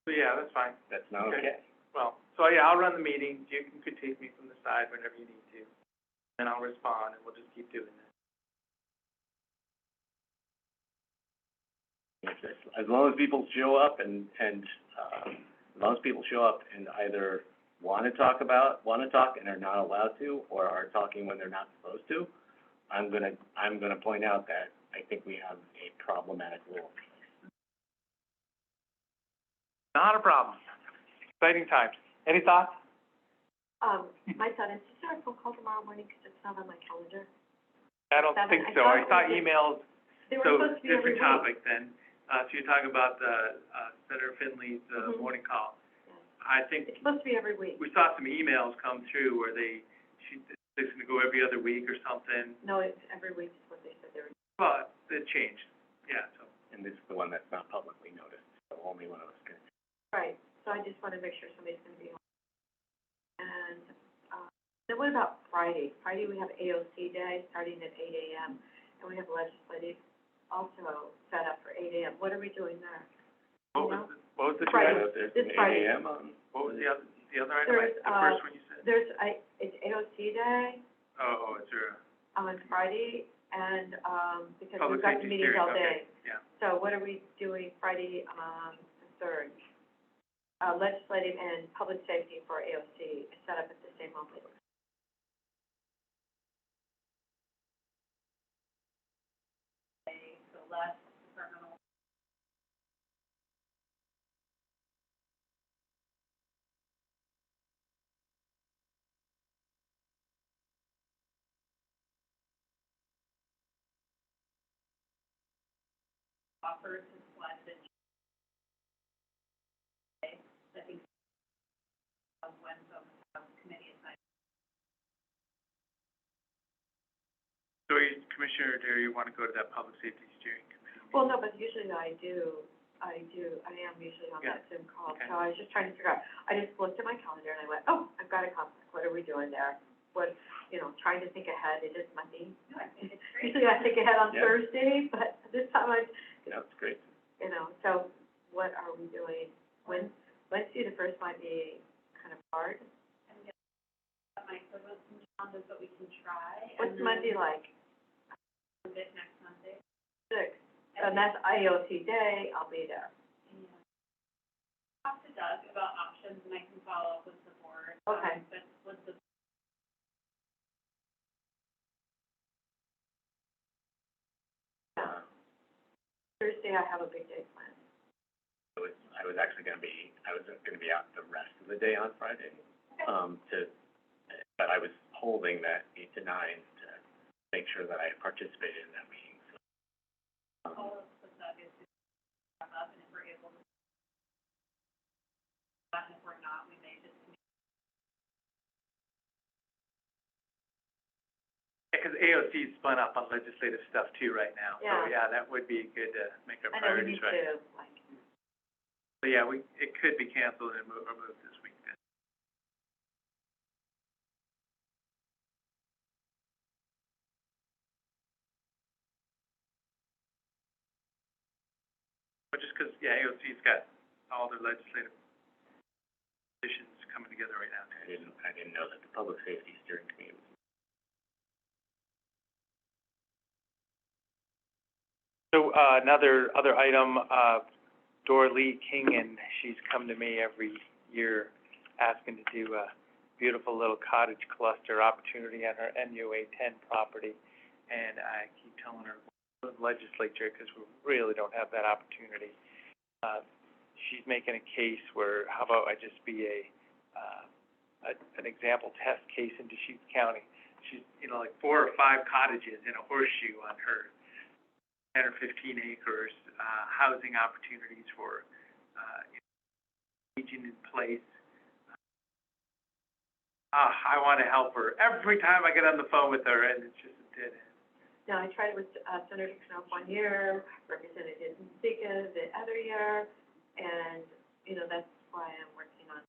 So, yeah, that's fine.
that's not okay.
Well, so, yeah, I'll run the meetings. You can critique me from the side whenever you need to. And I'll respond, and we'll just keep doing that.
As long as people show up and as long as people show up and either want to talk and are not allowed to, or are talking when they're not supposed to, I'm gonna point out that I think we have a problematic rule.
Not a problem. Exciting times. Any thoughts?
My son, is there a phone call tomorrow morning, because it's not on my calendar?
I don't think so. I saw emails,
They were
so
supposed to be every
different
week.
topic then. So you're talking about the, Senator Finley's,
Mhm.
morning call.
Yes.
I think
It's supposed to be every week.
we saw some emails come through where it's gonna go every other week or something.
No, it's every week is what they said they were.
But it changed, yeah, so.
And this is the one that's not publicly noticed, so only one of us can.
Right, so I just want to make sure somebody's going to be on. And, then what about Friday? Friday, we have AOC Day, starting at 8 a.m., and we have legislative also set up for 8 a.m. What are we doing there?
What was the
Friday.
two?
There's
This
an
Friday.
8 a.m. on.
What was the other item?
There's,
The first one you said?
It's AOC Day
Oh, is there
on Friday, and, because
public
we've got
safety
meetings
steering?
all
Okay,
day.
yeah.
So what are we doing Friday, the third? Legislative and public safety for AOC is set up at the same moment. So less departmental. Offers and selected. I think when some committee assigned.
So Commissioner, do you want to go to that public safety steering committee?
Well, no, but usually I am usually on
Yeah.
that Zoom call,
Okay.
so I was just trying to figure out, I just looked at my calendar and I went, oh, I've got a conflict, what are we doing there? What, trying to think ahead, it is Monday. Usually I think ahead on
Yeah.
Thursday, but this time
That's great.
so what are we doing? Wednesday, the first might be kind of hard.
But we can try.
What's Monday like?
Next Monday.
6th, and that's IOC Day, I'll be there.
Talk to Doug about options, and I can follow up with the board.
Okay.
But with the
Thursday, I have a big day planned.
I was gonna be out the rest of the day on Friday, but I was holding that 8 to 9 to make sure that I participated in that meeting, so.
all of the stuff is to wrap up, and if we're able to, and if we're not, we may just.
Because AOC is spun up on legislative stuff too right now.
Yeah.
So, yeah, that would be good to make our
I know we
priorities
need
right.
to,
So, yeah, it could be canceled and moved this week then. But just because, yeah, AOC's got all their legislative positions coming together right now.
I didn't know that the public safety steering committee was.
So, other item, Dorlee King, and she's come to me every year asking to do a beautiful little cottage cluster opportunity on her NUA 10 property. And I keep telling her, the legislature, because we really don't have that opportunity. She's making a case where, how about I just be an example test case in Deschutes County. She's, like 4 or 5 cottages in a horseshoe on her 10 or 15 acres, housing opportunities for, aging in place. I want to help her every time I get on the phone with her, and it's just a dead end.
Now, I tried it with Senator Knopf one year, Representative Zika the other year, and, that's why I'm working on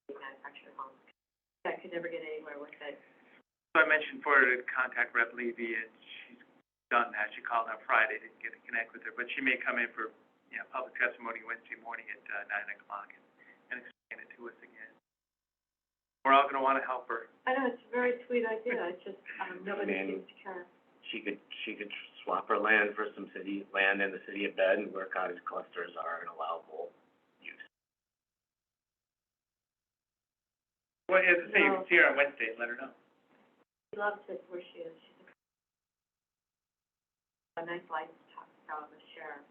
manufactured homes. I could never get anywhere with it.
So I mentioned for her to contact Rep. Levy, and she's done that. She called on Friday, didn't get to connect with her, but she may come in for, public testimony Wednesday morning at 9 o'clock and explain it to us again. We're all going to want to help her.
I know, it's a very sweet idea, it's just, nobody seems to care.
She could swap her land for some land in the city of Bend where cottage clusters are an allowable use.
Well, as I say, you can see her on Wednesday and let her know.
She loves it where she is, she's a nice life to talk about the sheriff.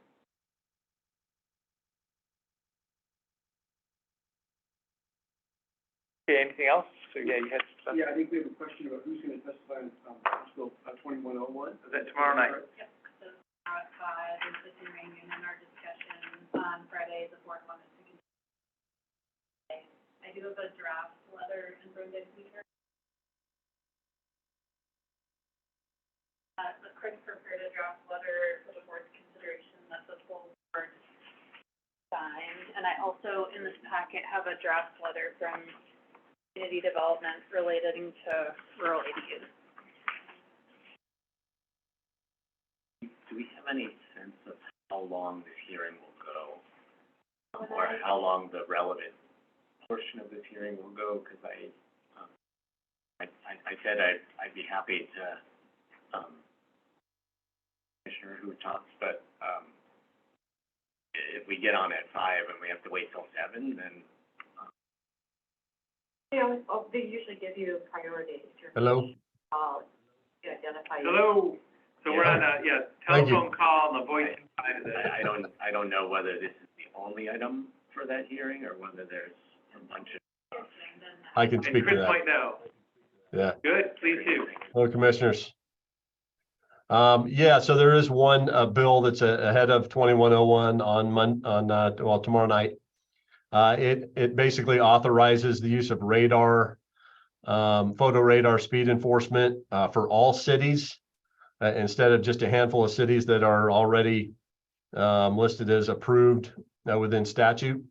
Okay, anything else? So, you had stuff.
Yeah, I think we have a question about who's gonna testify on, House Bill 2101.
Is that tomorrow night?
Yep, so tomorrow at 5 is the hearing, and then our discussion on Friday, the board wanted to continue. I do have a draft letter in Brendan here. The Chris prepared a draft letter for the board's consideration that the full board signed, and I also, in this packet, have a draft letter from community development relating to rural ADUs.
Do we have any sense of how long this hearing will go? Or how long the relevant portion of this hearing will go? Because I said I'd be happy to, Commissioner who talks, but, if we get on at 5 and we have to wait till 7, then,
They usually give you priority.
Hello?
To identify you.
Hello. So we're on a,
Thank you.
telephone call on the voice side of this.
I don't know whether this is the only item for that hearing or whether there's a bunch of.
I can
And
speak to
Chris
that.
might know.
Yeah.
Good, please do.
Hello, Commissioners. So there is one bill that's ahead of 2101 on tomorrow night. It basically authorizes the use of radar, photo radar speed enforcement for all cities instead of just a handful of cities that are already listed as approved within statute.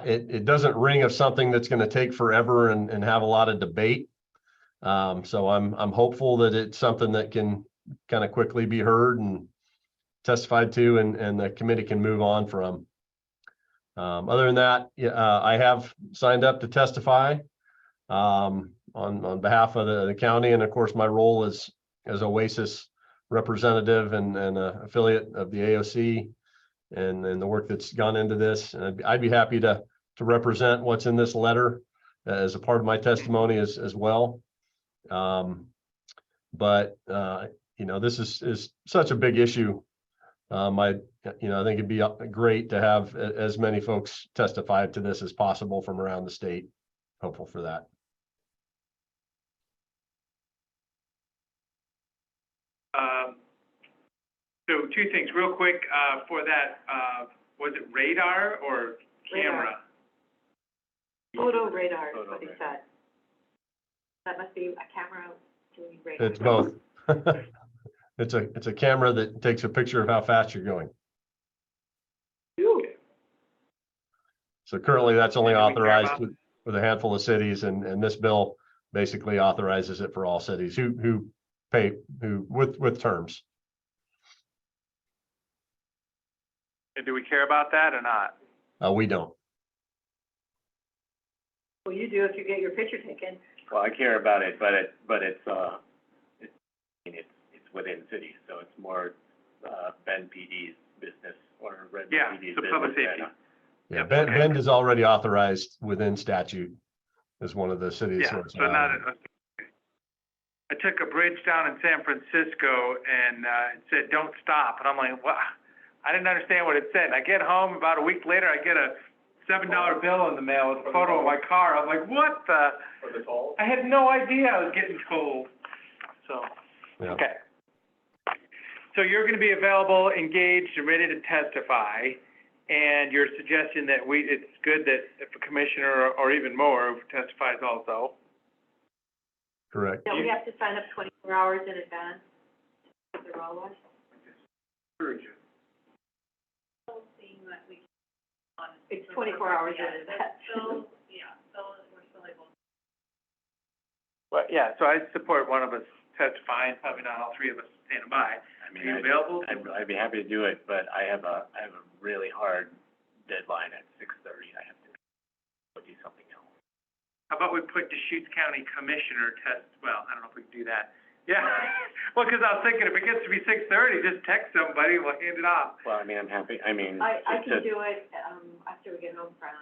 It doesn't ring of something that's going to take forever and have a lot of debate. So I'm hopeful that it's something that can kind of quickly be heard and testified to, and the committee can move on from. Other than that, I have signed up to testify on behalf of the county, and of course my role as OASIS representative and an affiliate of the AOC, and the work that's gone into this. And I'd be happy to represent what's in this letter as a part of my testimony as well. This is such a big issue. I think it'd be great to have as many folks testify to this as possible from around the state. Hopeful for that.
So 2 things real quick, for that, was it radar or camera?
Photo radar is what he said. That must be a camera doing radar.
It's both. It's a camera that takes a picture of how fast you're going.
Okay.
So currently that's only
And do we care
authorized
about-
with a handful of cities, and this bill basically authorizes it for all cities who pay with terms.
And do we care about that or not?
We don't.
Well, you do if you get your picture taken.
Well, I care about it, but it's within cities, so it's more, Bend PD's business or Redmond
Yeah,
PD's
so
business.
public safety.
Yeah,
Yep,
Bend,
okay.
Bend is already authorized within statute as one of the cities.
Yeah,
so it's
so not,
allowed.
I took a bridge down in San Francisco and, it said, don't stop, and I'm like, what? I didn't understand what it said. I get home, about a week later, I get a $7 bill in the mail with a photo of my car. I'm like, what the?
For the toll?
I had no idea I was getting told, so,
Yeah.
okay. So you're gonna be available, engaged, and ready to testify, and you're suggesting that it's good that if a commissioner or even more testifies also.
Correct.
Don't we have to sign up 24 hours in advance for the roll wash? It's 24 hours in advance.
But, yeah, so I support one of us testifying, probably not all three of us standing by.
I mean,
Are you available?
I'd be happy to do it, but I have a really hard deadline at 6:30. I have to do something else.
How about we put Deschutes County Commissioner well, I don't know if we can do that. Yeah, well, because I was thinking, if it gets to be 6:30, just text somebody, we'll hand it off.
Well, I mean, I'm happy, I mean,
I
it's
can
just-
do it, after we get home from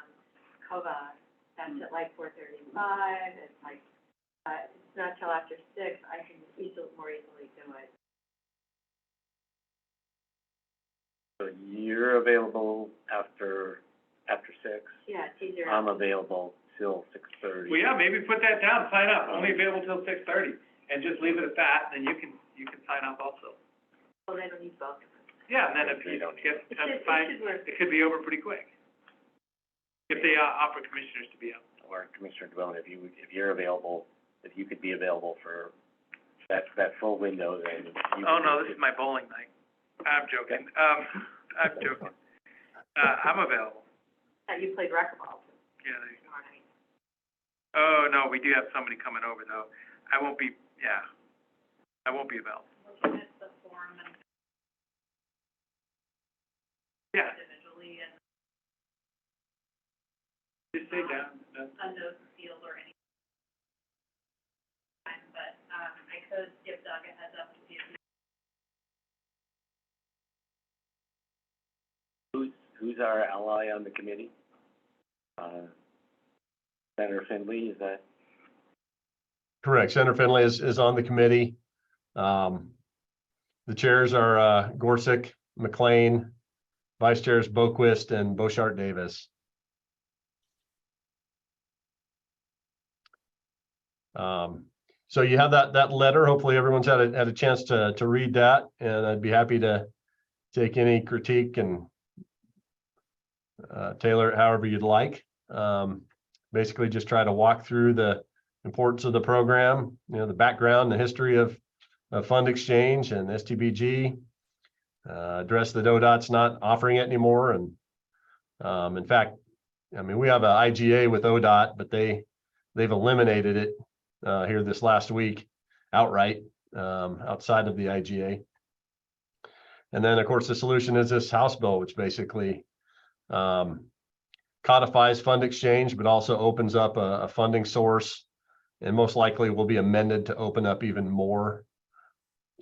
COVA, that's at like 4:35, it's like, it's not till after 6, I can more easily do it.
So you're available after 6?
Yeah, it's easier.
I'm available till 6:30.
Well, yeah, maybe put that down, sign up, only available till 6:30, and just leave it at that, and then you can sign up also.
Well, they don't need both.
Yeah, and then if
They
you
don't need
get
It
testified,
should work.
it could be over pretty quick. If they, offer commissioners to be out.
Or Commissioner DeBonne, if you're available, if you could be available for that full window, then you.
Oh, no, this is my bowling night. I'm joking, I'm joking. I'm available,
You played racquetball
yeah, there you go.
tomorrow night.
Oh, no, we do have somebody coming over, though. I won't be available. Yeah.
Individually and
Just say down,
unknown field or any time, but, I could give Doug a heads up to see if
Who's our ally on the committee? Senator Findley, is that?
Correct. Senator Finley is on the committee. The chairs are Gorsuch, McLean, vice chairs Boquist and Boshart Davis. So you have that letter. Hopefully everyone's had a chance to read that, and I'd be happy to take any critique and tailor it however you'd like. Basically just try to walk through the importance of the program, the background, the history of fund exchange and STBG, address that ODOT's not offering it anymore. And in fact, I mean, we have a IGA with ODOT, but they've eliminated it here this last week outright, outside of the IGA. And then of course the solution is this House bill, which basically codifies fund exchange, but also opens up a funding source, and most likely will be amended to open up even more,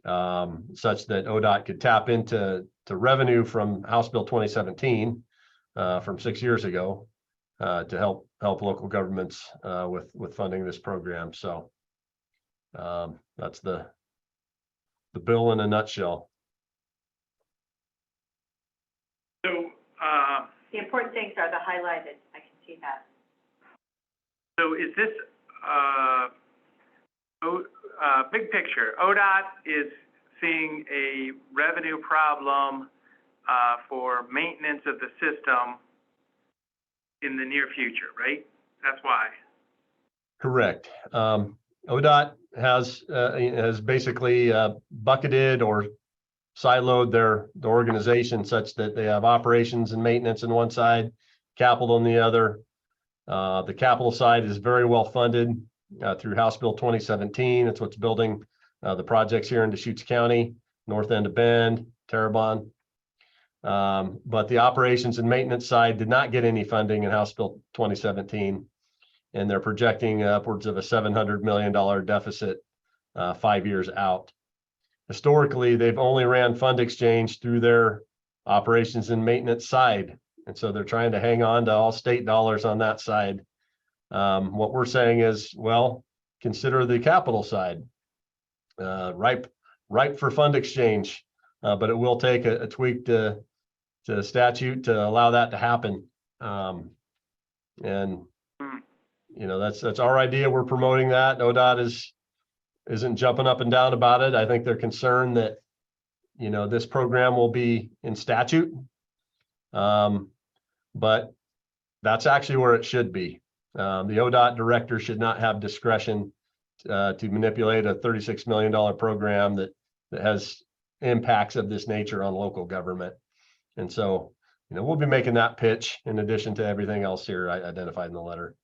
such that ODOT could tap into revenue from House Bill 2017 from 6 years ago to help local governments with funding this program. So that's the bill in a nutshell.
So,
The important things are the highlighted, I can see that.
so is this, big picture, ODOT is seeing a revenue problem, for maintenance of the system in the near future, right? That's why.
Correct. ODOT has basically bucketed or siloed the organization such that they have operations and maintenance on one side, capital on the other. The capital side is very well funded through House Bill 2017. It's what's building the projects here in Deschutes County, north end of Bend, Terrebonne. But the operations and maintenance side did not get any funding in House Bill 2017. And they're projecting upwards of a $700 million deficit 5 years out. historically, they've only ran fund exchange through their operations and maintenance side. And so they're trying to hang on to all state dollars on that side. What we're saying is, well, consider the capital side, ripe for fund exchange, but it will take a tweak to statute to allow that to happen. And you know, that's our idea. We're promoting that. ODOT isn't jumping up and down about it. I think they're concerned that, you know, this program will be in statute. But that's actually where it should be. The ODOT director should not have discretion to manipulate a $36 million program that has impacts of this nature on local government. And so, you know, we'll be making that pitch in addition to everything else here I identified in the letter.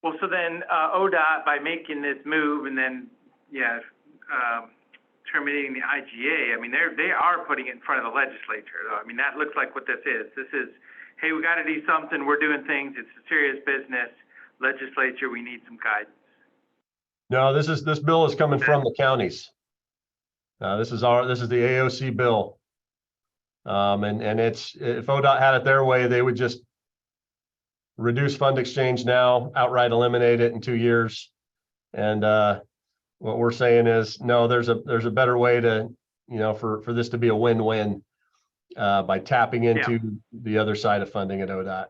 Well, so then, ODOT, by making this move and then, terminating the IGA, I mean, they are putting it in front of the legislature, though. I mean, that looks like what this is. This is, hey, we gotta do something, we're doing things, it's a serious business. Legislature, we need some guidance.
No, this bill is coming from the counties. This is the AOC bill. And it's, if ODOT had it their way, they would just reduce fund exchange now, outright eliminate it in 2 years. And what we're saying is, no, there's a better way to, you know, for this to be a win-win by tapping into the other side of funding at ODOT.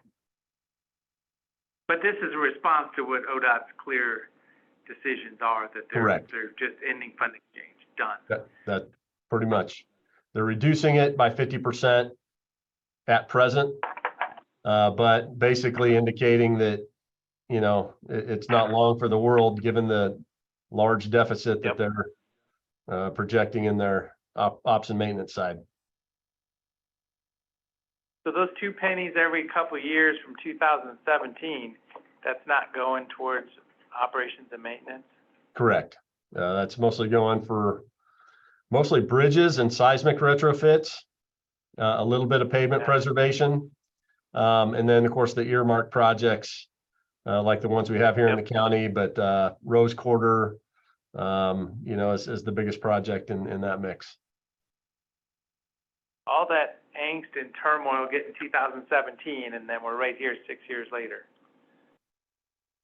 But this is a response to what ODOT's clear decisions are, that they're just ending fund exchange, done.
That pretty much. They're reducing it by 50% at present, but basically indicating that, you know, it's not long for the world, given the large deficit that they're projecting in their ops and maintenance side.
So those 2 pennies every couple of years from 2017, that's not going towards operations and maintenance?
Correct. That's mostly going for mostly bridges and seismic retrofits, a little bit of pavement preservation. And then of course the earmark projects, like the ones we have here in the county, but Rose Quarter, you know, is the biggest project in that mix.
All that angst and turmoil getting 2017, and then we're right here 6 years later.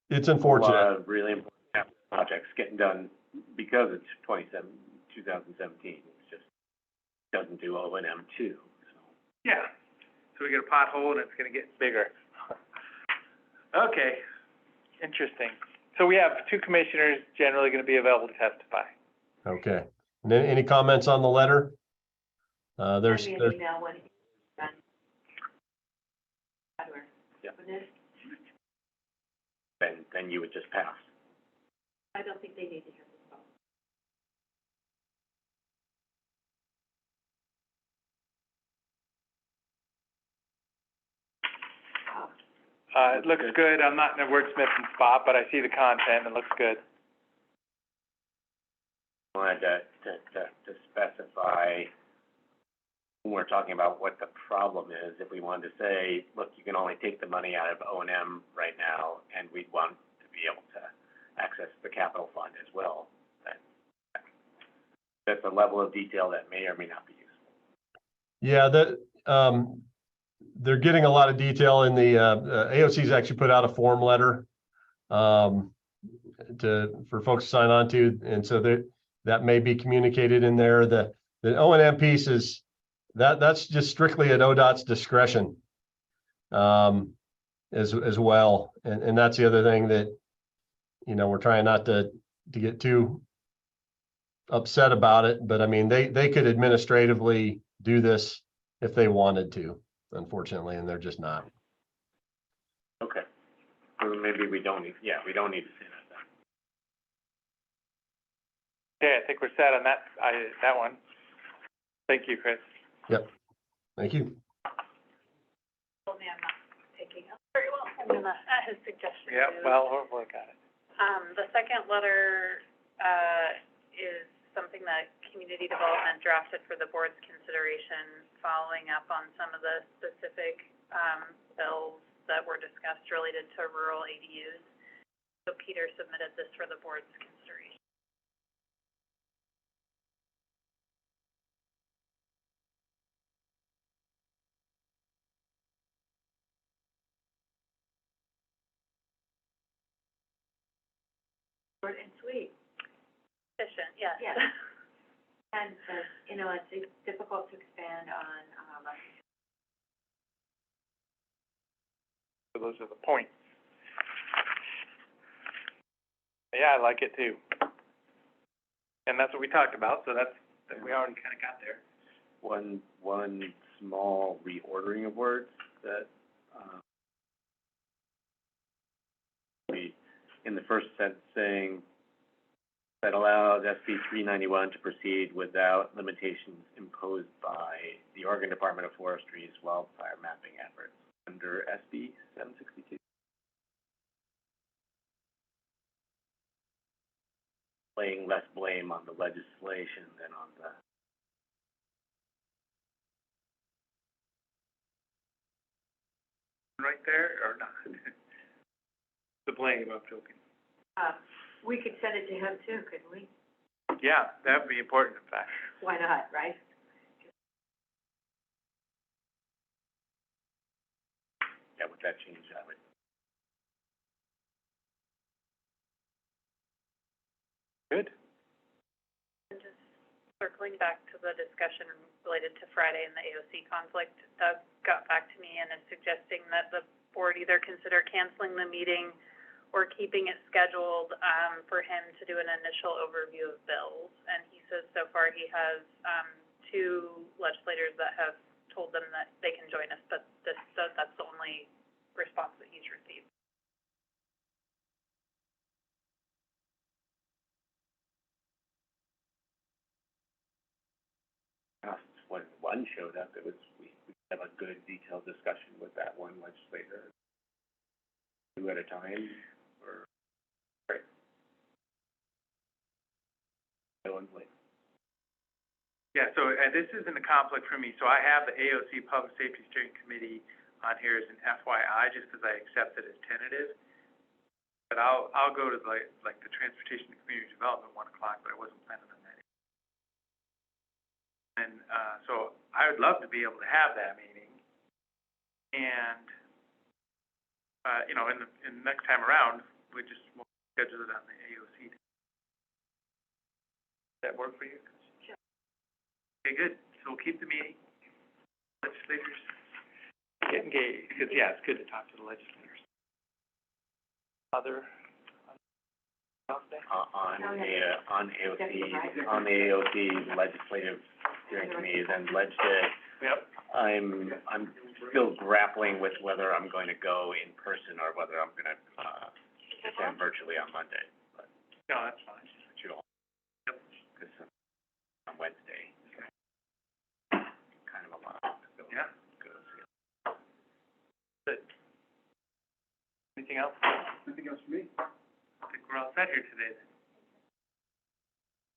It's unfortunate.
A lot of really important projects getting done because it's 2017. It just doesn't do O&M too. So.
Yeah. So we get a pothole and it's going to get bigger. Okay. Interesting. So we have 2 commissioners generally going to be available to testify.
Okay. And then any comments on the letter? There's
Send me an email when it's done.
Then you would just pass.
I don't think they need to hear this phone.
It looks good. I'm not in a wordsmithing spot, but I see the content. It looks good.
I wanted to specify when we're talking about what the problem is, if we wanted to say, look, you can only take the money out of O&M right now, and we'd want to be able to access the capital fund as well. That's a level of detail that may or may not be useful.
Yeah, they're getting a lot of detail in the AOC's actually put out a form letter for folks to sign on to, and so that may be communicated in there. The O&M piece is that's just strictly at ODOT's discretion as well, and that's the other thing that, you know, we're trying not to get too upset about it, but I mean they could administratively do this if they wanted to, unfortunately, and they're just not.
Okay. So maybe we don't need to say that then.
Okay, I think we're set on that one. Thank you, Chris.
Yep. Thank you.
Told me I'm not taking up very well. I'm gonna, at his suggestion.
Yeah, well, we'll work on it.
The second letter, is something that community development drafted for the board's consideration, following up on some of the specific, bills that were discussed related to rural ADUs. So Peter submitted this for the board's consideration.
short and sweet.
Efficient, yes.
Yes. And, you know, it's difficult to expand on,
So those are the points. Yeah, I like it too. And that's what we talked about, so we already kind of got there.
One small reordering of words that, in the first sentence saying, that allows SB 391 to proceed without limitations imposed by the Oregon Department of Forestry's wildfire mapping efforts under SB 762. Laying less blame on the legislation than on the
Right there, or not? The blame, I'm joking.
we could send it to him too, couldn't we?
Yeah, that would be important, in fact.
Why not, right?
yeah, with that change, I would.
Good.
And just circling back to the discussion related to Friday and the AOC conflict, Doug got back to me and is suggesting that the board either consider canceling the meeting or keeping it scheduled, for him to do an initial overview of bills. And he says so far he has, two legislators that have told them that they can join us, but that's the only response that he's received.
When one showed up, we have a good detailed discussion with that one legislator. Two at a time, or, right? No one's late.
Yeah, so, this isn't a conflict for me, so I have the AOC Public Safety Steering Committee on here as an FYI, just because I accept it as tentative. But I'll go to like the Transportation and Community Development 1 o'clock, but I wasn't planning on that. And, so I would love to be able to have that meeting. And, you know, in the next time around, we just won't schedule it on the AOC. Does that work for you?
Sure.
Okay, good. So we'll keep the meeting. Legislators get engaged, because, yeah, it's good to talk to the legislators. Other,
On the AOC legislative steering committee, then legislative.
Yep.
I'm still grappling with whether I'm going to go in person or whether I'm gonna, attend virtually on Monday, but,
No, that's fine.
you know,
Yep.
because on Wednesday, kind of a lot to go.
Yeah.
Go see.
Good. Anything else?
Anything else for me?
I think we're all set here today then.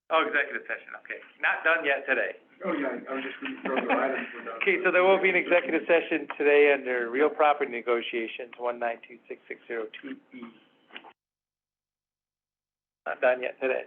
Oh, executive session, okay. Not done yet today.
Oh, yeah, I was just going to throw the items for the.
Okay, so there will be an executive session today under real property negotiations, 1926602E. Not done yet today.